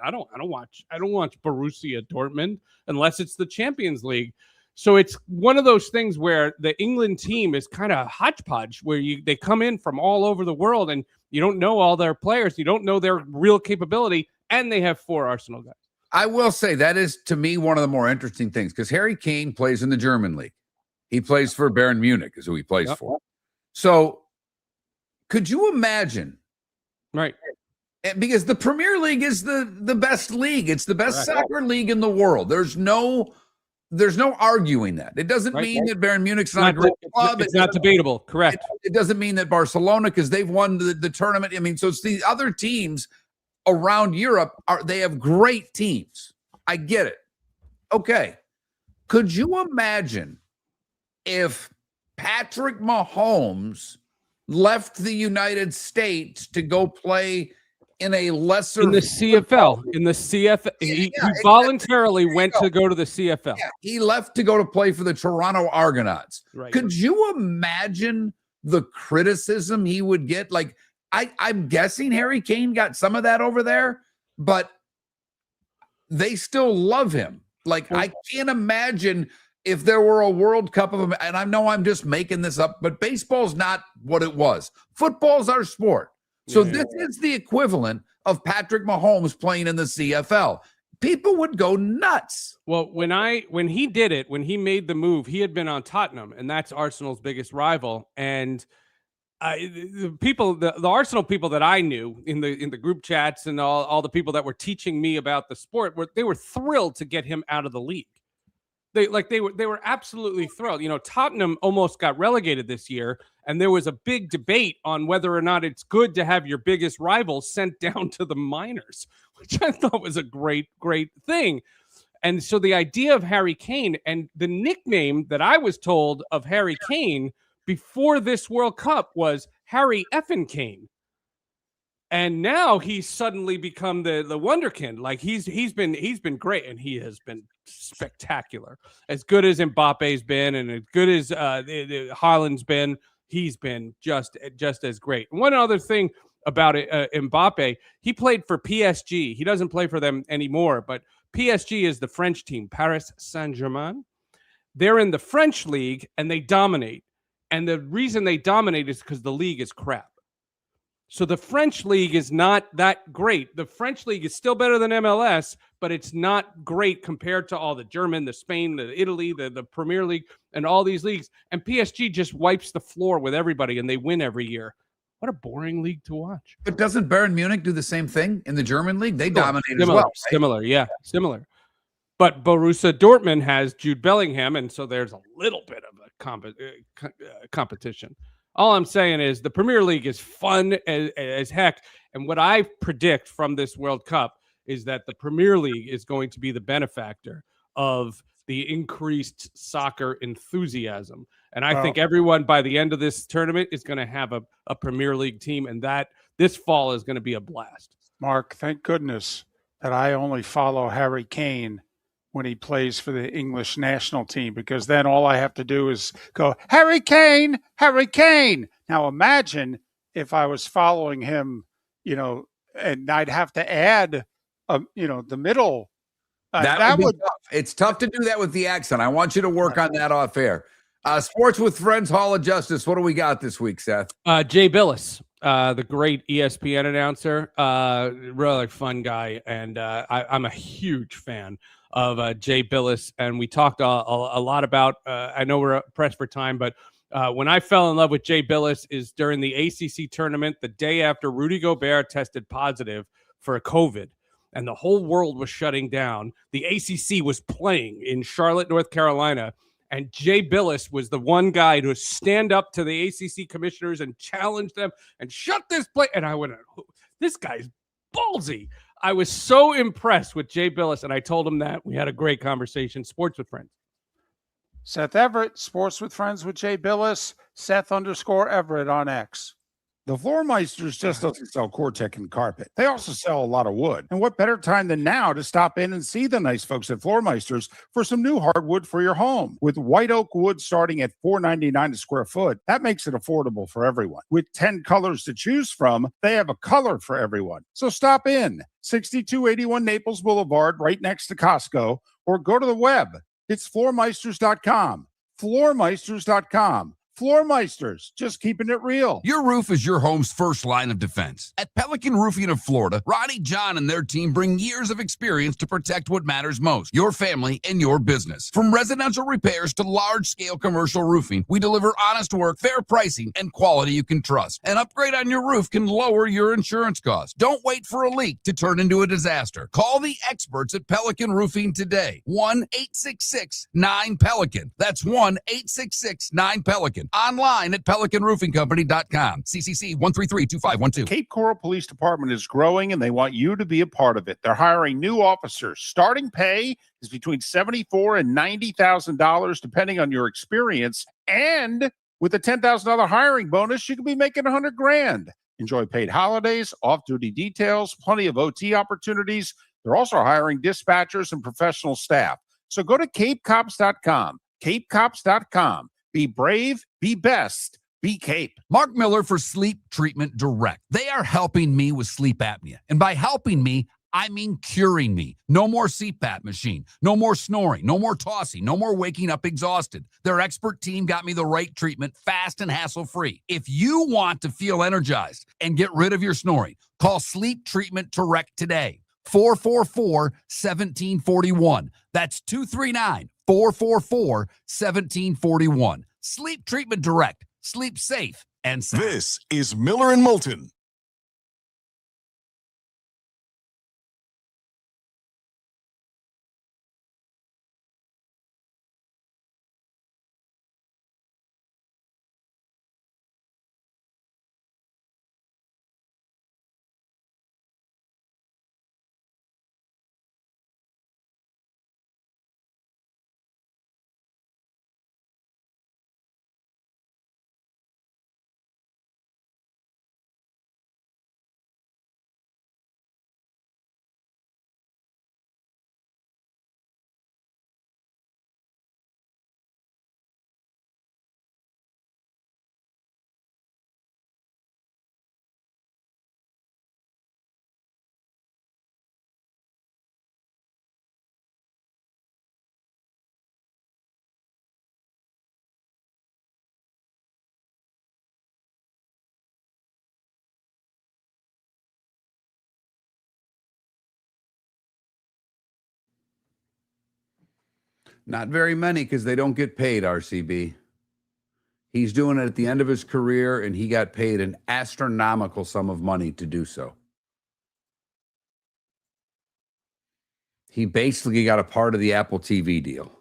I don't watch Borussia Dortmund unless it's the Champions League. So it's one of those things where the England team is kind of hodgepodge, where they come in from all over the world and you don't know all their players. You don't know their real capability. And they have 4 Arsenal guys. I will say that is, to me, one of the more interesting things, because Harry Kane plays in the German league. He plays for Bayern Munich is who he plays for. So could you imagine? Right. Because the Premier League is the best league. It's the best soccer league in the world. There's no arguing that. It doesn't mean that Bayern Munich's not a great club. It's not debatable. Correct. It doesn't mean that Barcelona, because they've won the tournament. I mean, so it's the other teams around Europe they have great teams. I get it. Okay. Could you imagine if Patrick Mahomes left the United States to go play in a lesser in the CFL? In the CFL, he voluntarily went to go to the CFL. Yeah, he left to go to play for the Toronto Argonauts. Right. Could you imagine the criticism he would get? Like, I'm guessing Harry Kane got some of that over there, but they still love him. Like, I can't imagine if there were a World Cup of them, and I know I'm just making this up, but baseball's not what it was. Football's our sport. So this is the equivalent of Patrick Mahomes playing in the CFL. People would go nuts. Well, when he did it, when he made the move, he had been on Tottenham, and that's Arsenal's biggest rival. And the people, the Arsenal people that I knew in the group chats and all the people that were teaching me about the sport, they were thrilled to get him out of the league. They were absolutely thrilled. You know, Tottenham almost got relegated this year, and there was a big debate on whether or not it's good to have your biggest rival sent down to the minors, which I thought was a great thing. And so the idea of Harry Kane and the nickname that I was told of Harry Kane before this World Cup was Harry effing Kane. And now he's suddenly become the wonderkind. Like he's been great, and he has been spectacular. As good as Mbappe's been, and as good as Haaland's been, he's been just as great. One other thing about Mbappe, he played for PSG. He doesn't play for them anymore, but PSG is the French team, Paris Saint-Germain. They're in the French league, and they dominate. And the reason they dominate is because the league is crap. So the French league is not that great. The French league is still better than MLS, but it's not great compared to all the German, the Spain, the Italy, the Premier League, and all these leagues. And PSG just wipes the floor with everybody, and they win every year. What a boring league to watch. But doesn't Bayern Munich do the same thing in the German league? They dominate as well. Right? Similar. But Borussia Dortmund has Jude Bellingham, and so there's a little bit of a competition. All I'm saying is the Premier League is fun as heck. And what I predict from this World Cup is that the Premier League is going to be the benefactor of the increased soccer enthusiasm. And I think everyone by the end of this tournament is going to have a Premier League team, and that this fall is going to be a blast. Mark, thank goodness that I only follow Harry Kane when he plays for the English national team, because then all I have to do is go, Harry Kane, Harry Kane. Now imagine if I was following him, and I'd have to add, the middle. That would be tough. It's tough to do that with the accent. I want you to work on that off air. Sports with Friends, Hall of Justice. What do we got this week, Seth? Jay Billis, the great ESPN announcer, really fun guy, and I'm a huge fan of Jay Billis, and we talked a lot about, I know we're pressed for time, but when I fell in love with Jay Billis is during the ACC tournament, the day after Rudy Gobert tested positive for COVID, and the whole world was shutting down. The ACC was playing in Charlotte, North Carolina, and Jay Billis was the one guy to stand up to the ACC commissioners and challenge them and shut this play. And I went, this guy's ballsy. I was so impressed with Jay Billis, and I told him that. We had a great conversation. Sports with Friends. Seth Everett, Sports with Friends with Jay Billis, Seth_Everett on X. The Floormeisters just doesn't sell Cortec and carpet. They also sell a lot of wood. And what better time than now to stop in and see the nice folks at Floormeisters for some new hardwood for your home. With white oak wood starting at $4.99 a square foot, that makes it affordable for everyone. With 10 colors to choose from, they have a color for everyone. So stop in, 6281 Naples Boulevard, right next to Costco, or go to the web. It's floormeisters.com. Floormeisters.com. Floormeisters, just keeping it real. Your roof is your home's first line of defense. At Pelican Roofing of Florida, Ronnie John and their team bring years of experience to protect what matters most, your family and your business. From residential repairs to large-scale commercial roofing, we deliver honest work, fair pricing, and quality you can trust. An upgrade on your roof can lower your insurance costs. Don't wait for a leak to turn into a disaster. Call the experts at Pelican Roofing today. 1-866-9-PELICAN. That's 1-866-9-PELICAN. Online at pelicanroofingcompany.com. CCC 1332512. Cape Coral Police Department is growing, and they want you to be a part of it. They're hiring new officers. Starting pay is between $74,000 and $90,000, depending on your experience. And with a $10,000 hiring bonus, you could be making $100,000. Enjoy paid holidays, off-duty details, plenty of OT opportunities. They're also hiring dispatchers and professional staff. So go to capecops.com. capecops.com. Be brave, be best, be Cape. Mark Miller for Sleep Treatment Direct. They are helping me with sleep apnea. And by helping me, I mean curing me. No more CPAP machine. No more snoring. No more tossing. No more waking up exhausted. Their expert team got me the right treatment, fast and hassle-free. If you want to feel energized and get rid of your snoring, call Sleep Treatment Direct today. 444-1741. That's 239-444-1741. Sleep Treatment Direct. Sleep safe. and sacks. This is Miller and Moulton. Not very many because they don't get paid, RCB. He's doing it at the end of his career, and he got paid an astronomical sum of money to do so. He basically got a part of the Apple TV deal.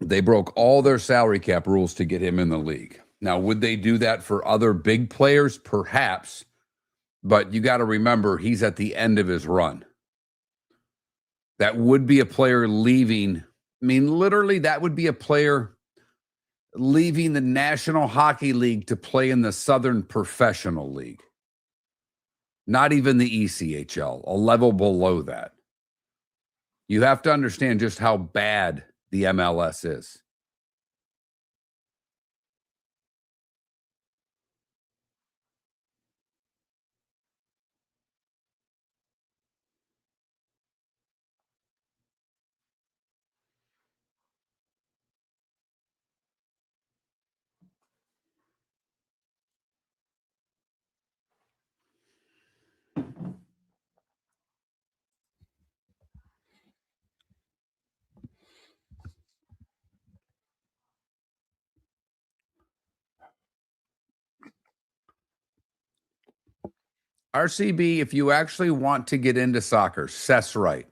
They broke all their salary cap rules to get him in the league. Now, would they do that for other big players? Perhaps. But you got to remember, he's at the end of his run. That would be a player leaving. I mean, literally, that would be a player leaving the National Hockey League to play in the Southern Professional League. Not even the ECHL, a level below that. You have to understand just how bad the MLS is. RCB, if you actually want to get into soccer, Seth's right.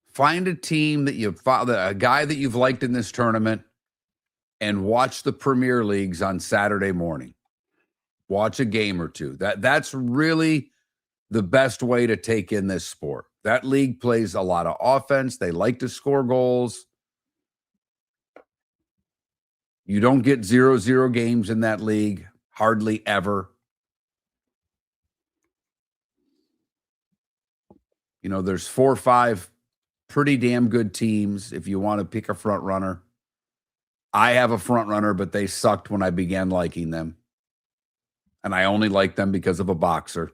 Find a team that a guy that you've liked in this tournament, and watch the Premier Leagues on Saturday morning. Watch a game or two. That's really the best way to take in this sport. That league plays a lot of offense. They like to score goals. You don't get 0-0 games in that league, hardly ever. You know, there's 4 or 5 pretty damn good teams if you want to pick a front runner. I have a front runner, but they sucked when I began liking them. And I only like them because of a boxer.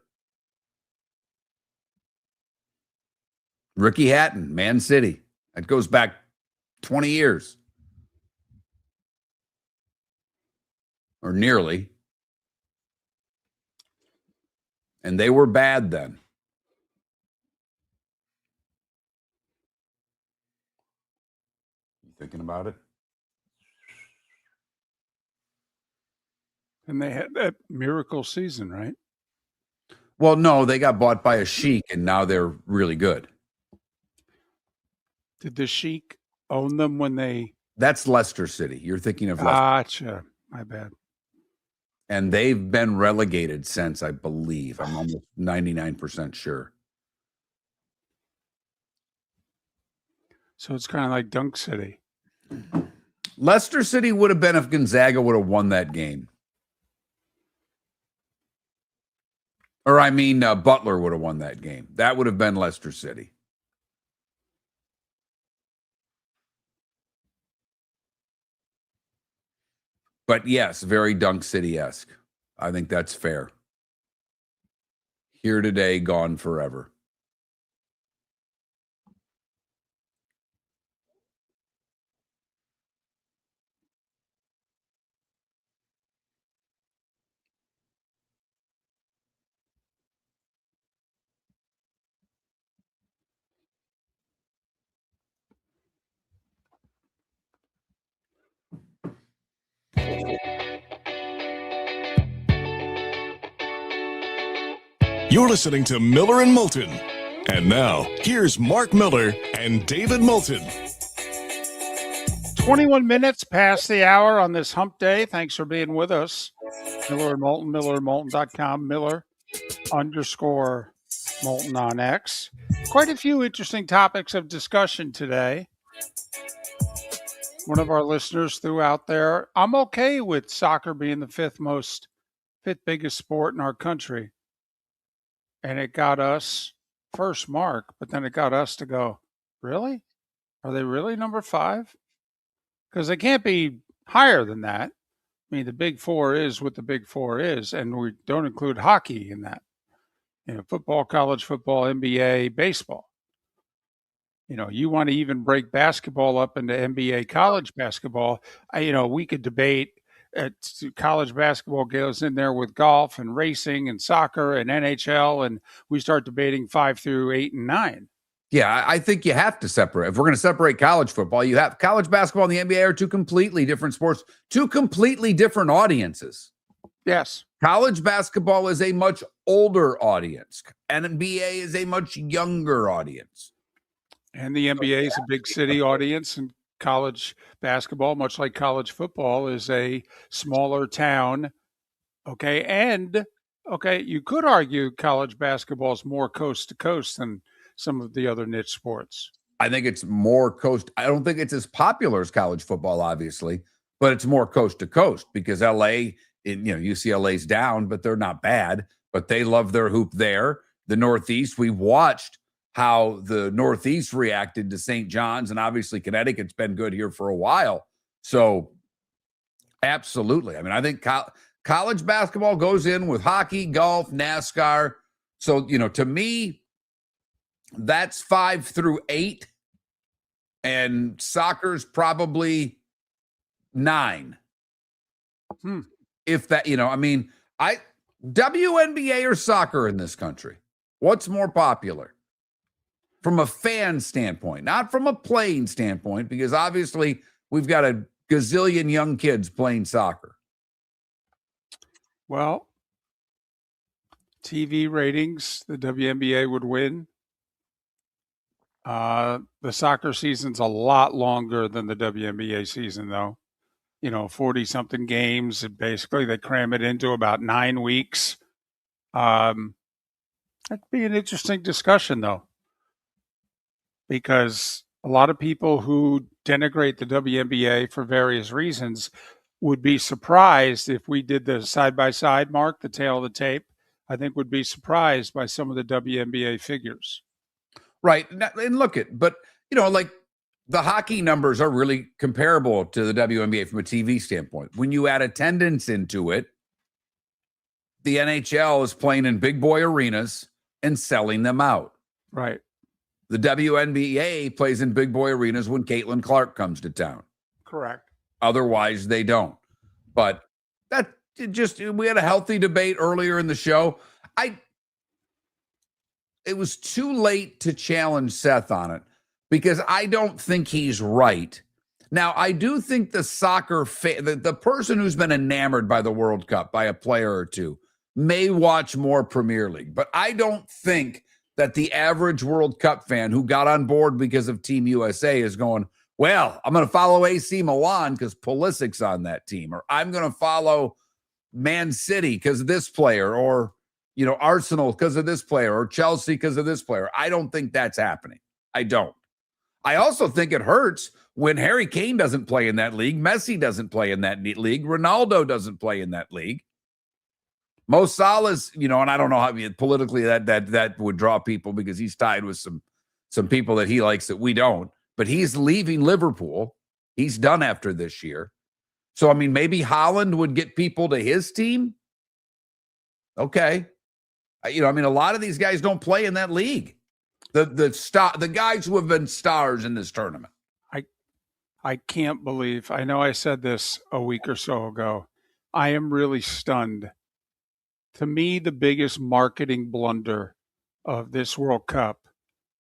Ricky Hatton, Man City. That goes back 20 years. Or nearly. And they were bad then. You thinking about it? And they had that miracle season, right? Well, no, they got bought by a sheik, and now they're really good. Did the Sheik own them when they... That's Leicester City. You're thinking of Leicester. Gotcha. My bad. And they've been relegated since, I believe. I'm almost 99% sure. So it's kind of like Dunk City. Leicester City would have been if Gonzaga would have won that game. Or I mean, Butler would have won that game. That would have been Leicester City. But yes, very Dunk City-esque. I think that's fair. Here today, gone forever. You're listening to Miller and Moulton. And now, here's Mark Miller and David Moulton. 21 minutes past the hour on this hump day. Thanks for being with us. Miller and Moulton, millerandmoulton.com, Miller_Moulton on X. Quite a few interesting topics of discussion today. One of our listeners threw out there, I'm okay with soccer being the fifth biggest sport in our country. And it got us first mark, but then it got us to go, really? Are they really number 5? Because they can't be higher than that. I mean, the Big Four is what the Big Four is, and we don't include hockey in that. Football, college football, NBA, baseball. You want to even break basketball up into NBA college basketball. We could debate college basketball goes in there with golf and racing and soccer and NHL, and we start debating 5 through 8 and 9. Yeah, I think you have to separate. If we're going to separate college football, you have college basketball and the NBA are two completely different sports, two completely different audiences. Yes. College basketball is a much older audience, and NBA is a much younger audience. And the NBA is a big city audience, and college basketball, much like college football, is a smaller town. Okay. And, you could argue college basketball is more coast to coast than some of the other niche sports. I think it's more coast. I don't think it's as popular as college football, obviously, but it's more coast to coast because LA, UCLA's down, but they're not bad, but they love their hoop there. The Northeast, we watched how the Northeast reacted to St. John's, and obviously Connecticut's been good here for a while. So absolutely. I mean, I think college basketball goes in with hockey, golf, NASCAR. So, to me, that's 5 through 8, and soccer's probably 9. If that, WNBA or soccer in this country, what's more popular? From a fan standpoint, not from a playing standpoint, because obviously we've got a gazillion young kids playing soccer. Well, TV ratings, the WNBA would win. The soccer season's a lot longer than the WNBA season, though. 40-something games. And basically, they cram it into about 9 weeks. That'd be an interesting discussion, though, because a lot of people who denigrate the WNBA for various reasons would be surprised if we did the side-by-side, Mark, the tail of the tape. I think would be surprised by some of the WNBA figures. Right. And look but the hockey numbers are really comparable to the WNBA from a TV standpoint. When you add attendance into it, the NHL is playing in big boy arenas and selling them out. Right. The WNBA plays in big boy arenas when Caitlin Clark comes to town. Correct. Otherwise, they don't. But we had a healthy debate earlier in the show. It was too late to challenge Seth on it because I don't think he's right. Now, I do think the soccer the person who's been enamored by the World Cup, by a player or two, may watch more Premier League. But I don't think that the average World Cup fan who got on board because of Team USA is going, well, I'm going to follow AC Milan because Pulisic's on that team, or I'm going to follow Man City because of this player, or Arsenal because of this player, or Chelsea because of this player. I don't think that's happening. I don't. I also think it hurts when Harry Kane doesn't play in that league, Messi doesn't play in that league, Ronaldo doesn't play in that league. Mo Salah's, and I don't know how politically that would draw people because he's tied with some people that he likes that we don't. But he's leaving Liverpool. He's done after this year. So, maybe Haaland would get people to his team. Okay. A lot of these guys don't play in that league. The guys who have been stars in this tournament. I can't believe, I know I said this a week or so ago. I am really stunned. To me, the biggest marketing blunder of this World Cup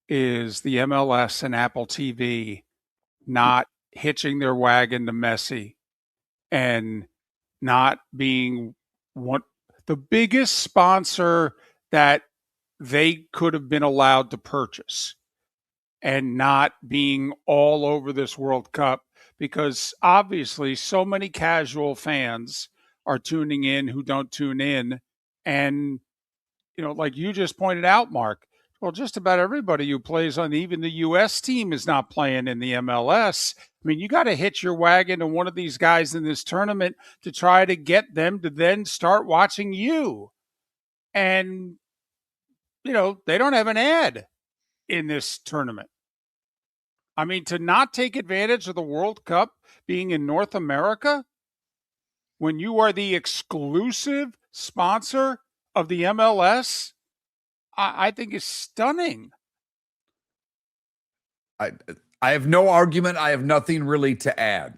is the MLS and Apple TV not hitching their wagon to Messi and not being the biggest sponsor that they could have been allowed to purchase, and not being all over this World Cup, because obviously so many casual fans are tuning in who don't tune in. And, like you just pointed out, Mark, well, just about everybody who plays on even the U.S. team is not playing in the MLS. I mean, you got to hitch your wagon to one of these guys in this tournament to try to get them to then start watching you. And, they don't have an ad in this tournament. I mean, to not take advantage of the World Cup being in North America when you are the exclusive sponsor of the MLS, I think is stunning. I have no argument. I have nothing really to add.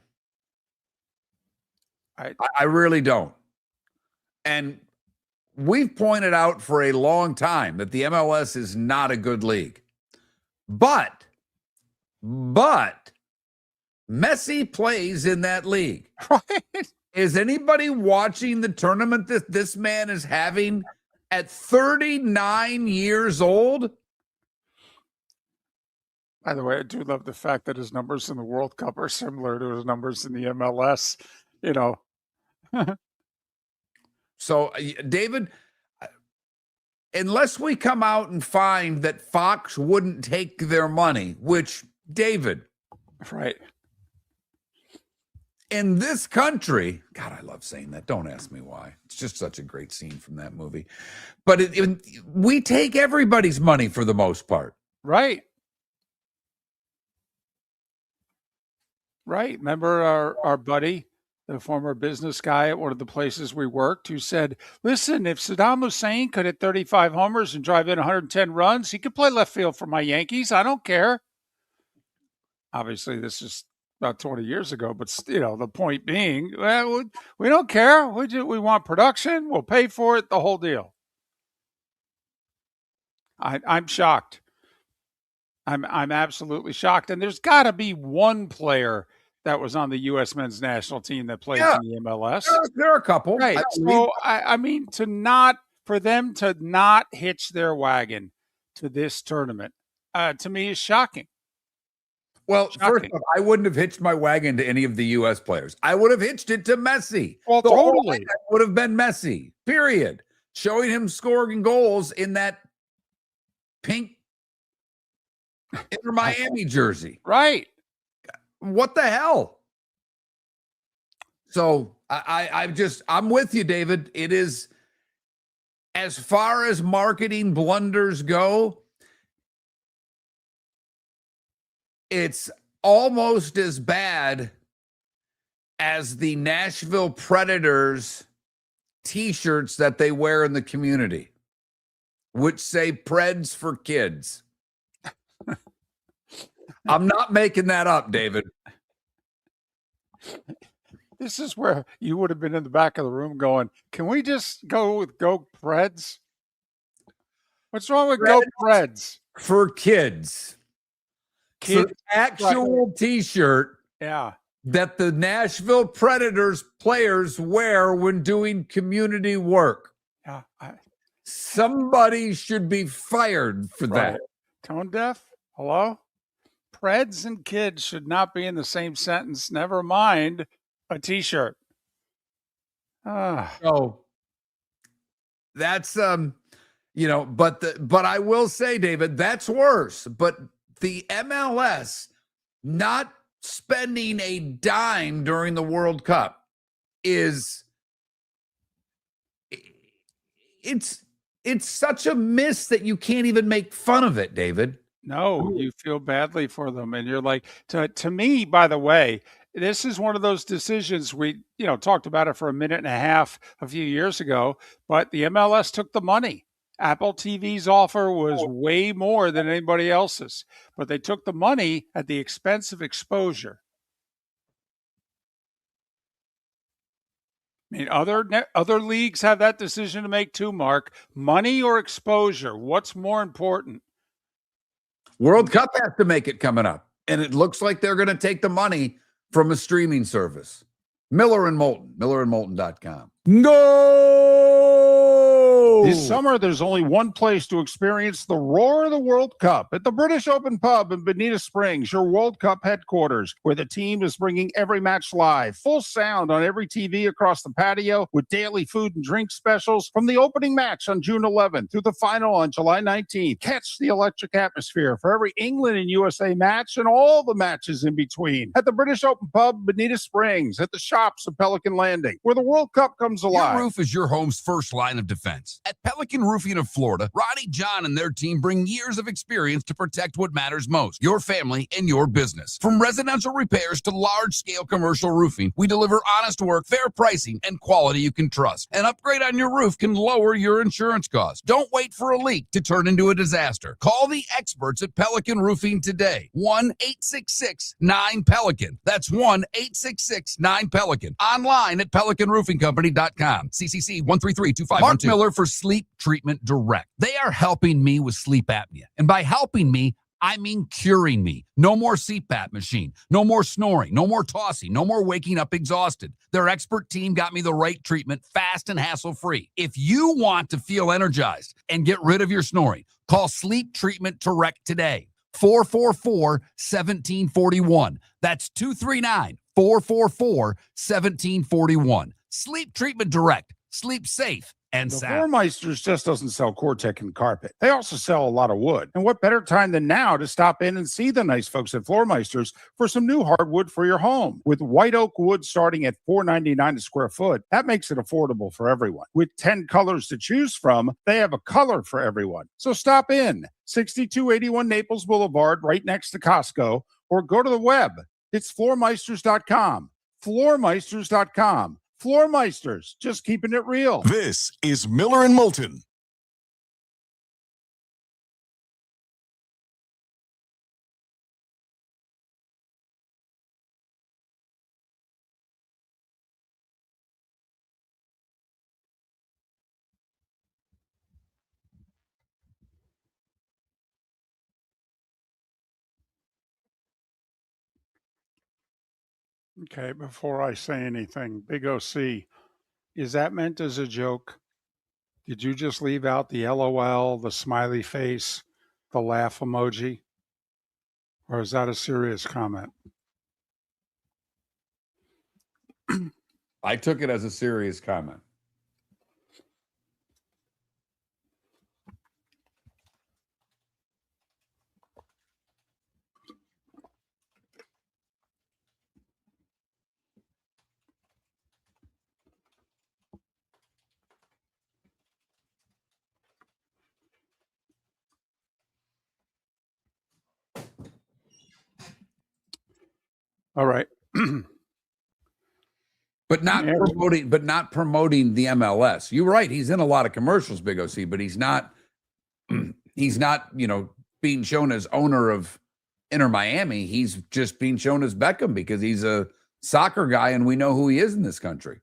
I really don't. And we've pointed out for a long time that the MLS is not a good league. But Messi plays in that league. Right? Is anybody watching the tournament that this man is having at 39 years old? By the way, I do love the fact that his numbers in the World Cup are similar to his numbers in the MLS, So, David, unless we come out and find that Fox wouldn't take their money, which, David, right, in this country, God, I love saying that. Don't ask me why. It's just such a great scene from that movie. But we take everybody's money for the most part. Right. Right. Remember our buddy, the former business guy at one of the places we worked, who said, listen, if Saddam Hussein could hit 35 homers and drive in 110 runs, he could play left field for my Yankees. I don't care. Obviously, this is about 20 years ago, but, the point being, well, we don't care. We want production. We'll pay for it, the whole deal. I'm shocked. I'm absolutely shocked. And there's got to be one player that was on the U.S. men's national team that plays in the MLS. There are a couple. Right. I mean, for them to not hitch their wagon to this tournament, to me is shocking. Well, first off, I wouldn't have hitched my wagon to any of the U.S. players. I would have hitched it to Messi. Well, totally. Would have been Messi, period. Showing him scoring goals in that pink Inter Miami jersey. Right. What the hell? So I'm with you, David. It is, as far as marketing blunders go, it's almost as bad as the Nashville Predators t-shirts that they wear in the community, which say Preds for kids. I'm not making that up, David. This is where you would have been in the back of the room going, can we just go with Go Preds? What's wrong with Go Preds? For kids. Kids, so actual t-shirt that the Nashville Predators players wear when doing community work. Yeah. Somebody should be fired for that. Tone deaf? Hello? Preds and kids should not be in the same sentence. Never mind a t-shirt. So that's but I will say, David, that's worse. But the MLS not spending a dime during the World Cup it's such a miss that you can't even make fun of it, David. No, you feel badly for them. And you're like, to me, by the way, this is one of those decisions we, talked about it for a minute and a half a few years ago, but the MLS took the money. Apple TV's offer was way more than anybody else's, but they took the money at the expense of exposure. I mean, other leagues have that decision to make too, Mark. Money or exposure? What's more important? World Cup has to make it coming up, and it looks like they're going to take the money from a streaming service. Miller and Moulton, millerandmoulton.com. No! This summer, there's only one place to experience the roar of the World Cup at the British Open Pub in Bonita Springs, your World Cup headquarters, where the team is bringing every match live, full sound on every TV across the patio, with daily food and drink specials from the opening match on June 11th through the final on July 19th. Catch the electric atmosphere for every England and USA match and all the matches in between at the British Open Pub, Bonita Springs, at the shops of Pelican Landing, where the World Cup comes alive. Your roof is your home's first line of defense. At Pelican Roofing of Florida, Ronnie John and their team bring years of experience to protect what matters most, your family and your business. From residential repairs to large-scale commercial roofing, we deliver honest work, fair pricing, and quality you can trust. An upgrade on your roof can lower your insurance costs. Don't wait for a leak to turn into a disaster. Call the experts at Pelican Roofing today. 1-866-9-PELICAN. That's 1-866-9-PELICAN. Online at pelicanroofingcompany.com. CCC 1332512. Mark Miller for Sleep Treatment Direct. They are helping me with sleep apnea. And by helping me, I mean curing me. No more CPAP machine. No more snoring. No more tossing. No more waking up exhausted. Their expert team got me the right treatment, fast and hassle-free. If you want to feel energized and get rid of your snoring, call Sleep Treatment Direct today. 444-1741. That's 239-444-1741. Sleep Treatment Direct. Sleep safe and The sound. Floormeisters just doesn't sell Cortec and carpet. They also sell a lot of wood. And what better time than now to stop in and see the nice folks at Floormeisters for some new hardwood for your home. With white oak wood starting at $4.99 a square foot, that makes it affordable for everyone. With 10 colors to choose from, they have a color for everyone. So stop in, 6281 Naples Boulevard, right next to Costco, or go to the web. It's floormeisters.com. Floormeisters.com. Floormeisters, just keeping it real. This is Miller and Moulton. Okay, before I say anything, Big OC, is that meant as a joke? Did you just leave out the LOL, the smiley face, the laugh emoji? Or is that a serious comment? I took it as a serious comment. All right. But not promoting the MLS. You're right. He's in a lot of commercials, Big OC, but he's not, being shown as owner of Inter Miami. He's just being shown as Beckham because he's a soccer guy and we know who he is in this country.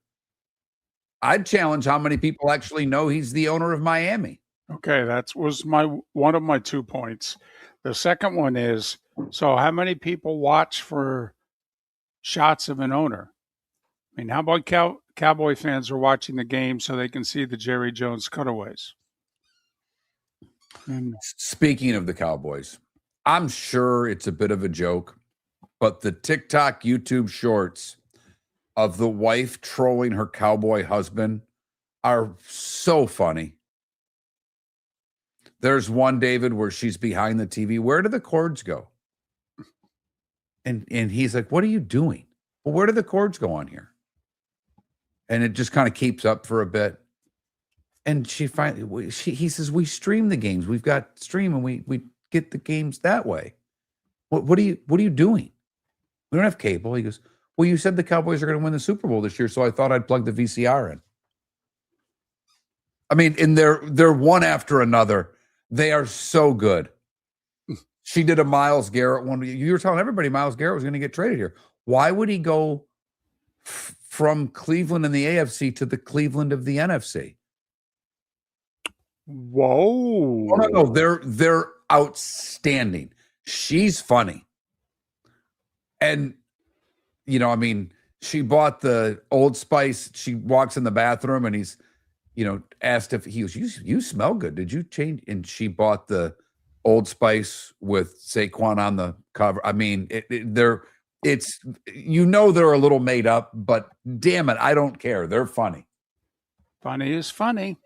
I'd challenge how many people actually know he's the owner of Miami. Okay, that was one of my 2 points. The second one is, so how many people watch for shots of an owner? I mean, how about Cowboy fans are watching the game so they can see the Jerry Jones cutaways? And Speaking of the Cowboys, I'm sure it's a bit of a joke, but the TikTok, YouTube shorts of the wife trolling her cowboy husband are so funny. There's one, David, where she's behind the TV. Where do the cords go? And he's like, what are you doing? Well, where do the cords go on here? And it just kind of keeps up for a bit. And he says, we stream the games. We've got stream and we get the games that way. What are you doing? We don't have cable. He goes, well, you said the Cowboys are going to win the Super Bowl this year, so I thought I'd plug the VCR in. I mean, and they're one after another. They are so good. She did a Myles Garrett one. You were telling everybody Myles Garrett was going to get traded here. Why would he go from Cleveland in the AFC to the Cleveland of the NFC? whoa. Oh, no, they're outstanding. She's funny. And, I mean, She bought the Old Spice. She walks in the bathroom and he's, asked if he was, you smell good. Did you change? And she bought the Old Spice with Saquon on the cover. I mean, they're a little made up, but damn it, I don't care. They're funny. Funny is funny.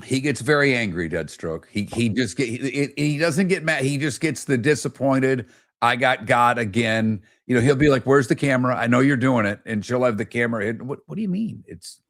He gets very angry, Deadstroke. He doesn't get mad. He just gets the disappointed. I got again. He'll be like, "Where's the camera? I know you're doing it," and she'll have the camera hidden. What do you mean? It's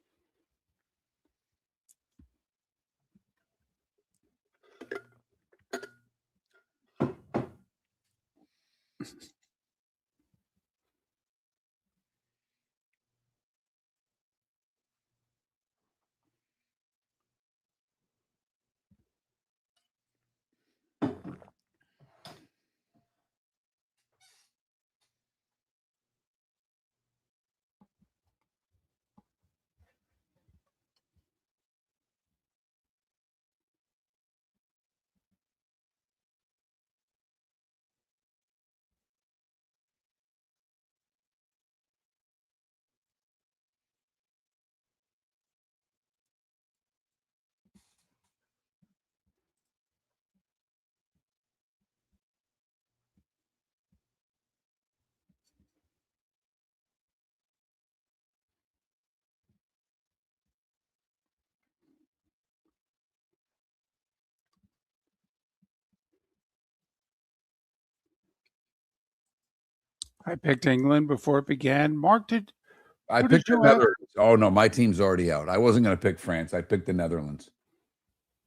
I picked England before it began. Mark, I who picked did the you have? Netherlands. Oh no, my team's already out. I wasn't going to pick France. I picked the Netherlands.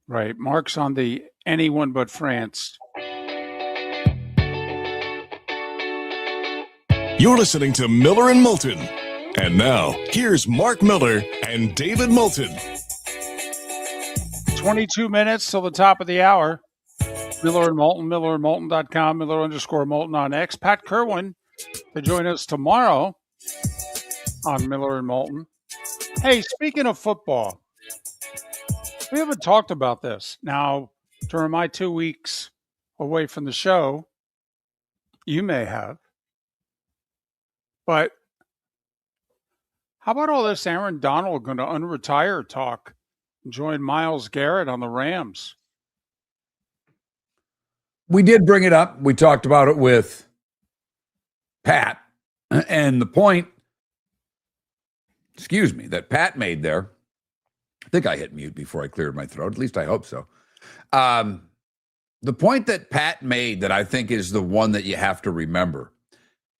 Right. Mark's on the anyone but France. You're listening to Miller and Moulton. And now, here's Mark Miller and David Moulton. 22 minutes till the top of the hour. Miller and Moulton, millerandmoulton.com, Miller_Moulton on X. Pat Kerwin to join us tomorrow on Miller and Moulton. Hey, speaking of football, we haven't talked about this. Now, during my 2 weeks away from the show, you may have. But how about all this Aaron Donald going to unretire talk and join Myles Garrett on the Rams? We did bring it up. We talked about it with Pat. And the point, that Pat made there, I think I hit mute before I cleared my throat. At least I hope so. The point that Pat made that I think is the one that you have to remember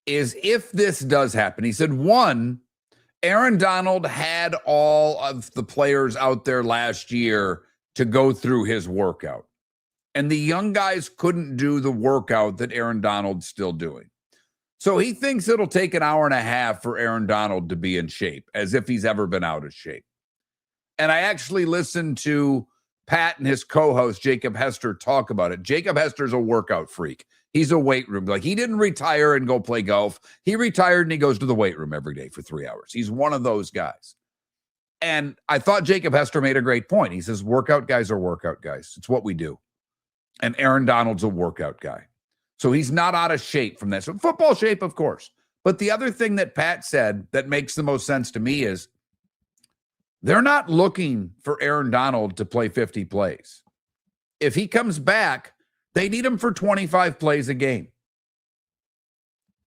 is if this does happen, he said, one, Aaron Donald had all of the players out there last year to go through his workout. And the young guys couldn't do the workout that Aaron Donald's still doing. So he thinks it'll take an hour and a half for Aaron Donald to be in shape, as if he's ever been out of shape. And I actually listened to Pat and his co-host, Jacob Hester, talk about it. Jacob Hester's a workout freak. He's a weight room. Like, he didn't retire and go play golf. He retired and he goes to the weight room every day for 3 hours. He's one of those guys. And I thought Jacob Hester made a great point. He says, workout guys are workout guys. It's what we do. And Aaron Donald's a workout guy. So he's not out of shape from that. So football shape, of course. But the other thing that Pat said that makes the most sense to me is they're not looking for Aaron Donald to play 50 plays. If he comes back, they need him for 25 plays a game.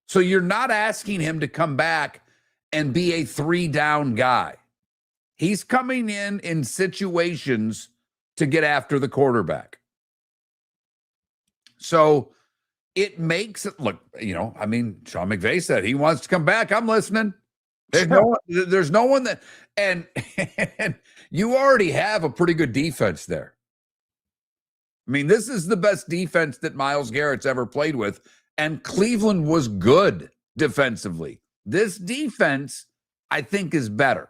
So you're not asking him to come back and be a 3-down guy. He's coming in situations to get after the quarterback. So it makes it look, Sean McVay said he wants to come back. I'm listening. There's no one that, and you already have a pretty good defense there. I mean, this is the best defense that Myles Garrett's ever played with, and Cleveland was good defensively. This defense, I think, is better.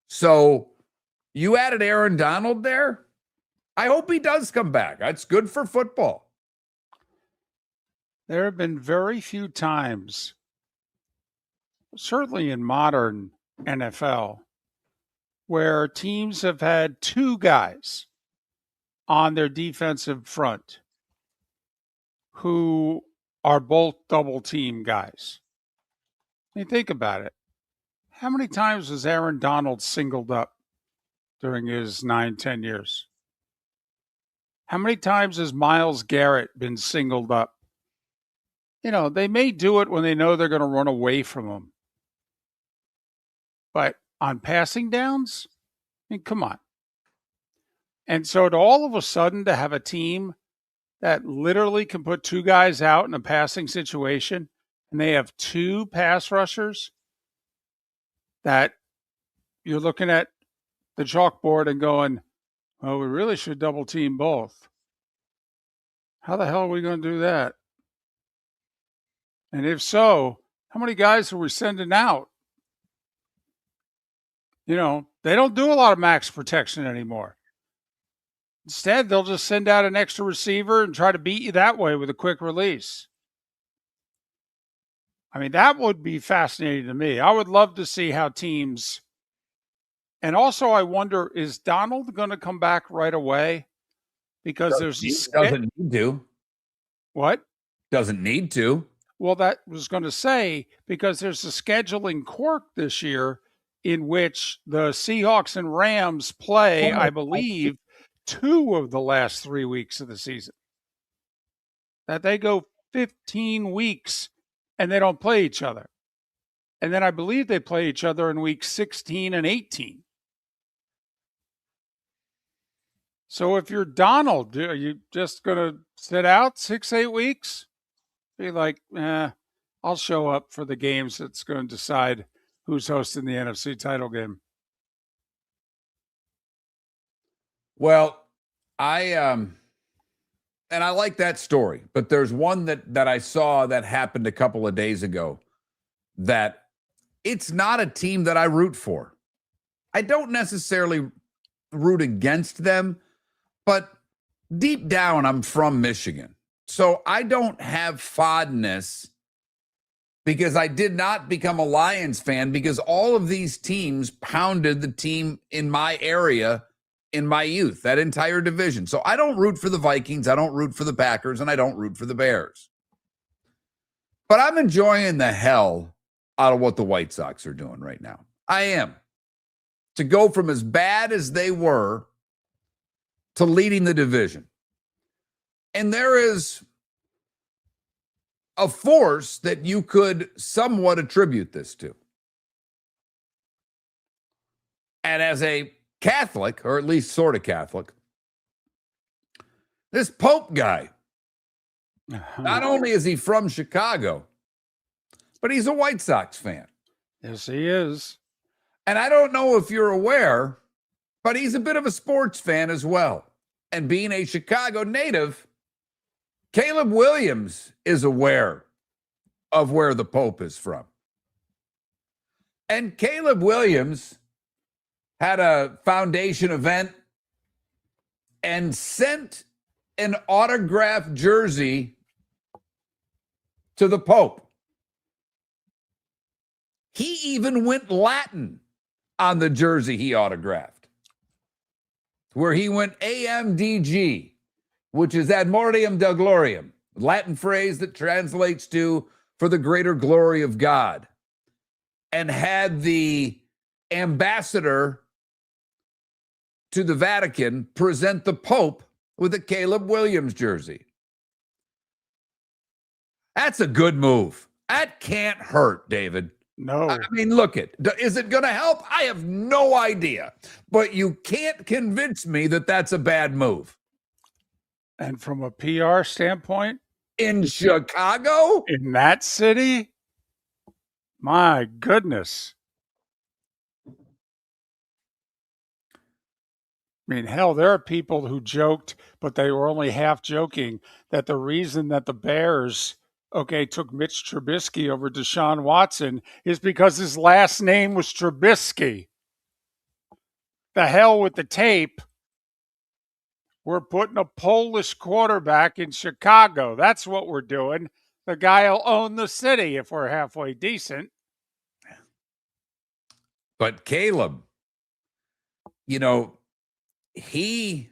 So you added Aaron Donald there. I hope he does come back. That's good for football. There have been very few times, certainly in modern NFL, where teams have had two guys on their defensive front who are both double team guys. I mean, think about it. How many times was Aaron Donald singled up during his 9-10 years? How many times has Myles Garrett been singled up? You know, they may do it when they know they're going to run away from him. But on passing downs, I mean, come on. And so to all of a sudden to have a team that literally can put two guys out in a passing situation and they have two pass rushers that you're looking at the chalkboard and going, well, we really should double team both. How the hell are we going to do that? And if so, how many guys are we sending out? You know, they don't do a lot of max protection anymore. Instead, they'll just send out an extra receiver and try to beat you that way with a quick release. I mean, that would be fascinating to me. I would love to see how teams. And also, I wonder, is Donald going to come back right away? Because doesn't need to. What? Doesn't need to. Well, that was going to say, because there's a scheduling quirk this year in which the Seahawks and Rams play, I believe, 2 of the last 3 weeks of the season. That they go 15 weeks and they don't play each other. And then I believe they play each other in weeks 16 and 18. So if you're Donald, are you just going to sit out 6-8 weeks? Be like, I'll show up for the games that's going to decide who's hosting the NFC title game. Well, and I like that story, but there's one that I saw that happened a couple of days ago that it's not a team that I root for. I don't necessarily root against them, but deep down, I'm from Michigan. So I don't have fondness because I did not become a Lions fan because all of these teams pounded the team in my area in my youth, that entire division. So I don't root for the Vikings, I don't root for the Packers, and I don't root for the Bears. But I'm enjoying the hell out of what the White Sox are doing right now. I am. To go from as bad as they were to leading the division. And there is a force that you could somewhat attribute this to. And as a Catholic, or at least sort of Catholic, this Pope guy, not only is he from Chicago, but he's a White Sox fan. Yes, he is. And I don't know if you're aware, but he's a bit of a sports fan as well. And being a Chicago native, Caleb Williams is aware of where the Pope is from. And Caleb Williams had a foundation event and sent an autographed jersey to the Pope. He even went Latin on the jersey he autographed, where he went AMDG, which is Ad Mortium Dei Gloriam, Latin phrase that translates to for the greater glory of God, and had the ambassador to the Vatican present the Pope with a Caleb Williams jersey. That's a good move. That can't hurt, David. No. I mean, look it. Is it going to help? I have no idea. But you can't convince me that that's a bad move. And from a PR standpoint, in Chicago? In that city? My goodness. I mean, hell, there are people who joked, but they were only half joking, that the reason that the Bears, took Mitch Trubisky over Deshaun Watson is because his last name was Trubisky. The hell with the tape. We're putting a Polish quarterback in Chicago. That's what we're doing. The guy will own the city if we're halfway decent. But Caleb, you know, he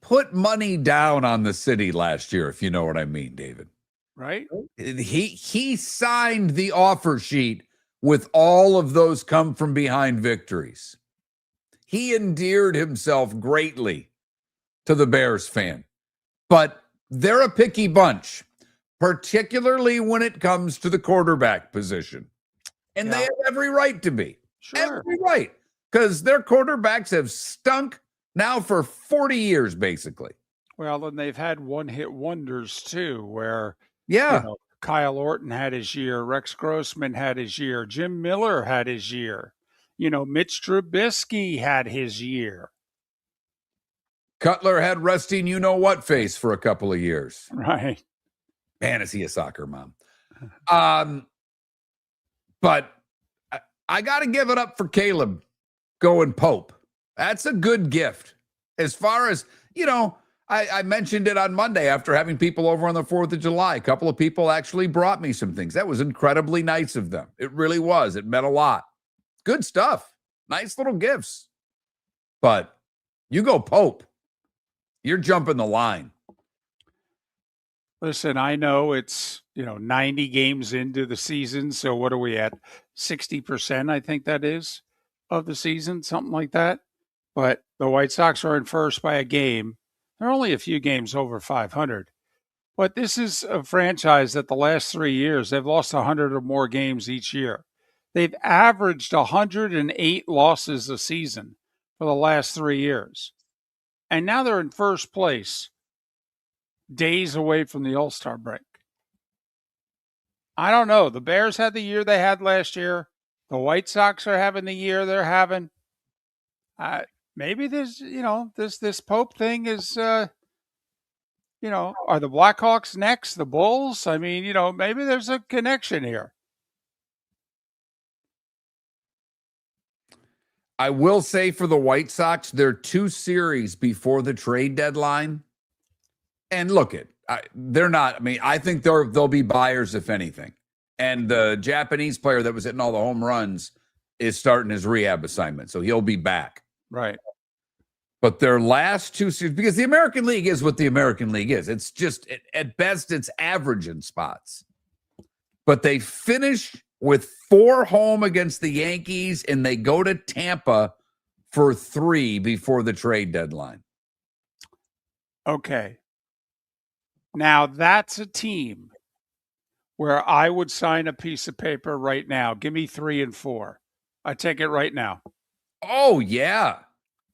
put money down on the city last year, if you know what I mean, David. Right? He signed the offer sheet with all of those come from behind victories. He endeared himself greatly to the Bears fan. But they're a picky bunch, particularly when it comes to the quarterback position. And they have every right to be. Sure. Every right. Because their quarterbacks have stunk now for 40 years, basically. Well, and they've had one-hit wonders too, where Yeah. Kyle Orton had his year, Rex Grossman had his year, Jim Miller had his year, Mitch Trubisky had his year. Cutler had resting you-know-what face for a couple of years. Right. Man, is he a soccer mom. But I got to give it up for Caleb going Pope. That's a good gift. As far as, I mentioned it on Monday after having people over on the 4th of July. A couple of people actually brought me some things. That was incredibly nice of them. It really was. It meant a lot. Good stuff. Nice little gifts. But you go Pope, you're jumping the line. Listen, I know it's, 90 games into the season. So what are we at? 60%, I think that is, of the season, something like that. But the White Sox are in first by a game. They're only a few games over 500. But this is a franchise that the last 3 years, they've lost 100 or more games each year. They've averaged 108 losses a season for the last 3 years. And now they're in first place, days away from the All-Star break. I don't know. The Bears had the year they had last year. The White Sox are having the year they're having. Maybe this, this Pope thing is, are the Blackhawks next? The Bulls? I mean, maybe there's a connection here. I will say for the White Sox, they're 2 series before the trade deadline. And look, they're not. I mean, I think they'll be buyers, if anything. And the Japanese player that was hitting all the home runs is starting his rehab assignment, so he'll be back. Right. But their last 2 series, because the American League is what the American League is. It's just, at best, it's average in spots. But they finish with 4 home against the Yankees, and they go to Tampa for 3 before the trade deadline. Okay. Now, that's a team where I would sign a piece of paper right now. Give me 3 and 4. I take it right now. Oh, yeah.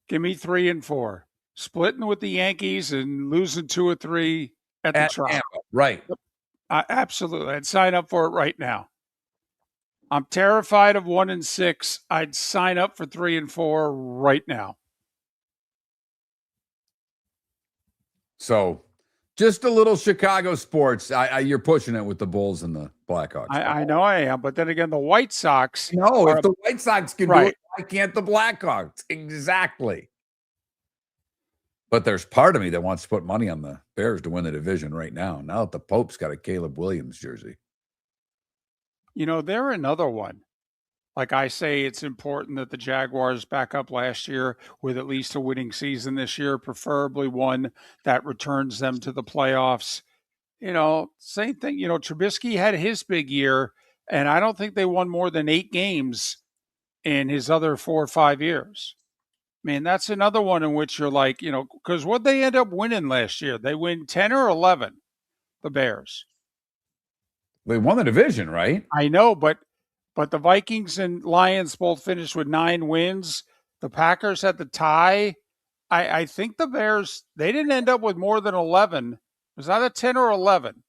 Give me 3 and 4. Splitting with the Yankees and losing 2 or 3 at the Trop. Tampa. Right. Absolutely. I'd sign up for it right now. I'm terrified of 1 and 6. I'd sign up for 3 and 4 right now. So, just a little Chicago sports. You're pushing it with the Bulls and the Blackhawks. I know I am, but then again, the White Sox. No, if the White Sox can do Right. it, why can't the Blackhawks? Exactly. But there's part of me that wants to put money on the Bears to win the division right now. Now that the Pope's got a Caleb Williams jersey. They're another one. Like I say, it's important that the Jaguars back up last year with at least a winning season this year, preferably one that returns them to the playoffs. Same thing. Trubisky had his big year, and I don't think they won more than 8 games in his other 4 or 5 years. I mean, that's another one in which you're like, because what they end up winning last year, they win 10 or 11, the Bears. They won the division, right? I know, but the Vikings and Lions both finished with 9 wins. The Packers had the tie. I think the Bears, they didn't end up with more than 11. It was either 10 or 11.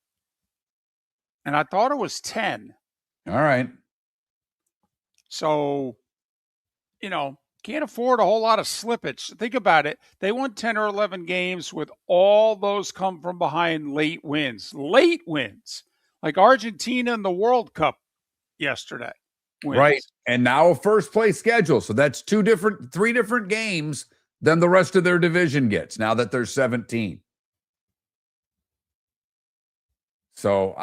And I thought it was 10. All right. So, can't afford a whole lot of slippage. Think about it. They won 10 or 11 games with all those come from behind late wins. Late wins. Like Argentina in the World Cup yesterday. Wins. Right. And now a first place schedule. So that's 3 different games than the rest of their division gets now that there's 17. So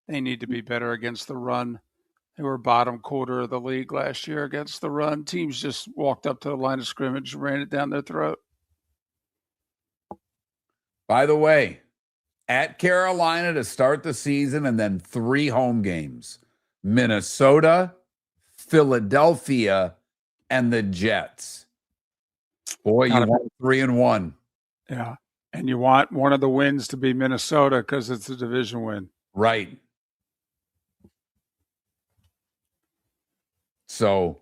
they need to be better against the run. They were bottom quarter of the league last year against the run. Teams just walked up to the line of scrimmage and ran it down their throat. By the way, at Carolina to start the season and then 3 home games. Minnesota, Philadelphia, and the Jets. Boy, you want 3-1. Yeah. And you want one of the wins to be Minnesota because it's a division win. Right. So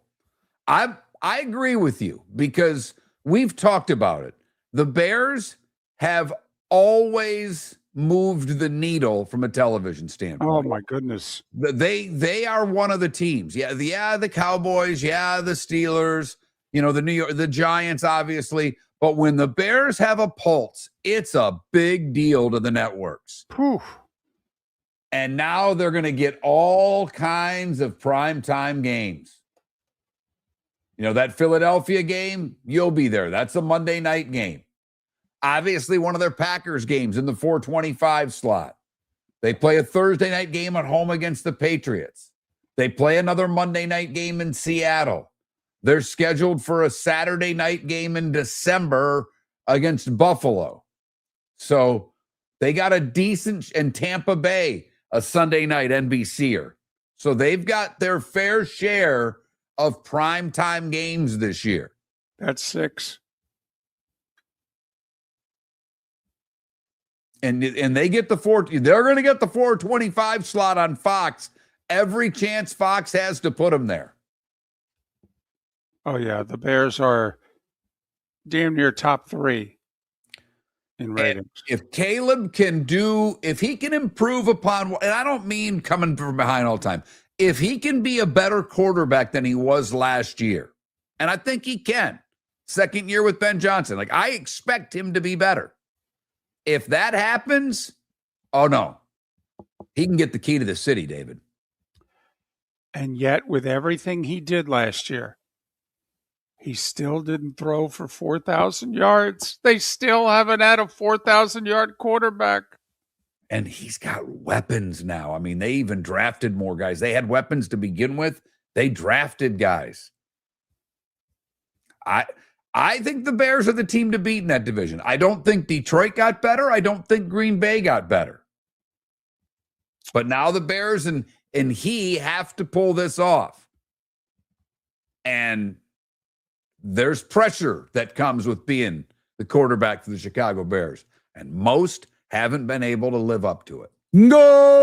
I agree with you because we've talked about it. The Bears have always moved the needle from a television standpoint. Oh my goodness. They are one of the teams. Yeah, the Cowboys, the Steelers, the Giants, obviously. But when the Bears have a pulse, it's a big deal to the networks. Whew. And now they're going to get all kinds of primetime games. That Philadelphia game, you'll be there. That's a Monday night game. Obviously, one of their Packers games in the 425 slot. They play a Thursday night game at home against the Patriots. They play another Monday night game in Seattle. They're scheduled for a Saturday night game in December against Buffalo. So they got a decent, and Tampa Bay, a Sunday night NBCer. So they've got their fair share of primetime games this year. That's 6. And they get they're going to get the 425 slot on Fox every chance Fox has to put them there. Oh, yeah. The Bears are damn near top 3 in ratings. And if Caleb if he can improve upon, and I don't mean coming from behind all the time, if he can be a better quarterback than he was last year, and I think he can, second year with Ben Johnson, I expect him to be better. If that happens, oh no, he can get the key to the city, David. And yet, with everything he did last year, he still didn't throw for 4,000 yards. They still haven't had a 4,000-yard quarterback. And he's got weapons now. I mean, they even drafted more guys. They had weapons to begin with. They drafted guys. I think the Bears are the team to beat in that division. I don't think Detroit got better. I don't think Green Bay got better. But now the Bears and he have to pull this off. And there's pressure that comes with being the quarterback for the Chicago Bears. And most haven't been able to live up to it. No!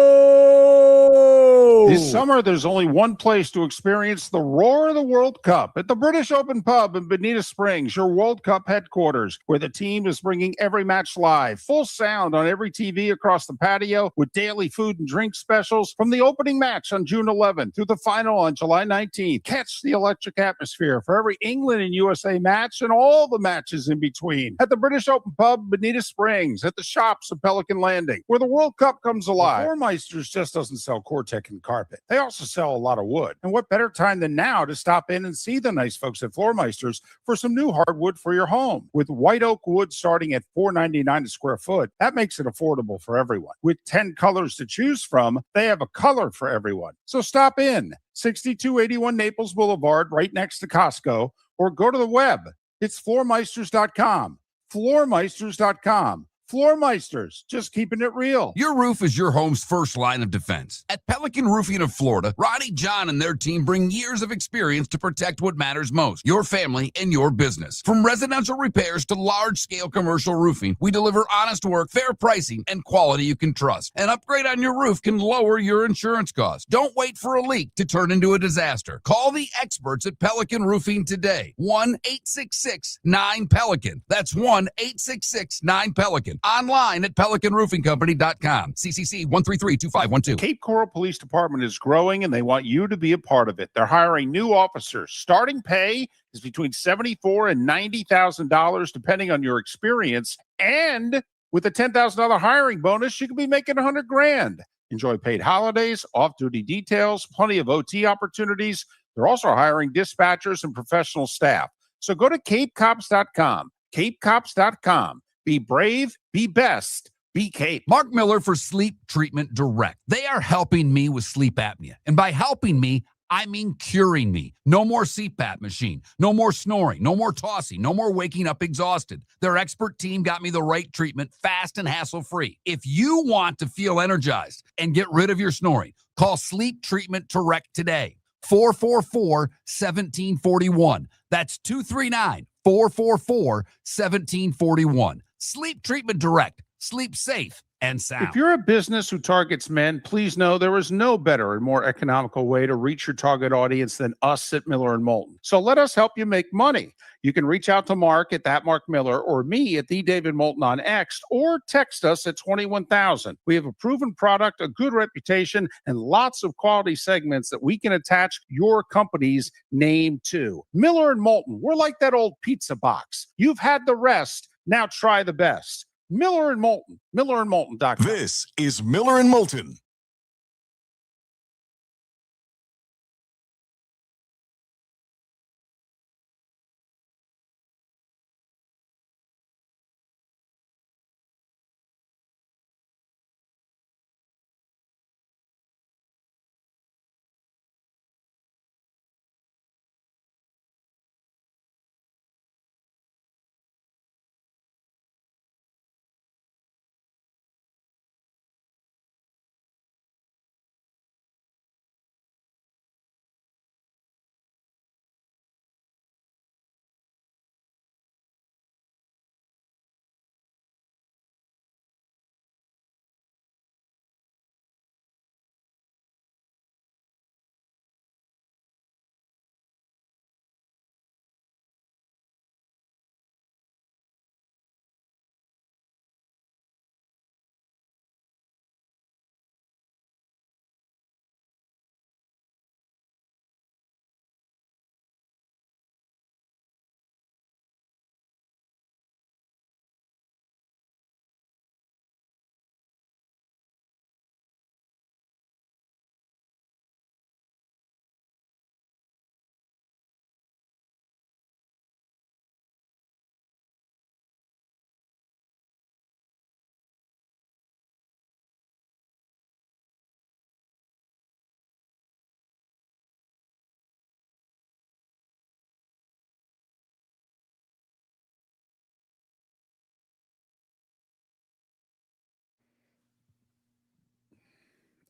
This summer, there's only one place to experience the roar of the World Cup at the British Open Pub in Bonita Springs, your World Cup headquarters, where the team is bringing every match live, full sound on every TV across the patio with daily food and drink specials from the opening match on June 11th through the final on July 19th. Catch the electric atmosphere for every England and USA match and all the matches in between at the British Open Pub, Bonita Springs, at the shops of Pelican Landing, where the World Cup comes alive. Floormeisters just doesn't sell Cortec and carpet. They also sell a lot of wood. And what better time than now to stop in and see the nice folks at Floormeisters for some new hardwood for your home. With white oak wood starting at $4.99 a square foot, that makes it affordable for everyone. With 10 colors to choose from, they have a color for everyone. So stop in, 6281 Naples Boulevard, right next to Costco, or go to the web. It's floormeisters.com. Floormeisters.com. Floormeisters, just keeping it real. Your roof is your home's first line of defense. At Pelican Roofing of Florida, Ronnie John and their team bring years of experience to protect what matters most, your family and your business. From residential repairs to large-scale commercial roofing, we deliver honest work, fair pricing, and quality you can trust. An upgrade on your roof can lower your insurance costs. Don't wait for a leak to turn into a disaster. Call the experts at Pelican Roofing today. 1-866-9-PELICAN. That's 1-866-9-PELICAN. Online at PelicanRoofingCompany.com. CCC 1332512. Cape Coral Police Department is growing, and they want you to be a part of it. They're hiring new officers. Starting pay is between $74,000 and $90,000, depending on your experience. And with a $10,000 hiring bonus, you could be making $100,000. Enjoy paid holidays, off-duty details, plenty of OT opportunities. They're also hiring dispatchers and professional staff. So go to CapeCops.com. CapeCops.com. Be brave, be best, Be Cape. Mark Miller for Sleep Treatment Direct. They are helping me with sleep apnea. And by helping me, I mean curing me. No more CPAP machine. No more snoring. No more tossing. No more waking up exhausted. Their expert team got me the right treatment, fast and hassle-free. If you want to feel energized and get rid of your snoring, call Sleep Treatment Direct today. 444-1741. That's 239-444-1741. Sleep Treatment Direct. Sleep safe and sound. If you're a business who targets men, please know there is no better and more economical way to reach your target audience than us at Miller and Moulton. So let us help you make money. You can reach out to Mark at that Mark Miller or me at the David Moulton on X, or text us at 21,000. We have a proven product, a good reputation, and lots of quality segments that we can attach your company's name to. Miller and Moulton, we're like that old pizza box. You've had the rest. Now try the best. Miller and Moulton, millerandmoulton.com. This is Miller and Moulton.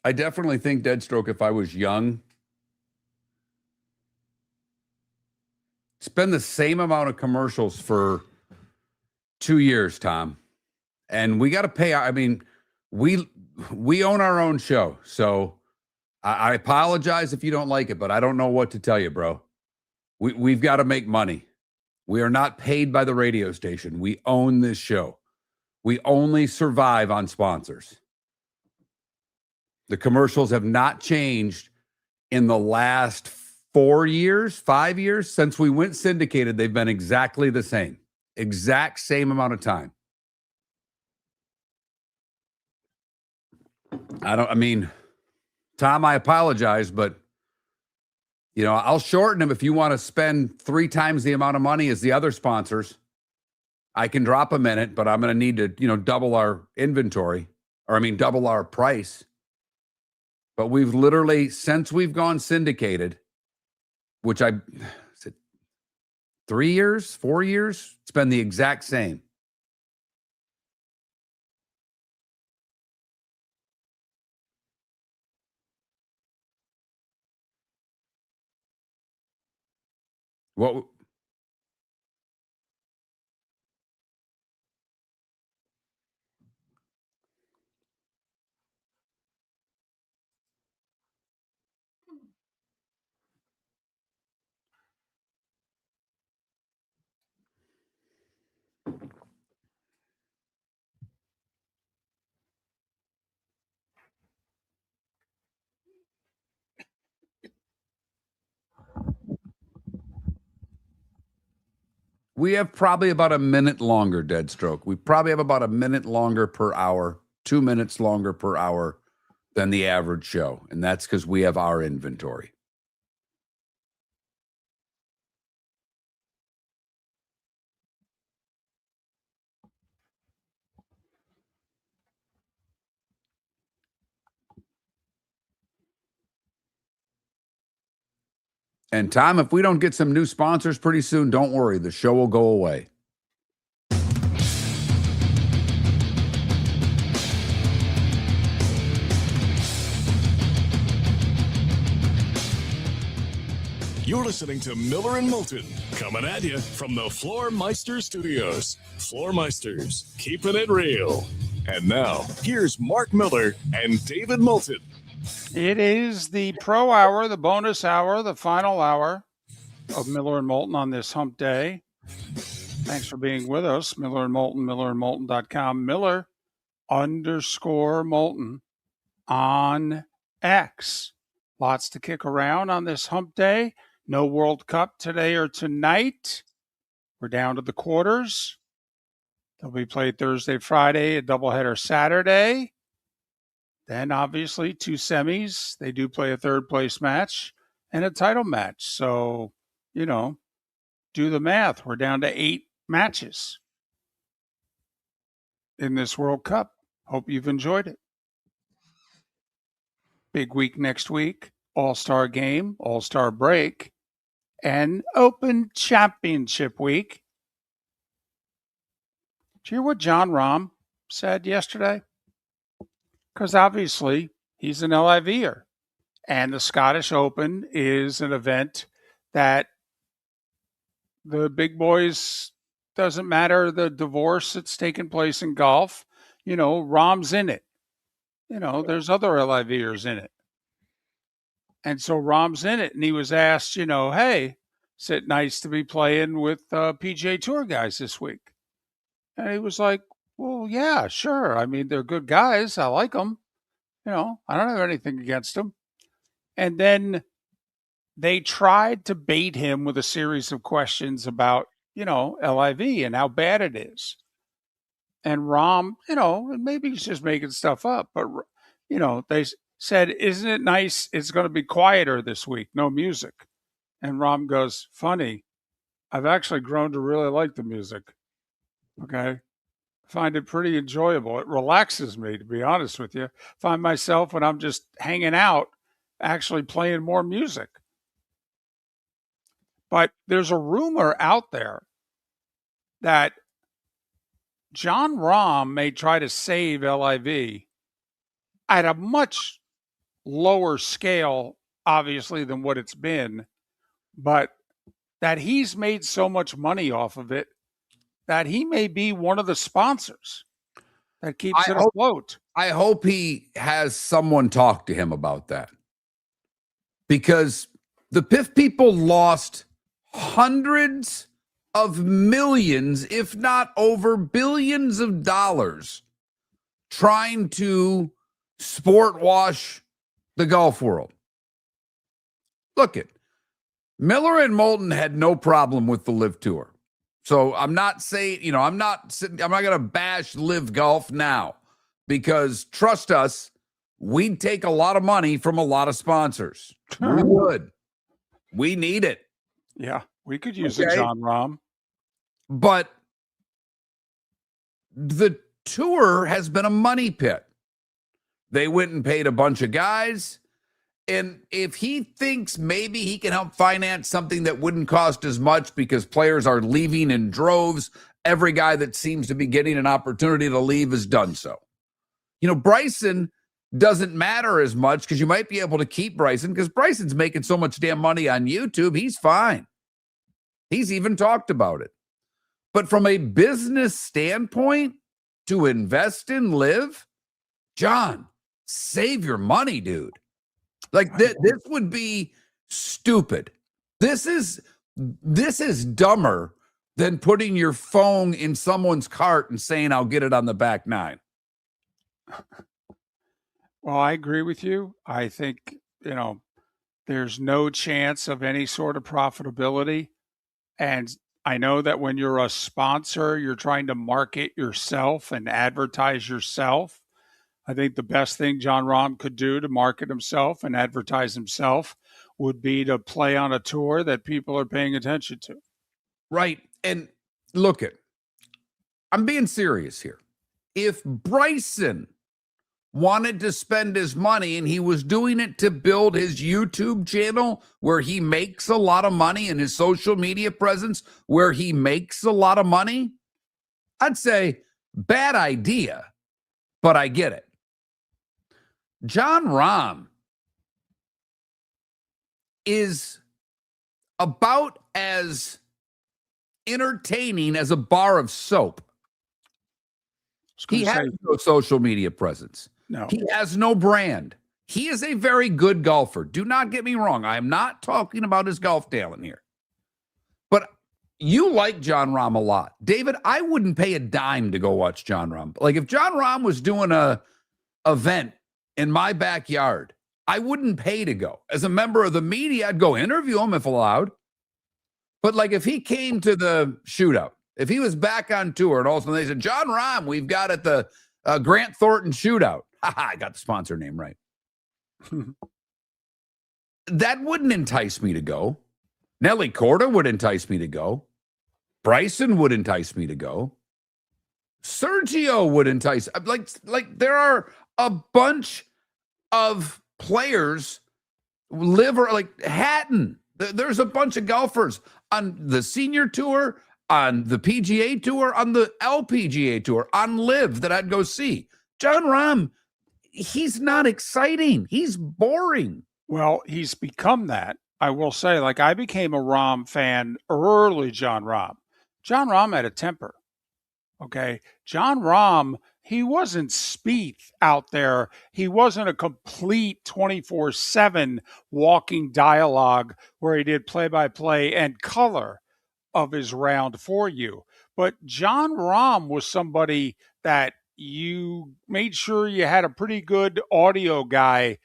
I definitely think, Deadstroke, if I was young, spend the same amount of commercials for 2 years, Tom. And we got to pay. I mean, we own our own show. So I apologize if you don't like it, but I don't know what to tell you, bro. We've got to make money. We are not paid by the radio station. We own this show. We only survive on sponsors. The commercials have not changed in the last 4 years, 5 years. Since we went syndicated, they've been exactly the same. Exact same amount of time. Tom, I apologize, but I'll shorten them if you want to spend 3 times the amount of money as the other sponsors. I can drop a minute, but I'm going to need to, double our inventory, double our price. But we've literally, since we've gone syndicated, which 3 years, 4 years, it's been the exact same. What? We have probably about a minute longer, Deadstroke. We probably have about a minute longer per hour, 2 minutes longer per hour than the average show. And that's because we have our inventory. And Tom, if we don't get some new sponsors pretty soon, don't worry. The show will go away. You're listening to Miller and Moulton, coming at you from the Floor Meister Studios. Floor Meisters, keeping it real. And now, here's Mark Miller and David Moulton. It is the pro hour, the bonus hour, the final hour of Miller and Moulton on this hump day. Thanks for being with us. Miller and Moulton, millerandmoulton.com, Miller_Moulton on X. Lots to kick around on this hump day. No World Cup today or tonight. We're down to the quarters. They'll be played Thursday, Friday, a doubleheader Saturday. Then, obviously, 2 semis. They do play a third-place match and a title match. So, do the math. We're down to 8 matches in this World Cup. Hope you've enjoyed it. Big week next week. All-Star game, All-Star break, and Open Championship week. Did you hear what John Rahm said yesterday? Because obviously he's an LIVer, and the Scottish Open is an event that the big boys, doesn't matter the divorce that's taken place in golf, Rahm's in it. There's other LIVers in it. And so Rahm's in it, and he was asked, hey, is it nice to be playing with PGA Tour guys this week? And he was like, well, yeah, sure. I mean, they're good guys. I like them. I don't have anything against them. And then they tried to bait him with a series of questions about, LIV and how bad it is. And Rahm, maybe he's just making stuff up, but, they said, isn't it nice? It's going to be quieter this week, no music. And Rahm goes, funny, I've actually grown to really like the music. Okay. Find it pretty enjoyable. It relaxes me, to be honest with you. Find myself when I'm just hanging out, actually playing more music. But there's a rumor out there that John Rahm may try to save LIV at a much lower scale, obviously, than what it's been, but that he's made so much money off of it that he may be one of the sponsors that keeps it afloat. I hope he has someone talk to him about that, because the PIF people lost hundreds of millions, if not over billions of dollars, trying to sport wash the golf world. Look it, Miller and Moulton had no problem with the LIV Tour. So I'm not saying, I'm not going to bash LIV Golf now, because trust us, we'd take a lot of money from a lot of sponsors. We would. We need it. Yeah, we could use a John Rahm. But the tour has been a money pit. They went and paid a bunch of guys. And if he thinks maybe he can help finance something that wouldn't cost as much because players are leaving in droves, every guy that seems to be getting an opportunity to leave has done so. Bryson doesn't matter as much because you might be able to keep Bryson because Bryson's making so much damn money on YouTube. He's fine. He's even talked about it. But from a business standpoint, to invest in LIV, John, save your money, dude. Like this would be stupid. This is dumber than putting your phone in someone's cart and saying, I'll get it on the back 9. Well, I agree with you. I think, there's no chance of any sort of profitability. And I know that when you're a sponsor, you're trying to market yourself and advertise yourself. I think the best thing John Rahm could do to market himself and advertise himself would be to play on a tour that people are paying attention to. Right. And look I'm being serious here. If Bryson wanted to spend his money, and he was doing it to build his YouTube channel where he makes a lot of money, and his social media presence where he makes a lot of money, I'd say bad idea, but I get it. John Rahm is about as entertaining as a bar of soap. He has no social media presence. No. He has no brand. He is a very good golfer. Do not get me wrong. I am not talking about his golf talent here. But you like John Rahm a lot. David, I wouldn't pay a dime to go watch John Rahm. Like if John Rahm was doing a event in my backyard, I wouldn't pay to go. As a member of the media, I'd go interview him if allowed. But like if he came to the shootout, if he was back on tour and all of a sudden they said, John Rahm, we've got at the Grant Thornton shootout. I got the sponsor name right. That wouldn't entice me to go. Nelly Corda would entice me to go. Bryson would entice me to go. Sergio would entice. Like there are a bunch of players like Hatton. There's a bunch of golfers on the senior tour, on the PGA tour, on the LPGA tour, on Live that I'd go see. John Rahm, he's not exciting. He's boring. Well, he's become that. I will say, like, I became a Rahm fan early. John Rahm had a temper. Okay. John Rahm, he wasn't Spieth out there. He wasn't a complete 24/7 walking dialogue where he did play-by-play and color of his round for you. But John Rahm was somebody that you made sure you had a pretty good audio guy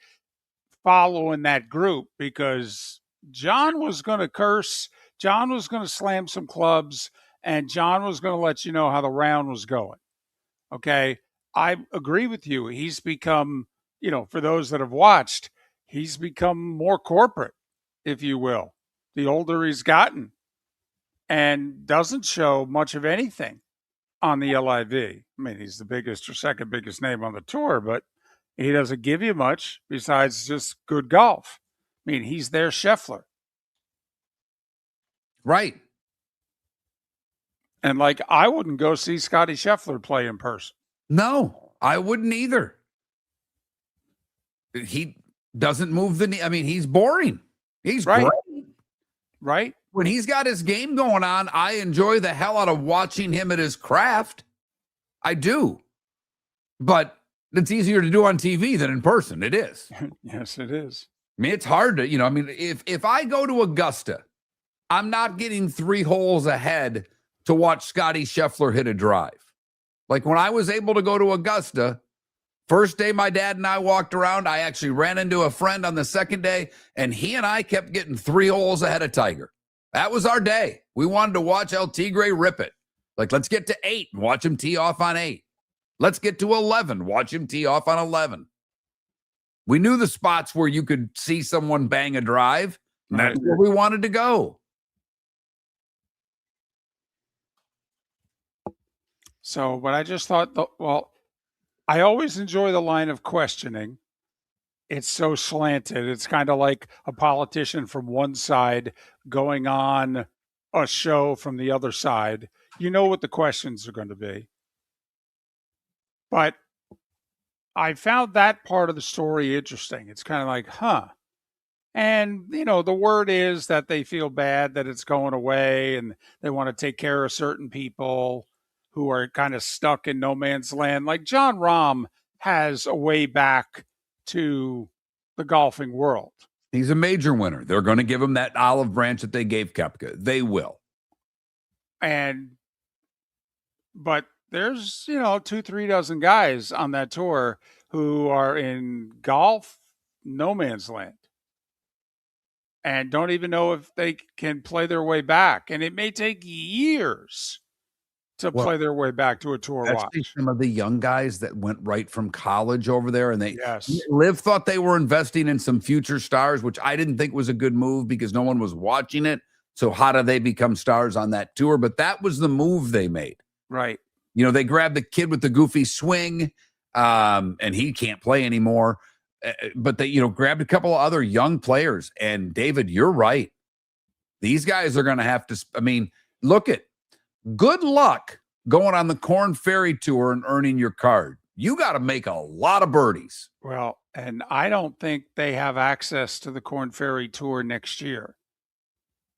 following that group because John was going to curse, John was going to slam some clubs, and John was going to let you know how the round was going. Okay. I agree with you. He's become, for those that have watched, he's become more corporate, if you will, the older he's gotten, and doesn't show much of anything on the LIV. I mean, he's the biggest or second biggest name on the tour, but he doesn't give you much besides just good golf. I mean, he's their Scheffler. Right. And like, I wouldn't go see Scotty Scheffler play in person. No, I wouldn't either. He doesn't move the knee. I mean, he's boring. He's right. Great. Right. When he's got his game going on, I enjoy the hell out of watching him at his craft. I do. But it's easier to do on TV than in person. It is. Yes, it is. I mean, it's hard to, if I go to Augusta, I'm not getting 3 holes ahead to watch Scotty Scheffler hit a drive. Like when I was able to go to Augusta, first day my dad and I walked around, I actually ran into a friend on the second day, and he and I kept getting 3 holes ahead of Tiger. That was our day. We wanted to watch El Tigre rip it. Like, let's get to 8 and watch him tee off on 8. Let's get to 11, watch him tee off on 11. We knew the spots where you could see someone bang a drive, and that's where we wanted to go. So, but I just thought, I always enjoy the line of questioning. It's so slanted. It's kind of like a politician from one side going on a show from the other side. You know what the questions are going to be. But I found that part of the story interesting. It's kind of like, huh. And, the word is that they feel bad that it's going away and they want to take care of certain people who are kind of stuck in no man's land. Like John Rahm has a way back to the golfing world. He's a major winner. They're going to give him that olive branch that they gave Koepka. They will. But there's, 2-3 dozen guys on that tour who are in golf no man's land and don't even know if they can play their way back. And it may take years to play their way back to a tour watch. Some of the young guys that went right from college over there, and yes. Liv thought they were investing in some future stars, which I didn't think was a good move because no one was watching it. So how do they become stars on that tour? But that was the move they made. Right. They grabbed the kid with the goofy swing. and he can't play anymore. But they, grabbed a couple of other young players. And David, you're right. These guys are going to have to. I mean, good luck going on the Corn Ferry Tour and earning your card. You got to make a lot of birdies. Well, and I don't think they have access to the Corn Ferry Tour next year.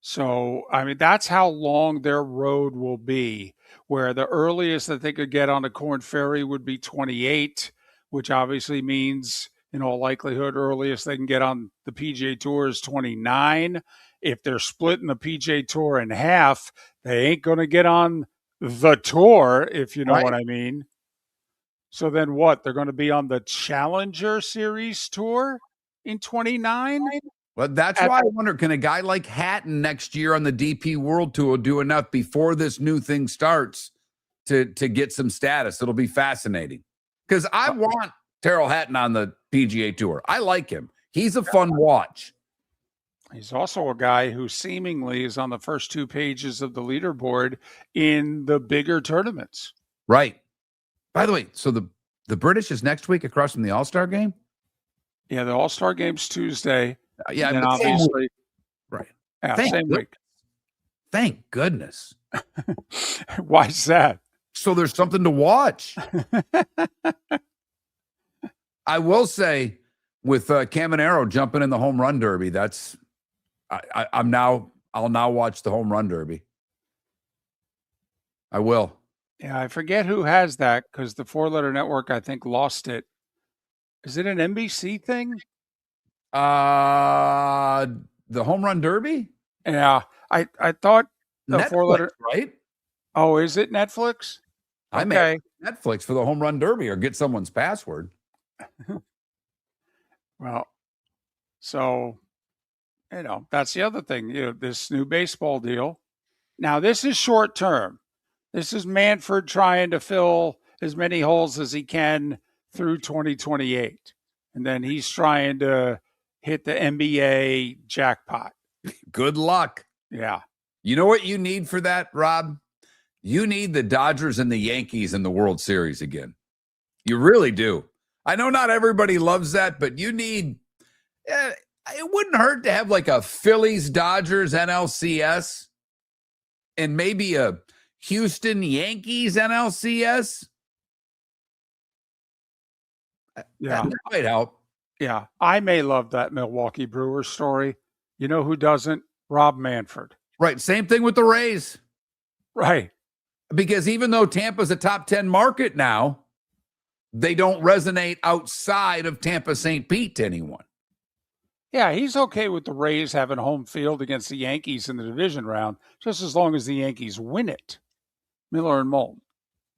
So, I mean, that's how long their road will be, where the earliest that they could get on the Corn Ferry would be 28, which obviously means, in all likelihood, earliest they can get on the PGA Tour is 29. If they're splitting the PGA Tour in half, they ain't going to get on the tour, if you know what I mean. So then what? They're going to be on the Challenger Series Tour in 29? Well, that's why I wonder, can a guy like Hatton next year on the DP World Tour do enough before this new thing starts to get some status? It'll be fascinating. Because I want Terrell Hatton on the PGA Tour. I like him. He's a fun watch. He's also a guy who seemingly is on the first 2 pages of the leaderboard in the bigger tournaments. Right. By the way, so the British is next week across from the All-Star game? Yeah, the All-Star game's Tuesday. Yeah, and obviously. Right. Yeah, same week. Thank goodness. Why is that? So there's something to watch. I will say, with Caminero jumping in the home run derby, I'll now watch the home run derby. I will. Yeah, I forget who has that because the 4-letter network, I think, lost it. Is it an NBC thing? The home run derby? Yeah, I thought the Netflix, 4-letter. right? Oh, is it Netflix? I may Netflix for the home run derby or get someone's password. Well, so, that's the other thing. This new baseball deal. Now, this is short term. This is Manfred trying to fill as many holes as he can through 2028. And then he's trying to hit the NBA jackpot. Good luck. Yeah. You know what you need for that, Rob? You need the Dodgers and the Yankees in the World Series again. You really do. I know not everybody loves that, but you need it wouldn't hurt to have like a Phillies Dodgers NLCS and maybe a Houston Yankees NLCS. Yeah. That might help. Yeah. I may love that Milwaukee Brewers story. You know who doesn't? Rob Manfred. Right. Same thing with the Rays. Right. Because even though Tampa's a top 10 market now, they don't resonate outside of Tampa St. Pete to anyone. Yeah, he's okay with the Rays having home field against the Yankees in the division round, just as long as the Yankees win it. Miller and Moulton.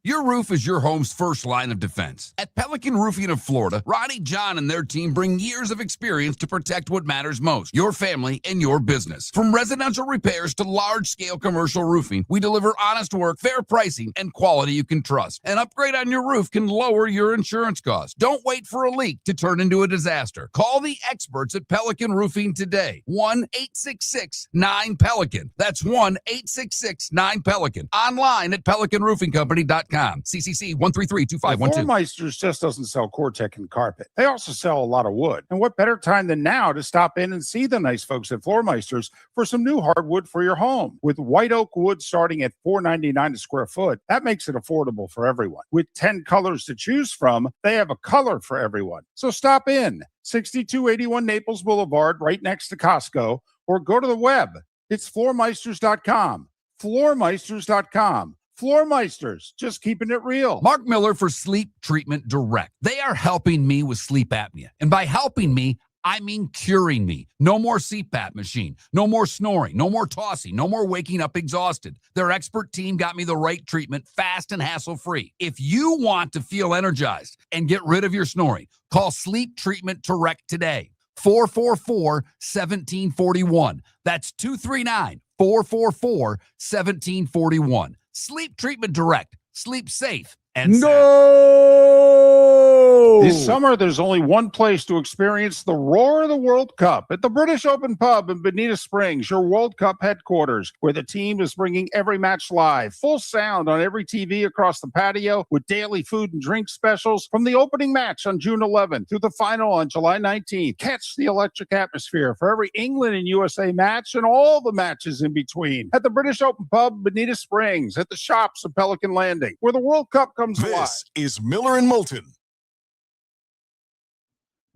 Your roof is your home's first line of defense. At Pelican Roofing of Florida, Ronnie John and their team bring years of experience to protect what matters most, your family and your business. From residential repairs to large-scale commercial roofing, we deliver honest work, fair pricing, and quality you can trust. An upgrade on your roof can lower your insurance costs. Don't wait for a leak to turn into a disaster. Call the experts at Pelican Roofing today. 1-866-9-PELICAN. That's 1-866-9-PELICAN. Online at pelicanroofingcompany.com. CCC 1332512. Floormeisters just doesn't sell Cortec and carpet. They also sell a lot of wood. And what better time than now to stop in and see the nice folks at Floormeisters for some new hardwood for your home. With white oak wood starting at $4.99 a square foot, that makes it affordable for everyone. With 10 colors to choose from, they have a color for everyone. So stop in. 6281 Naples Boulevard, right next to Costco, or go to the web. It's floormeisters.com. Floormeisters.com. Floormeisters, just keeping it real. Mark Miller for Sleep Treatment Direct. They are helping me with sleep apnea. And by helping me, I mean curing me. No more CPAP machine. No more snoring. No more tossing. No more waking up exhausted. Their expert team got me the right treatment, fast and hassle-free. If you want to feel energized and get rid of your snoring, call Sleep Treatment Direct today. 444-1741. That's 239-444-1741. Sleep Treatment Direct. Sleep safe and sound. No! This summer, there's only one place to experience the roar of the World Cup at the British Open Pub in Bonita Springs, your World Cup headquarters, where the team is bringing every match live, full sound on every TV across the patio, with daily food and drink specials from the opening match on June 11th through the final on July 19th. Catch the electric atmosphere for every England and USA match and all the matches in between at the British Open Pub, Bonita Springs, at the shops of Pelican Landing, where the World Cup comes alive. This is Miller and Moulton.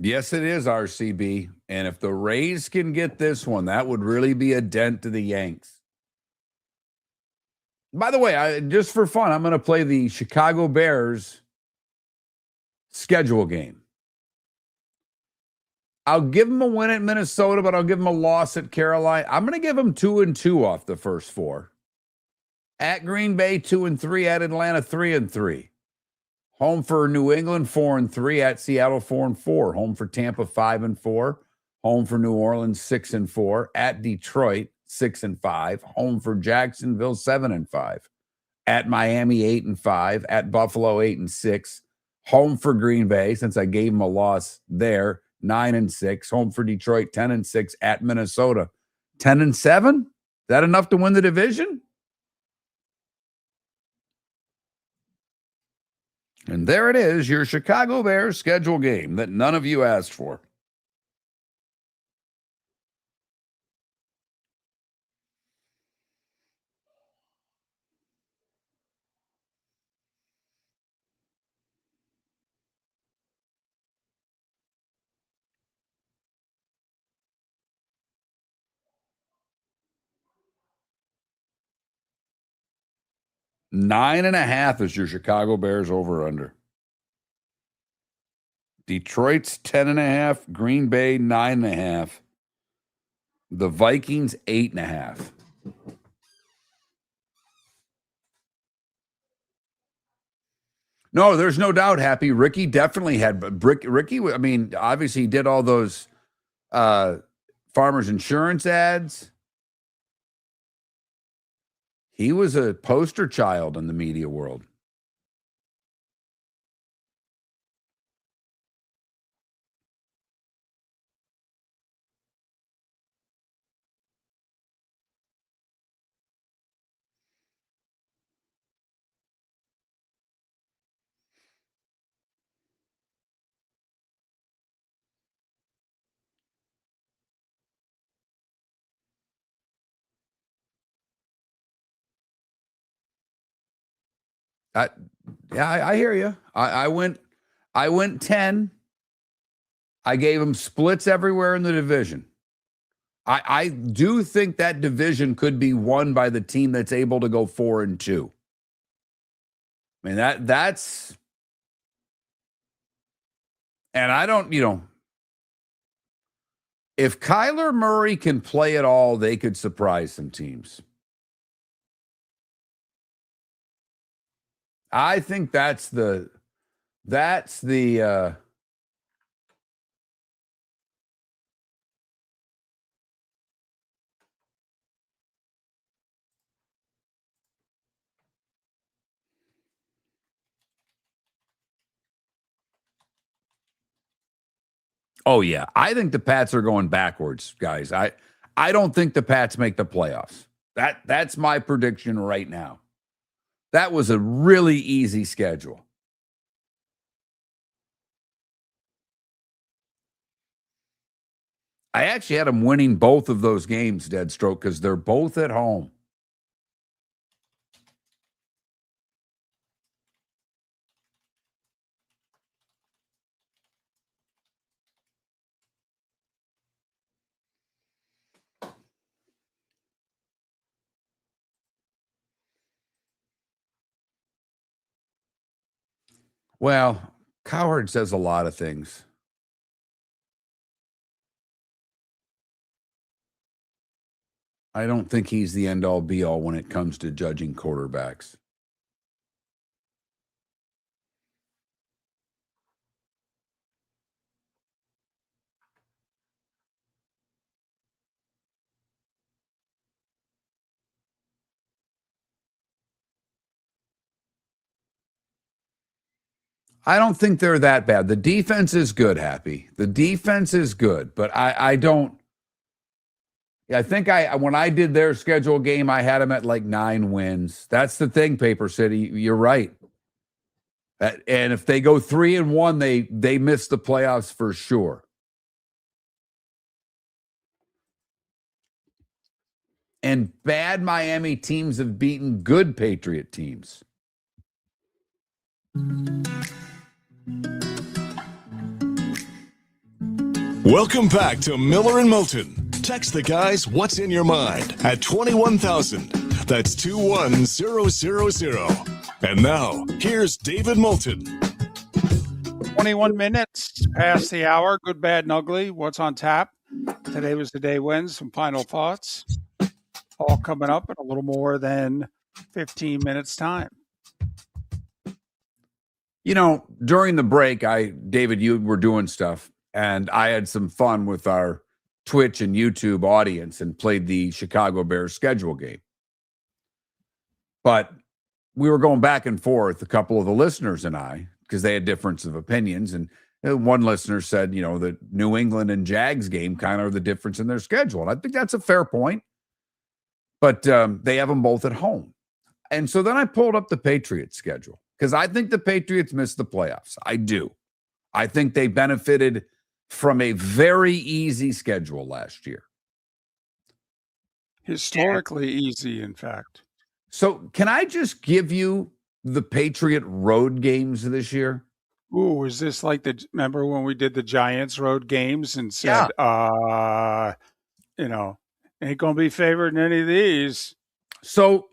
Yes, it is RCB. And if the Rays can get this one, that would really be a dent to the Yanks. By the way, just for fun, I'm going to play the Chicago Bears schedule game. I'll give them a win at Minnesota, but I'll give them a loss at Carolina. I'm going to give them 2-2 off the first four. At Green Bay, 2-3. At Atlanta, 3-3. Home for New England, 4-3. At Seattle, 4-4. Home for Tampa, 5-4. Home for New Orleans, 6-4. At Detroit, 6-5. Home for Jacksonville, 7-5. At Miami, 8-5. At Buffalo, 8-6. Home for Green Bay, since I gave them a loss there, 9-6. Home for Detroit, 10-6. At Minnesota, 10-7. Is that enough to win the division? And there it is, your Chicago Bears schedule game that none of you asked for. Nine and a half is your Chicago Bears over-under. Detroit's 10.5, Green Bay 9.5, the Vikings 8.5. No, there's no doubt, Happy. Ricky definitely had, Ricky, I mean, obviously he did all those farmers insurance ads. He was a poster child in the media world. I hear you. I went 10. I gave him splits everywhere in the division. I do think that division could be won by the team that's able to go 4-2. I mean, that's, and I don't, if Kyler Murray can play at all, they could surprise some teams. I think that's the oh yeah, I think the Pats are going backwards, guys. I don't think the Pats make the playoffs. That's my prediction right now. That was a really easy schedule. I actually had them winning both of those games, Deadstroke, because they're both at home. Well, Cowherd says a lot of things. I don't think he's the end-all be-all when it comes to judging quarterbacks. I don't think they're that bad. The defense is good, Happy. The defense is good, but I don't. I think when I did their schedule game, I had them at like 9 wins. That's the thing, Paper City. You're right. And if they go 3-1, they miss the playoffs for sure. And bad Miami teams have beaten good Patriot teams. Welcome back to Miller and Moulton. Text the guys what's in your mind at 21,000. That's 21000. And now, here's David Moulton. 21 minutes past the hour. Good, bad, and ugly. What's on tap? Today was the day when. Some final thoughts. All coming up in a little more than 15 minutes' time. You know, during the break, David, you were doing stuff, and I had some fun with our Twitch and YouTube audience and played the Chicago Bears schedule game. But we were going back and forth, a couple of the listeners and I, because they had difference of opinions. And one listener said, you know, the New England and Jags game kind of are the difference in their schedule. And I think that's a fair point. But they have them both at home. And so then I pulled up the Patriots schedule because I think the Patriots missed the playoffs. I do. I think they benefited from a very easy schedule last year. Historically easy, in fact. So can I just give you the Patriot road games this year? Ooh, is this like remember when we did the Giants road games and said, you know, ain't going to be favored in any of these. So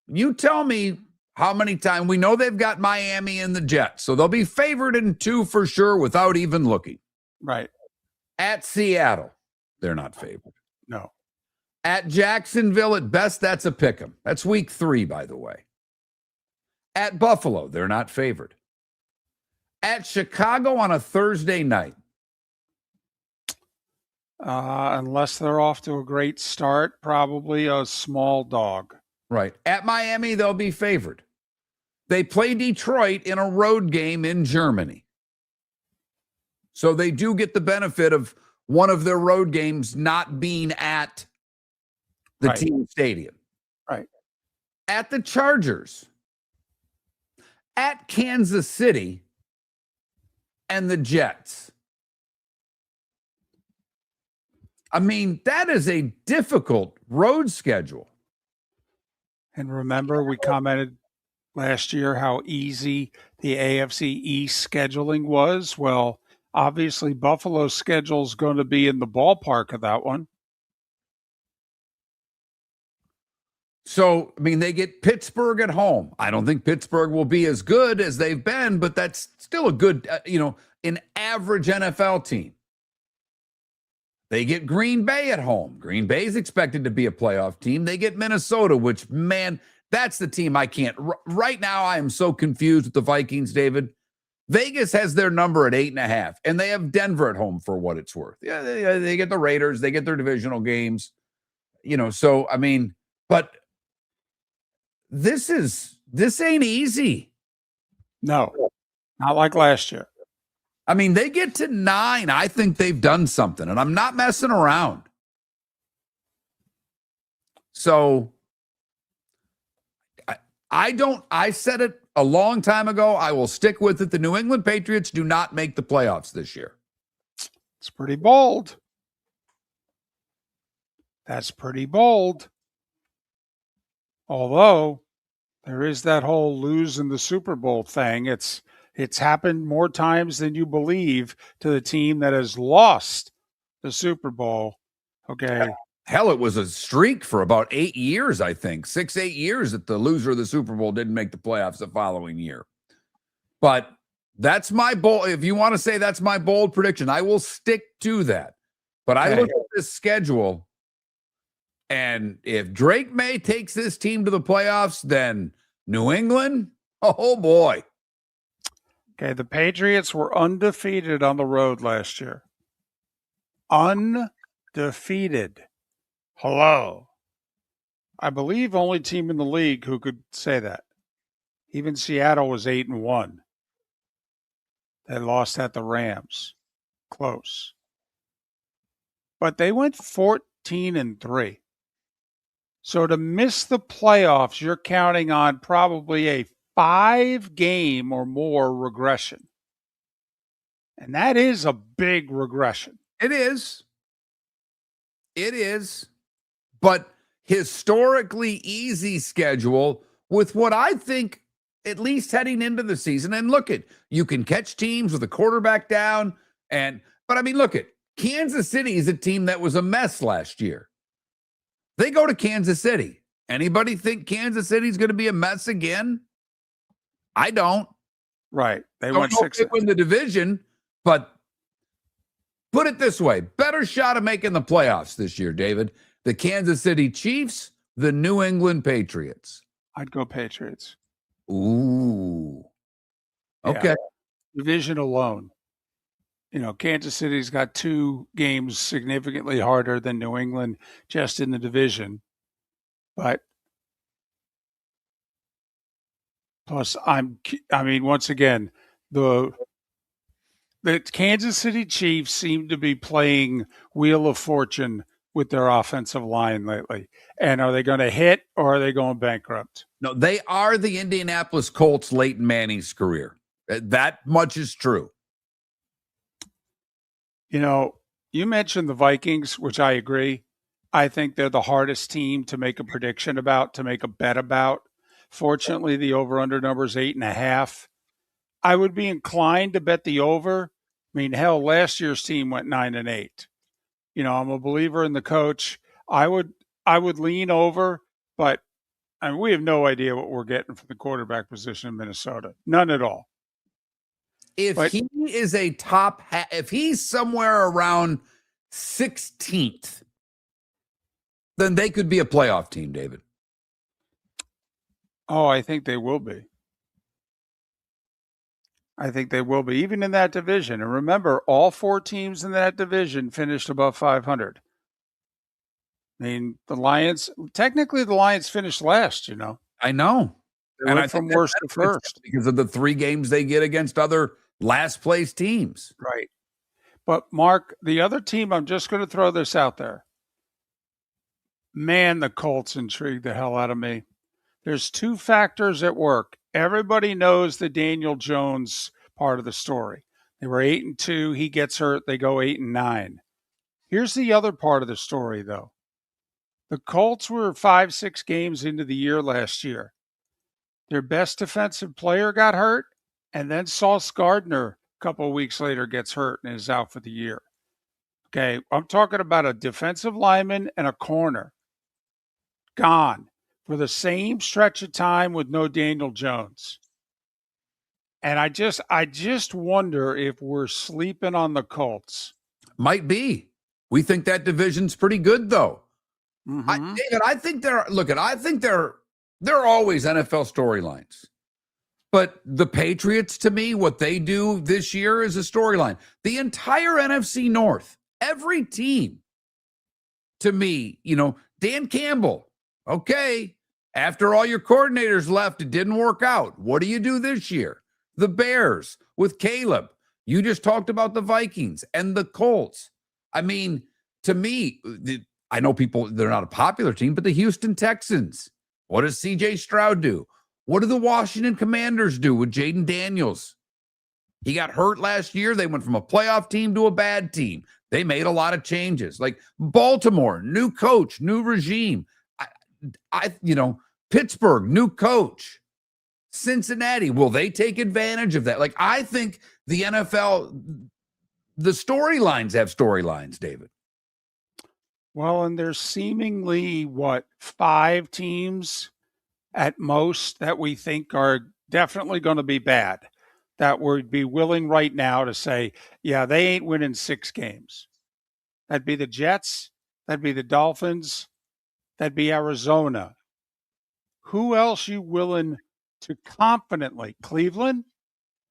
you tell me how many times. We know they've got Miami and the Jets, so they'll be favored in 2 for sure without even looking. Right. At Seattle, they're not favored. No. At Jacksonville, at best, that's a pick 'em. That's week 3, by the way. At Buffalo, they're not favored. At Chicago on a Thursday night. Unless they're off to a great start, probably a small dog. Right. At Miami, they'll be favored. They play Detroit in a road game in Germany. So they do get the benefit of one of their road games not being at the team stadium. Right. At the Chargers. At Kansas City and the Jets. I mean, that is a difficult road schedule. And remember, we commented last year how easy the AFC East scheduling was. Well, obviously, Buffalo's schedule is going to be in the ballpark of that one. So, I mean, they get Pittsburgh at home. I don't think Pittsburgh will be as good as they've been, but that's still a good, an average NFL team. They get Green Bay at home. Green Bay is expected to be a playoff team. They get Minnesota, which, man, that's the team I can't. Right now, I am so confused with the Vikings, David. Vegas has their number at 8.5, and they have Denver at home for what it's worth. Yeah, they get the Raiders. They get their divisional games. So, I mean, but this ain't easy. No, not like last year. I mean, they get to 9. I think they've done something, and I'm not messing around. So I said it a long time ago. I will stick with it. The New England Patriots do not make the playoffs this year. It's pretty bold. That's pretty bold. Although there is that whole lose in the Super Bowl thing. It's happened more times than you believe to the team that has lost the Super Bowl. Okay. Hell, it was a streak for about 8 years, I think. 6-8 years that the loser of the Super Bowl didn't make the playoffs the following year. But that's my bold. If you want to say that's my bold prediction, I will stick to that. But I look at this schedule, and if Drake May takes this team to the playoffs, then New England, oh boy. Okay, the Patriots were undefeated on the road last year. Undefeated. Hello. I believe only team in the league who could say that. Even Seattle was 8-1. They lost at the Rams. Close. But they went 14-3. So to miss the playoffs, you're counting on probably a 5-game or more regression. And that is a big regression. It is. It is. But historically easy schedule with what I think, at least heading into the season. And look at, you can catch teams with a quarterback down. But I mean, look at Kansas City is a team that was a mess last year. They go to Kansas City. Anybody think Kansas City's going to be a mess again? I don't. Right. They Don't went know if 6. they win the division, but put it this way, better shot of making the playoffs this year, David. The Kansas City Chiefs, the New England Patriots. I'd go Patriots. Ooh. Yeah. Okay. Division alone. Kansas City's got 2 games significantly harder than New England just in the division. But plus, once again, the Kansas City Chiefs seem to be playing Wheel of Fortune with their offensive line lately. And are they going to hit or are they going bankrupt? No, they are the Indianapolis Colts late in Manning's career. That much is true. You mentioned the Vikings, which I agree. I think they're the hardest team to make a prediction about, to make a bet about. Fortunately, the over-under number is 8.5. I would be inclined to bet the over. I mean, hell, last year's team went 9-8. I'm a believer in the coach. I would lean over, but we have no idea what we're getting from the quarterback position in Minnesota. None at all. If he is a top, if he's somewhere around 16th, then they could be a playoff team, David. Oh, I think they will be. I think they will be, even in that division. And remember, all 4 teams in that division finished above 500. I mean, the Lions finished last, I know. They went from worst to first. Because of the 3 games they get against other last place teams. Right. But Mark, the other team, I'm just going to throw this out there. Man, the Colts intrigued the hell out of me. There's 2 factors at work. Everybody knows the Daniel Jones part of the story. They were 8-2. He gets hurt. They go 8-9. Here's the other part of the story, though. The Colts were 5-6 games into the year last year. Their best defensive player got hurt, and then Sauce Gardner a couple of weeks later gets hurt and is out for the year. Okay, I'm talking about a defensive lineman and a corner. Gone for the same stretch of time with no Daniel Jones. And I just wonder if we're sleeping on the Colts. Might be. We think that division's pretty good, though. Mm-hmm. David, I think they're always NFL storylines. But the Patriots, to me, what they do this year is a storyline. The entire NFC North, every team, to me, Dan Campbell, okay, after all your coordinators left, it didn't work out. What do you do this year? The Bears with Caleb. You just talked about the Vikings and the Colts. I mean, to me, I know they're not a popular team, but the Houston Texans. What does C.J. Stroud do? What do the Washington Commanders do with Jaden Daniels? He got hurt last year. They went from a playoff team to a bad team. They made a lot of changes. Like Baltimore, new coach, new regime. Pittsburgh, new coach. Cincinnati, will they take advantage of that? Like, I think the NFL, the storylines have storylines, David. Well, and there's seemingly, 5 teams at most that we think are definitely going to be bad, that would be willing right now to say, yeah, they ain't winning 6 games. That'd be the Jets. That'd be the Dolphins. That'd be Arizona. Who else you willing to confidently? Cleveland?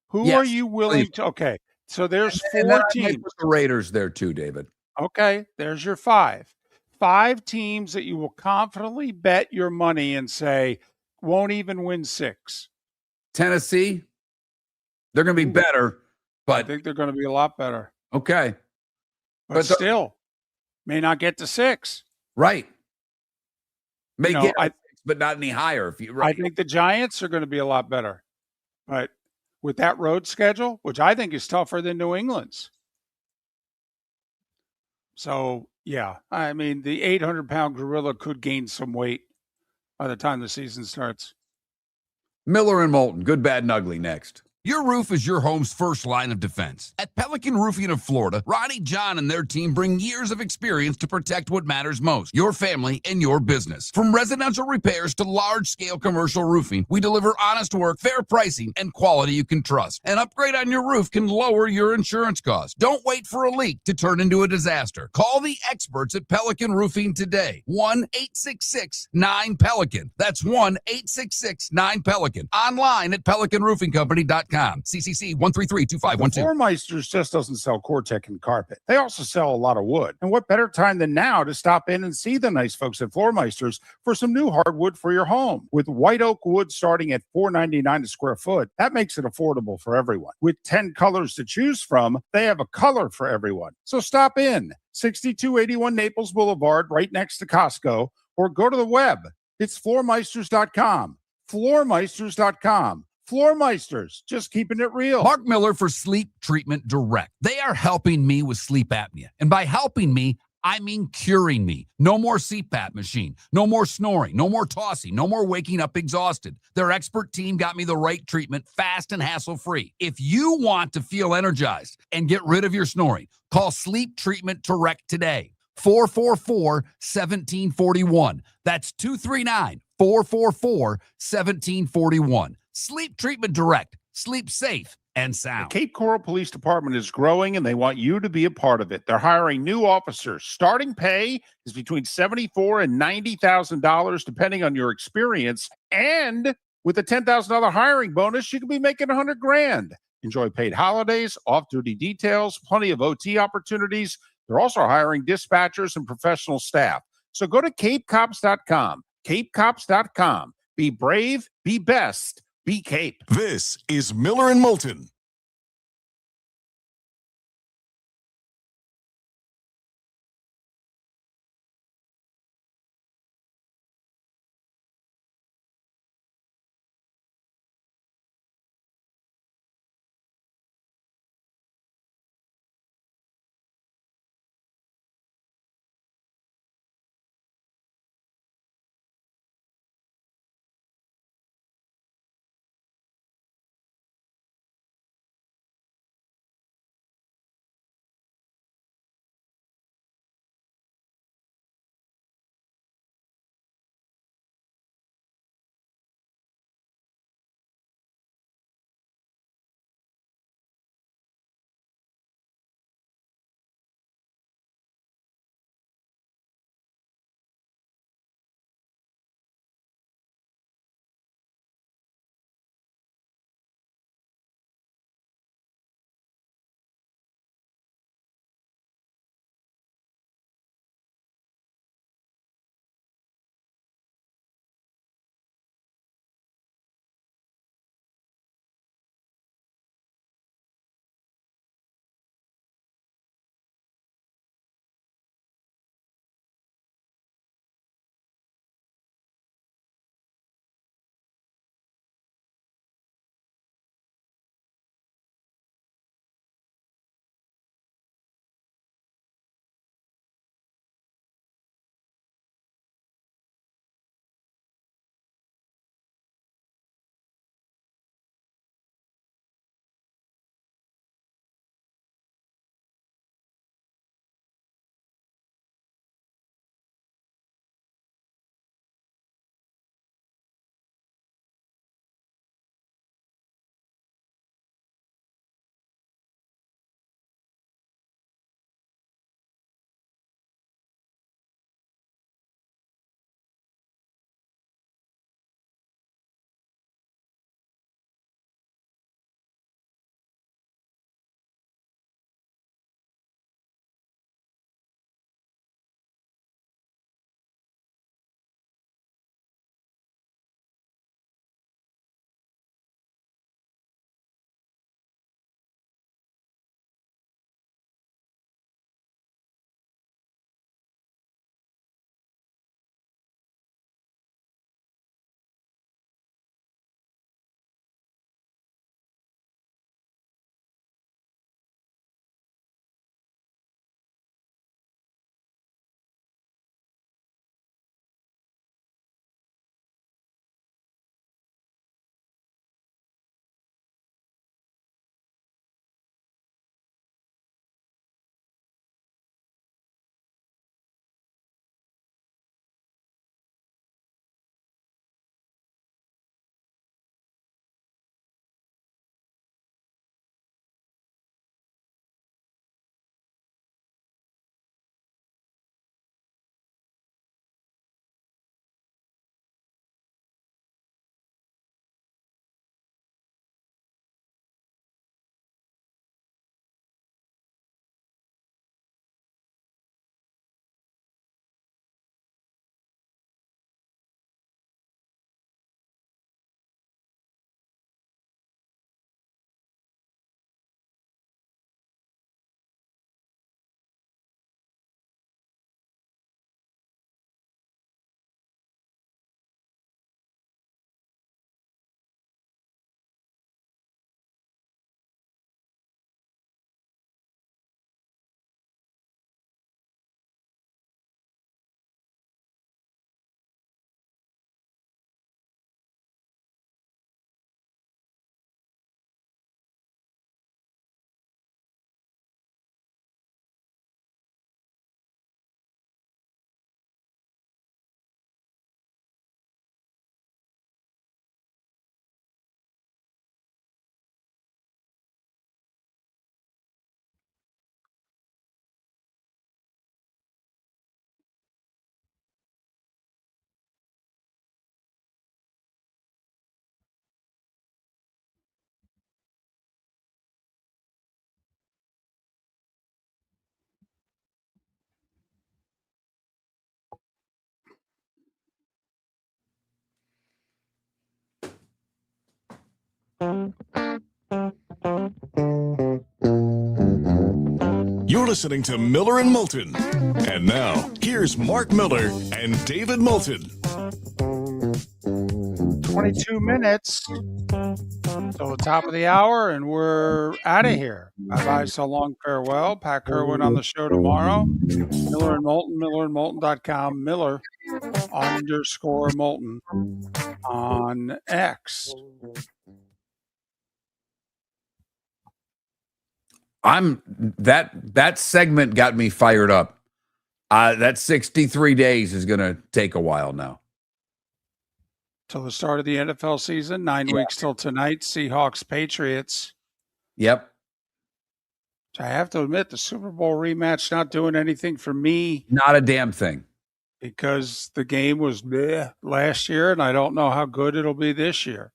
Who are you willing to? Okay, so there's 4 teams. The Raiders there too, David. Okay, there's your 5. 5 teams that you will confidently bet your money and say won't even win 6. Tennessee, they're going to be better, I But think they're going to be a lot better. okay, But the- still, may not get to 6. right. May You know, get a 6, but not any higher. If you I right. think the Giants are going to be a lot better. But with that road schedule, which I think is tougher than New England's. So, yeah, I mean, the 800-pound gorilla could gain some weight by the time the season starts. Miller and Moulton, good, bad, and ugly next. Your roof is your home's first line of defense. At Pelican Roofing of Florida, Ronnie John and their team bring years of experience to protect what matters most, your family and your business. From residential repairs to large-scale commercial roofing, we deliver honest work, fair pricing, and quality you can trust. An upgrade on your roof can lower your insurance costs. Don't wait for a leak to turn into a disaster. Call the experts at Pelican Roofing today. 1-866-9-PELICAN. That's 1-866-9-PELICAN. Online at pelicanroofingcompany.com. CCC 1332512. Floor Meisters just doesn't sell Cortec and carpet. They also sell a lot of wood. And what better time than now to stop in and see the nice folks at Floor Meisters for some new hardwood for your home. With white oak wood starting at $4.99 a square foot, that makes it affordable for everyone. With 10 colors to choose from, they have a color for everyone. So stop in, 6281 Naples Boulevard, right next to Costco, or go to the web. It's floormeisters.com. Floormeisters.com. Floor Meisters, just keeping it real. Mark Miller for Sleep Treatment Direct. They are helping me with sleep apnea. And by helping me, I mean curing me. No more CPAP machine. No more snoring. No more tossing. No more waking up exhausted. Their expert team got me the right treatment, fast and hassle-free. If you want to feel energized and get rid of your snoring, call Sleep Treatment Direct today. 444-1741. That's 239-444-1741. Sleep Treatment Direct. Sleep safe and The sound. Cape Coral Police Department is growing and they want you to be a part of it. They're hiring new officers. Starting pay is between $74,000 and $90,000, depending on your experience. And with a $10,000 hiring bonus, you could be making $100,000. Enjoy paid holidays, off-duty details, plenty of OT opportunities. They're also hiring dispatchers and professional staff. So go to capecops.com. Capecops.com. Be brave, be best, be Cape. This is Miller and Moulton. You're listening to Miller and Moulton. And now, here's Mark Miller and David Moulton. 22 minutes till the top of the hour, and we're out of here. Bye-bye, so long, farewell. Pat Kerwin on the show tomorrow. Miller and Moulton, millerandmoulton.com, Miller_Moulton on X. That segment got me fired up. That 63 days is going to take a while now. Till the start of the NFL season, 9 weeks till tonight, Seahawks, Patriots. Yep. I have to admit, the Super Bowl rematch not doing anything for me. Not a damn thing. Because the game was bleh last year, and I don't know how good it'll be this year.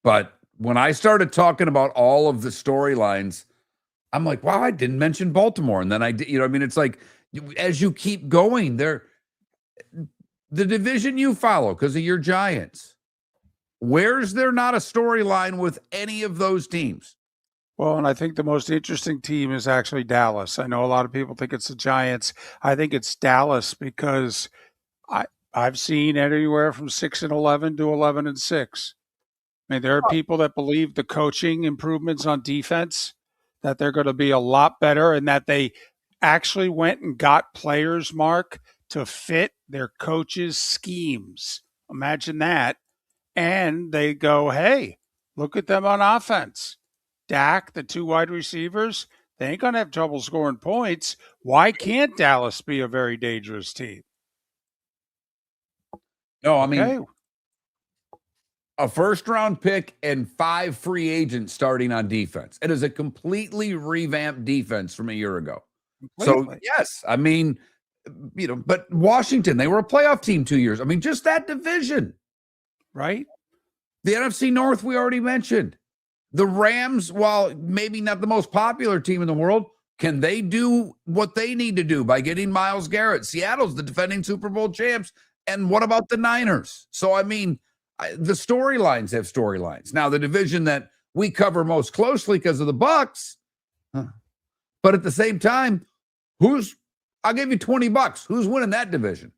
But when I started talking about all of the storylines, I'm like, wow, I didn't mention Baltimore. And then I did, I mean, it's like, as you keep going, the division you follow because of your Giants, where's there not a storyline with any of those teams? Well, and I think the most interesting team is actually Dallas. I know a lot of people think it's the Giants. I think it's Dallas because I've seen anywhere from 6-11 to 11-6. I mean, there are people that believe the coaching improvements on defense, that they're going to be a lot better, and that they actually went and got players, Mark, to fit their coaches' schemes. Imagine that. And they go, hey, look at them on offense. Dak, the 2 wide receivers, they ain't going to have trouble scoring points. Why can't Dallas be a very dangerous team? No, I mean, a first-round pick and 5 free agents starting on defense. It is a completely revamped defense from a year ago. Completely. So, yes, I mean, but Washington, they were a playoff team 2 years. I mean, just that division. Right? The NFC North, we already mentioned. The Rams, while maybe not the most popular team in the world, can they do what they need to do by getting Myles Garrett? Seattle's the defending Super Bowl champs. And what about the Niners? So, I mean, the storylines have storylines. Now, the division that we cover most closely because of the Bucks, but at the same time, I'll give you $20. Who's winning that division?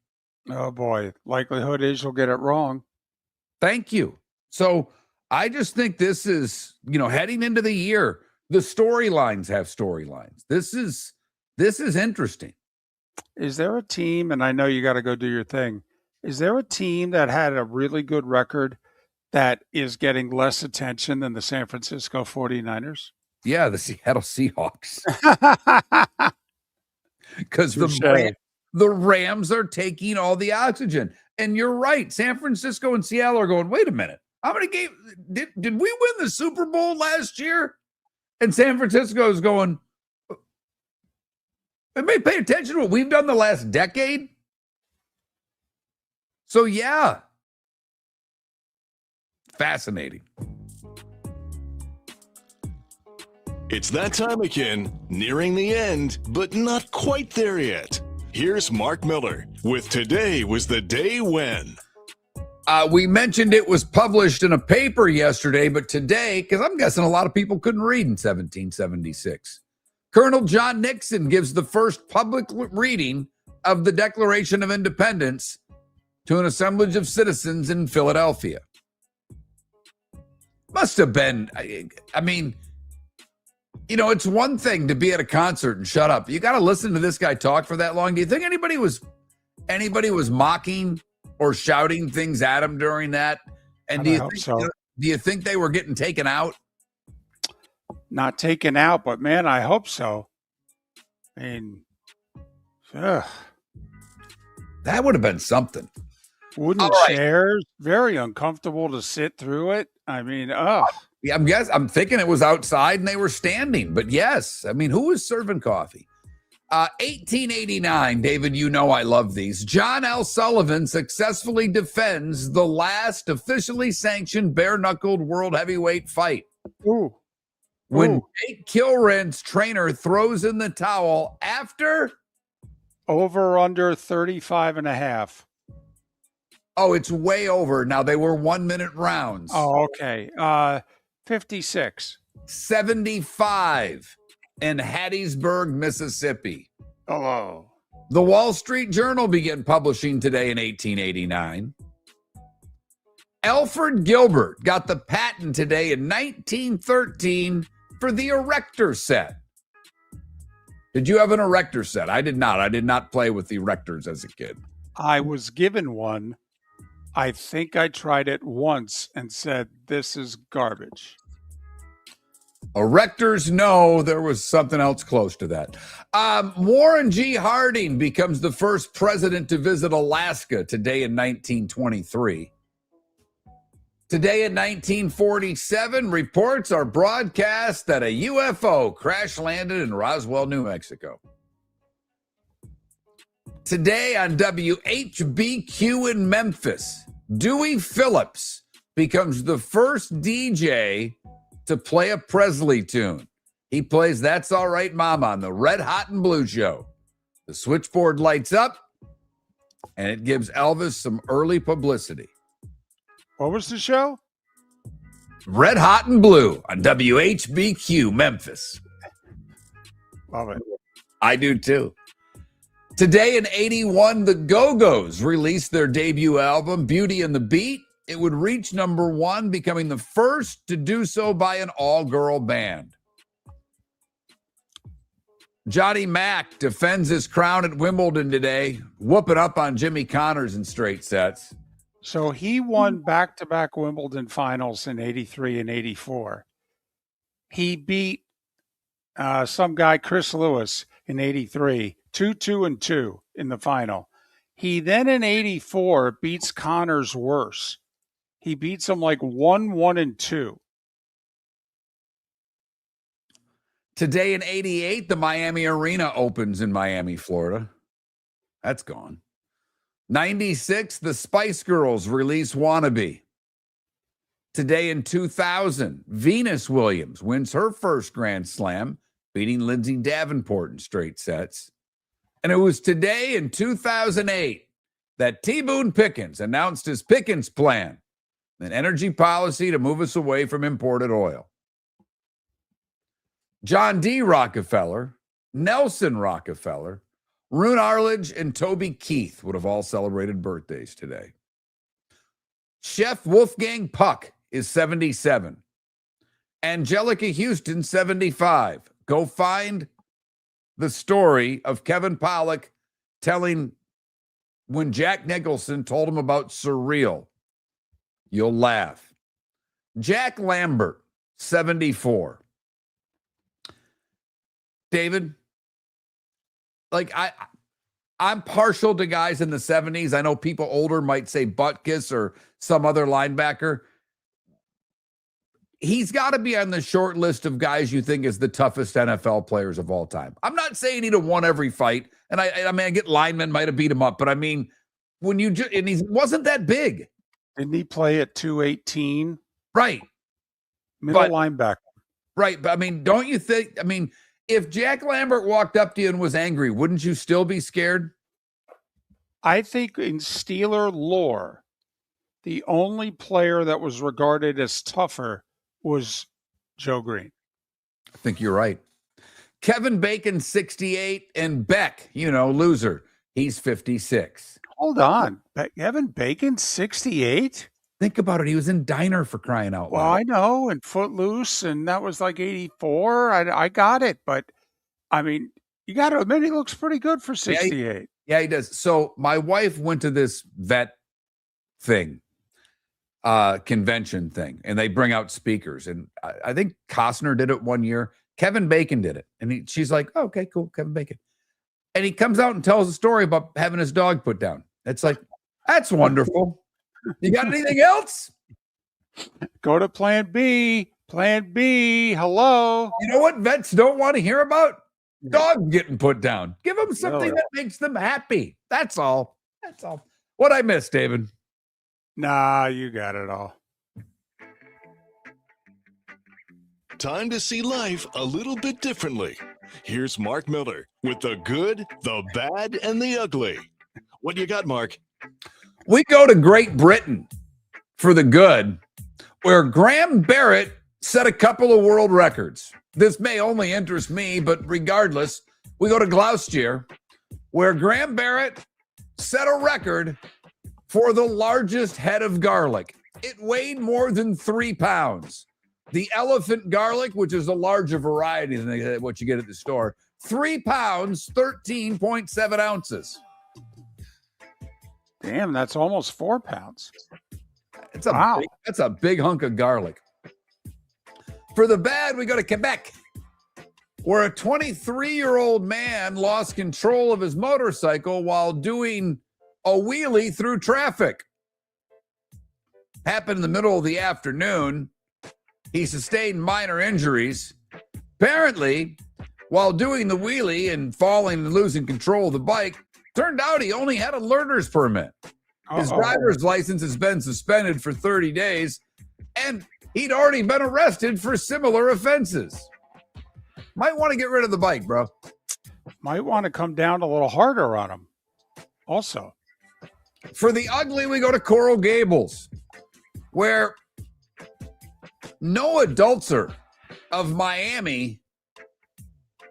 Oh, boy. Likelihood is you'll get it wrong. Thank you. So, I just think this is, heading into the year, the storylines have storylines. This is interesting. Is there a team, and I know you got to go do your thing, is there a team that had a really good record that is getting less attention than the San Francisco 49ers? Yeah, the Seattle Seahawks. Because the Rams are taking all the oxygen. And you're right. San Francisco and Seattle are going, wait a minute. How many games did we win the Super Bowl last year? And San Francisco is going, pay attention to what we've done the last decade. So, yeah. Fascinating. It's that time again, nearing the end, but not quite there yet. Here's Mark Miller with Today Was the Day When. We mentioned it was published in a paper yesterday, but today, because I'm guessing a lot of people couldn't read in 1776, Colonel John Nixon gives the first public reading of the Declaration of Independence to an assemblage of citizens in Philadelphia. Must have been, I mean, it's one thing to be at a concert and shut up. You got to listen to this guy talk for that long. Do you think anybody was mocking or shouting things at him during that? And do you think they were getting taken out? Not taken out, but man, I hope so. I mean, that would have been something. Wooden chairs, very uncomfortable to sit through it. I mean, Yeah, I'm thinking it was outside and they were standing, but yes. I mean, who was serving coffee? 1889, David, I love these. John L. Sullivan successfully defends the last officially sanctioned bare-knuckled world heavyweight fight. Ooh. When Jake Kilren's trainer throws in the towel after over under 35.5. Oh, it's way over. Now, they were 1 minute rounds. Oh, okay. 56. 75 in Hattiesburg, Mississippi. Oh. The Wall Street Journal began publishing today in 1889. Alfred Gilbert got the patent today in 1913 for the erector set. Did you have an erector set? I did not. I did not play with the erectors as a kid. I was given one. I think I tried it once and said, this is garbage. Erectors, no, there was something else close to that. Warren G. Harding becomes the first president to visit Alaska today in 1923. Today in 1947, reports are broadcast that a UFO crash landed in Roswell, New Mexico. Today on WHBQ in Memphis, Dewey Phillips becomes the first DJ to play a Presley tune. He plays That's All Right Mama on the Red Hot and Blue show. The switchboard lights up, and it gives Elvis some early publicity. What was the show? Red Hot and Blue on WHBQ Memphis. Love it. I do too. Today in 81, the Go-Go's released their debut album, Beauty and the Beat. It would reach #1, becoming the first to do so by an all-girl band. Johnny Mack defends his crown at Wimbledon today, whooping up on Jimmy Connors in straight sets. So he won back-to-back Wimbledon finals in 83 and 84. He beat some guy, Chris Lewis, in 83, 2-2-2 in the final. He then in 84 beats Connors worse. He beats him like 1-1-2. Today in 88, the Miami Arena opens in Miami, Florida. That's gone. 96, the Spice Girls release Wannabe. Today in 2000, Venus Williams wins her first Grand Slam, beating Lindsay Davenport in straight sets. And it was today in 2008 that T. Boone Pickens announced his Pickens Plan, an energy policy to move us away from imported oil. John D. Rockefeller, Nelson Rockefeller, Roone Arledge, and Toby Keith would have all celebrated birthdays today. Chef Wolfgang Puck is 77. Angelica Houston, 75. Go find the story of Kevin Pollak telling when Jack Nicholson told him about Surreal. You'll laugh. Jack Lambert, 74. David, I'm partial to guys in the 70s. I know people older might say Butkus or some other linebacker. He's got to be on the short list of guys you think is the toughest NFL players of all time. I'm not saying he'd have won every fight, and I mean, I get linemen might have beat him up, but I mean, when you and he wasn't that big. Didn't he play at 218? Right. Middle linebacker. Right, but I mean, don't you think, I mean, if Jack Lambert walked up to you and was angry, wouldn't you still be scared? I think in Steeler lore, the only player that was regarded as tougher was Joe Green. I think you're right. Kevin Bacon, 68, and Beck, loser, he's 56. Hold on. Kevin Bacon, 68? Think about it. He was in Diner, for crying out loud. Well, I know, and Footloose, and that was like 84. I got it, but I mean, you got to admit he looks pretty good for 68. Yeah, he does. So my wife went to this vet thing, convention thing, and they bring out speakers. And I think Costner did it one year. Kevin Bacon did it. And she's like, oh, okay, cool, Kevin Bacon. And he comes out and tells a story about having his dog put down. It's like, that's wonderful. You got anything else? Go to Plan B. Plan B. Hello. You know what vets don't want to hear about? Dogs getting put down. Give them something that makes them happy. That's all. That's all. What I missed, David? Nah, you got it all. Time to see life a little bit differently. Here's Mark Miller with the good, the bad, and the ugly. What you got, Mark? We go to Great Britain for the good, where Graham Barrett set a couple of world records. This may only interest me, but regardless, we go to Gloucester, where Graham Barrett set a record for the largest head of garlic. It weighed more than 3 pounds. The elephant garlic, which is a larger variety than what you get at the store, 3 pounds, 13.7 ounces. Damn, that's almost 4 pounds. Wow. That's a big hunk of garlic. For the bad, we go to Quebec, where a 23-year-old man lost control of his motorcycle while doing a wheelie through traffic. Happened in the middle of the afternoon. He sustained minor injuries. Apparently, while doing the wheelie and falling and losing control of the bike, turned out he only had a learner's permit. His driver's license has been suspended for 30 days, and he'd already been arrested for similar offenses. Might want to get rid of the bike, bro. Might want to come down a little harder on him. Also, for the ugly, we go to Coral Gables, where Noah Dulzer of Miami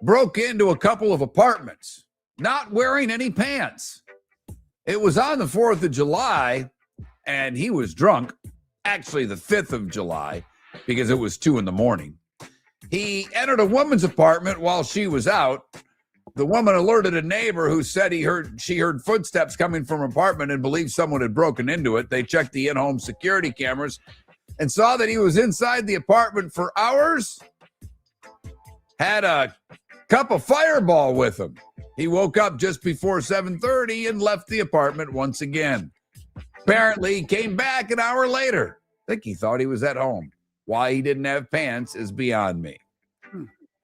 broke into a couple of apartments, not wearing any pants. It was on the 4th of July, and he was drunk. Actually, the 5th of July, because it was 2 a.m. He entered a woman's apartment while she was out. The woman alerted a neighbor who said she heard footsteps coming from her apartment and believed someone had broken into it. They checked the in-home security cameras and saw that he was inside the apartment for hours, had a cup of Fireball with him. He woke up just before 7:30 and left the apartment once again. Apparently, he came back an hour later. I think he thought he was at home. Why he didn't have pants is beyond me.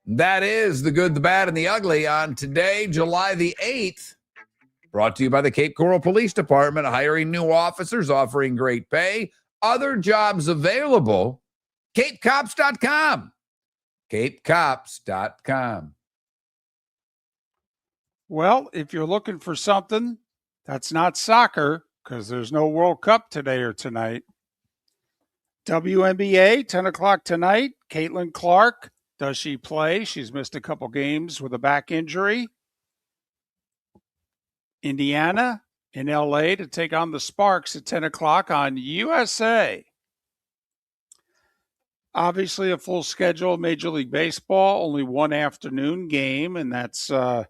That is the good, the bad, and the ugly on today, July the 8th. Brought to you by the Cape Coral Police Department, hiring new officers, offering great pay. Other jobs available, capecops.com. capecops.com. well, if you're looking for something that's not soccer, because there's no World Cup today or tonight, WNBA, 10 o'clock tonight. Caitlin Clark, does she play? She's missed a couple games with a back injury. Indiana in LA to take on the Sparks at 10 o'clock on USA. Obviously, a full schedule of Major League Baseball, only one afternoon game, and that's, I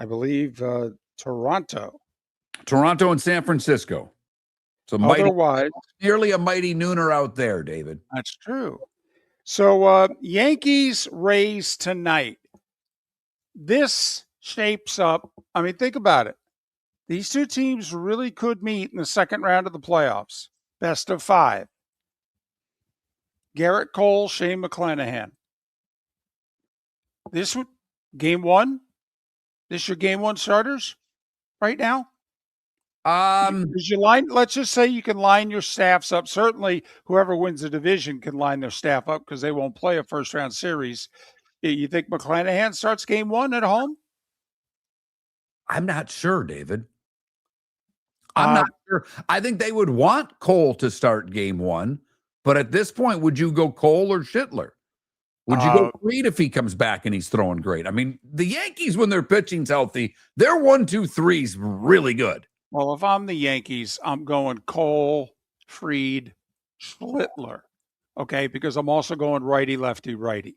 believe, Toronto. Toronto and San Francisco. So otherwise, nearly a mighty nooner out there, David. That's true. So Yankees Rays tonight. This shapes up. I mean, think about it. These two teams really could meet in the second round of the playoffs. Best of 5. Garrett Cole, Shane McClanahan. This would game 1. This your game 1 starters right now? Because you line, let's just say you can line your staffs up. Certainly, whoever wins the division can line their staff up because they won't play a first round series. You think McClanahan starts game 1 at home? I'm not sure, David. I'm not sure. I think they would want Cole to start game 1, but at this point, would you go Cole or Schittler? Would you go Reed if he comes back and he's throwing great? I mean, the Yankees, when their pitching's healthy, their 1, 2, 3's really good. Well, if I'm the Yankees, I'm going Cole, Fried, Schlittler, okay, because I'm also going righty, lefty, righty.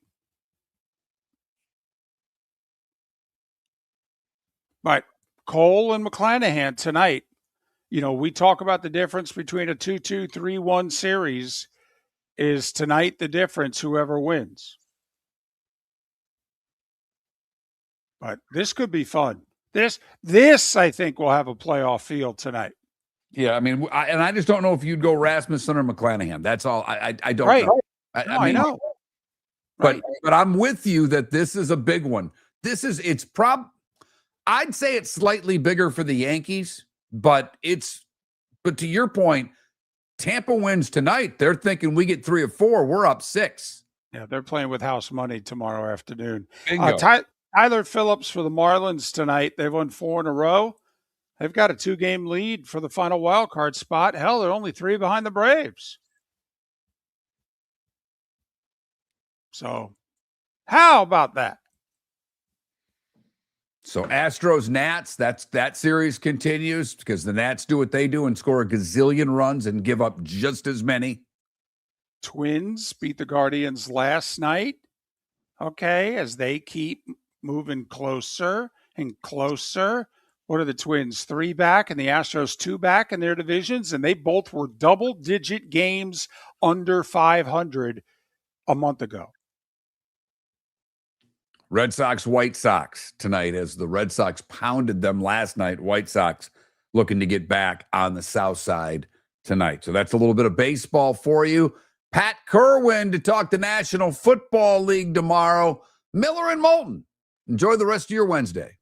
But Cole and McClanahan tonight, you know, we talk about the difference between a 2-2, 3-1 series. Is tonight the difference, whoever wins? But this could be fun. This I think will have a playoff feel tonight. Yeah, I mean, I just don't know if you'd go Rasmussen or McClanahan. That's all. I don't know. I know. But I'm with you that this is a big one. I'd say it's slightly bigger for the Yankees, but to your point, Tampa wins tonight. They're thinking we get 3 or 4. We're up 6. Yeah, they're playing with house money tomorrow afternoon. Bingo. Tyler Phillips for the Marlins tonight. They've won 4 in a row. They've got a 2-game lead for the final wild card spot. Hell, they're only 3 behind the Braves. So, how about that? So Astros Nats, that series continues because the Nats do what they do and score a gazillion runs and give up just as many. Twins beat the Guardians last night. Okay, as they keep moving closer and closer. What are the Twins? 3 back and the Astros 2 back in their divisions, and they both were double-digit games under 500 a month ago. Red Sox, White Sox tonight as the Red Sox pounded them last night. White Sox looking to get back on the south side tonight. So that's a little bit of baseball for you. Pat Kerwin to talk the National Football League tomorrow. Miller and Moulton. Enjoy the rest of your Wednesday.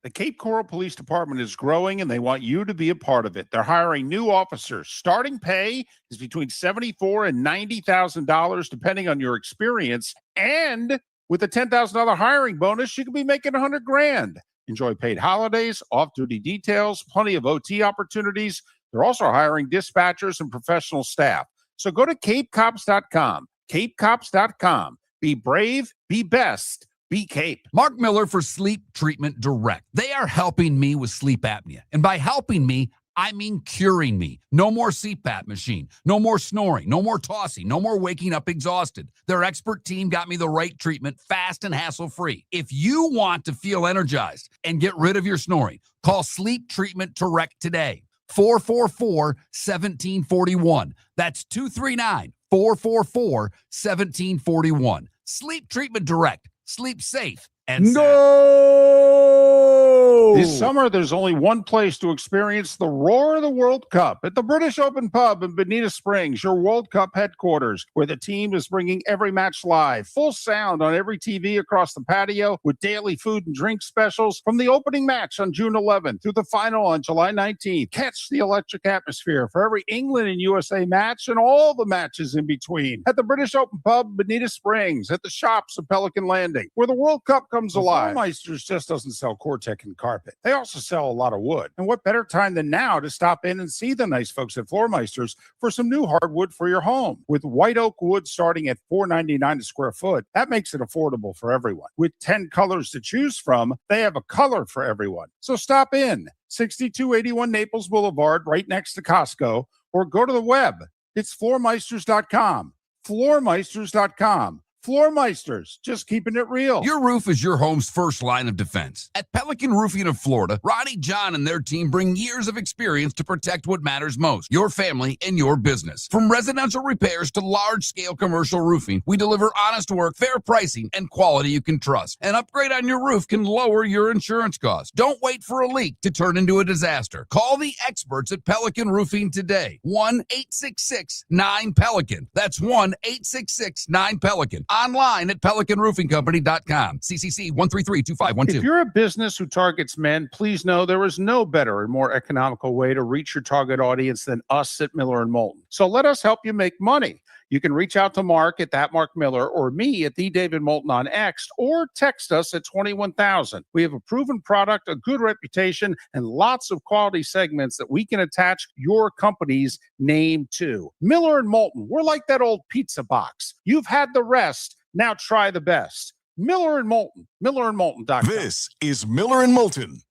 The Cape Coral Police Department is growing, and they want you to be a part of it. They're hiring new officers. Starting pay is between $74,000 and $90,000, depending on your experience. And with a $10,000 hiring bonus, you could be making $100,000. Enjoy paid holidays, off-duty details, plenty of OT opportunities. They're also hiring dispatchers and professional staff. So go to capecops.com. Capecops.com. Be brave, be best. Be Cape. Mark Miller for Sleep Treatment Direct. They are helping me with sleep apnea. And by helping me, I mean curing me. No more CPAP machine. No more snoring. No more tossing. No more waking up exhausted. Their expert team got me the right treatment fast and hassle-free. If you want to feel energized and get rid of your snoring, call Sleep Treatment Direct today. 444-1741. That's 239-444-1741. Sleep Treatment Direct. Sleep safe and No! This summer, there's only one place to experience the roar of the World Cup at the British Open Pub in Bonita Springs, your World Cup headquarters, where the team is bringing every match live, full sound on every TV across the patio with daily food and drink specials from the opening match on June 11th through the final on July 19th. Catch the electric atmosphere for every England and USA match and all the matches in between at the British Open Pub, Bonita Springs, at the shops of Pelican Landing, where the World Cup comes alive. Floormeisters just doesn't sell Cortec and carpet. They also sell a lot of wood. And what better time than now to stop in and see the nice folks at Floormeisters for some new hardwood for your home. With white oak wood starting at $4.99 a square foot, that makes it affordable for everyone. With 10 colors to choose from, they have a color for everyone. So stop in, 6281 Naples Boulevard, right next to Costco, or go to the web. It's floormeisters.com. Floormeisters.com. Floormeisters, just keeping it real. Your roof is your home's first line of defense. At Pelican Roofing of Florida, Ronnie John and their team bring years of experience to protect what matters most, your family and your business. From residential repairs to large-scale commercial roofing, we deliver honest work, fair pricing, and quality you can trust. An upgrade on your roof can lower your insurance costs. Don't wait for a leak to turn into a disaster. Call the experts at Pelican Roofing today. 1-866-9-PELICAN. That's 1-866-9-PELICAN. Online at pelicanroofingcompany.com. CCC 1332512. If you're a business who targets men, please know there is no better and more economical way to reach your target audience than us at Miller and Moulton. So let us help you make money. You can reach out to Mark at that Mark Miller or me at the David Moulton on X, or text us at 21,000. We have a proven product, a good reputation, and lots of quality segments that we can attach your company's name to. Miller and Moulton, we're like that old pizza box. You've had the rest. Now try the best. Miller and Moulton, millerandmoulton.com. This is Miller and Moulton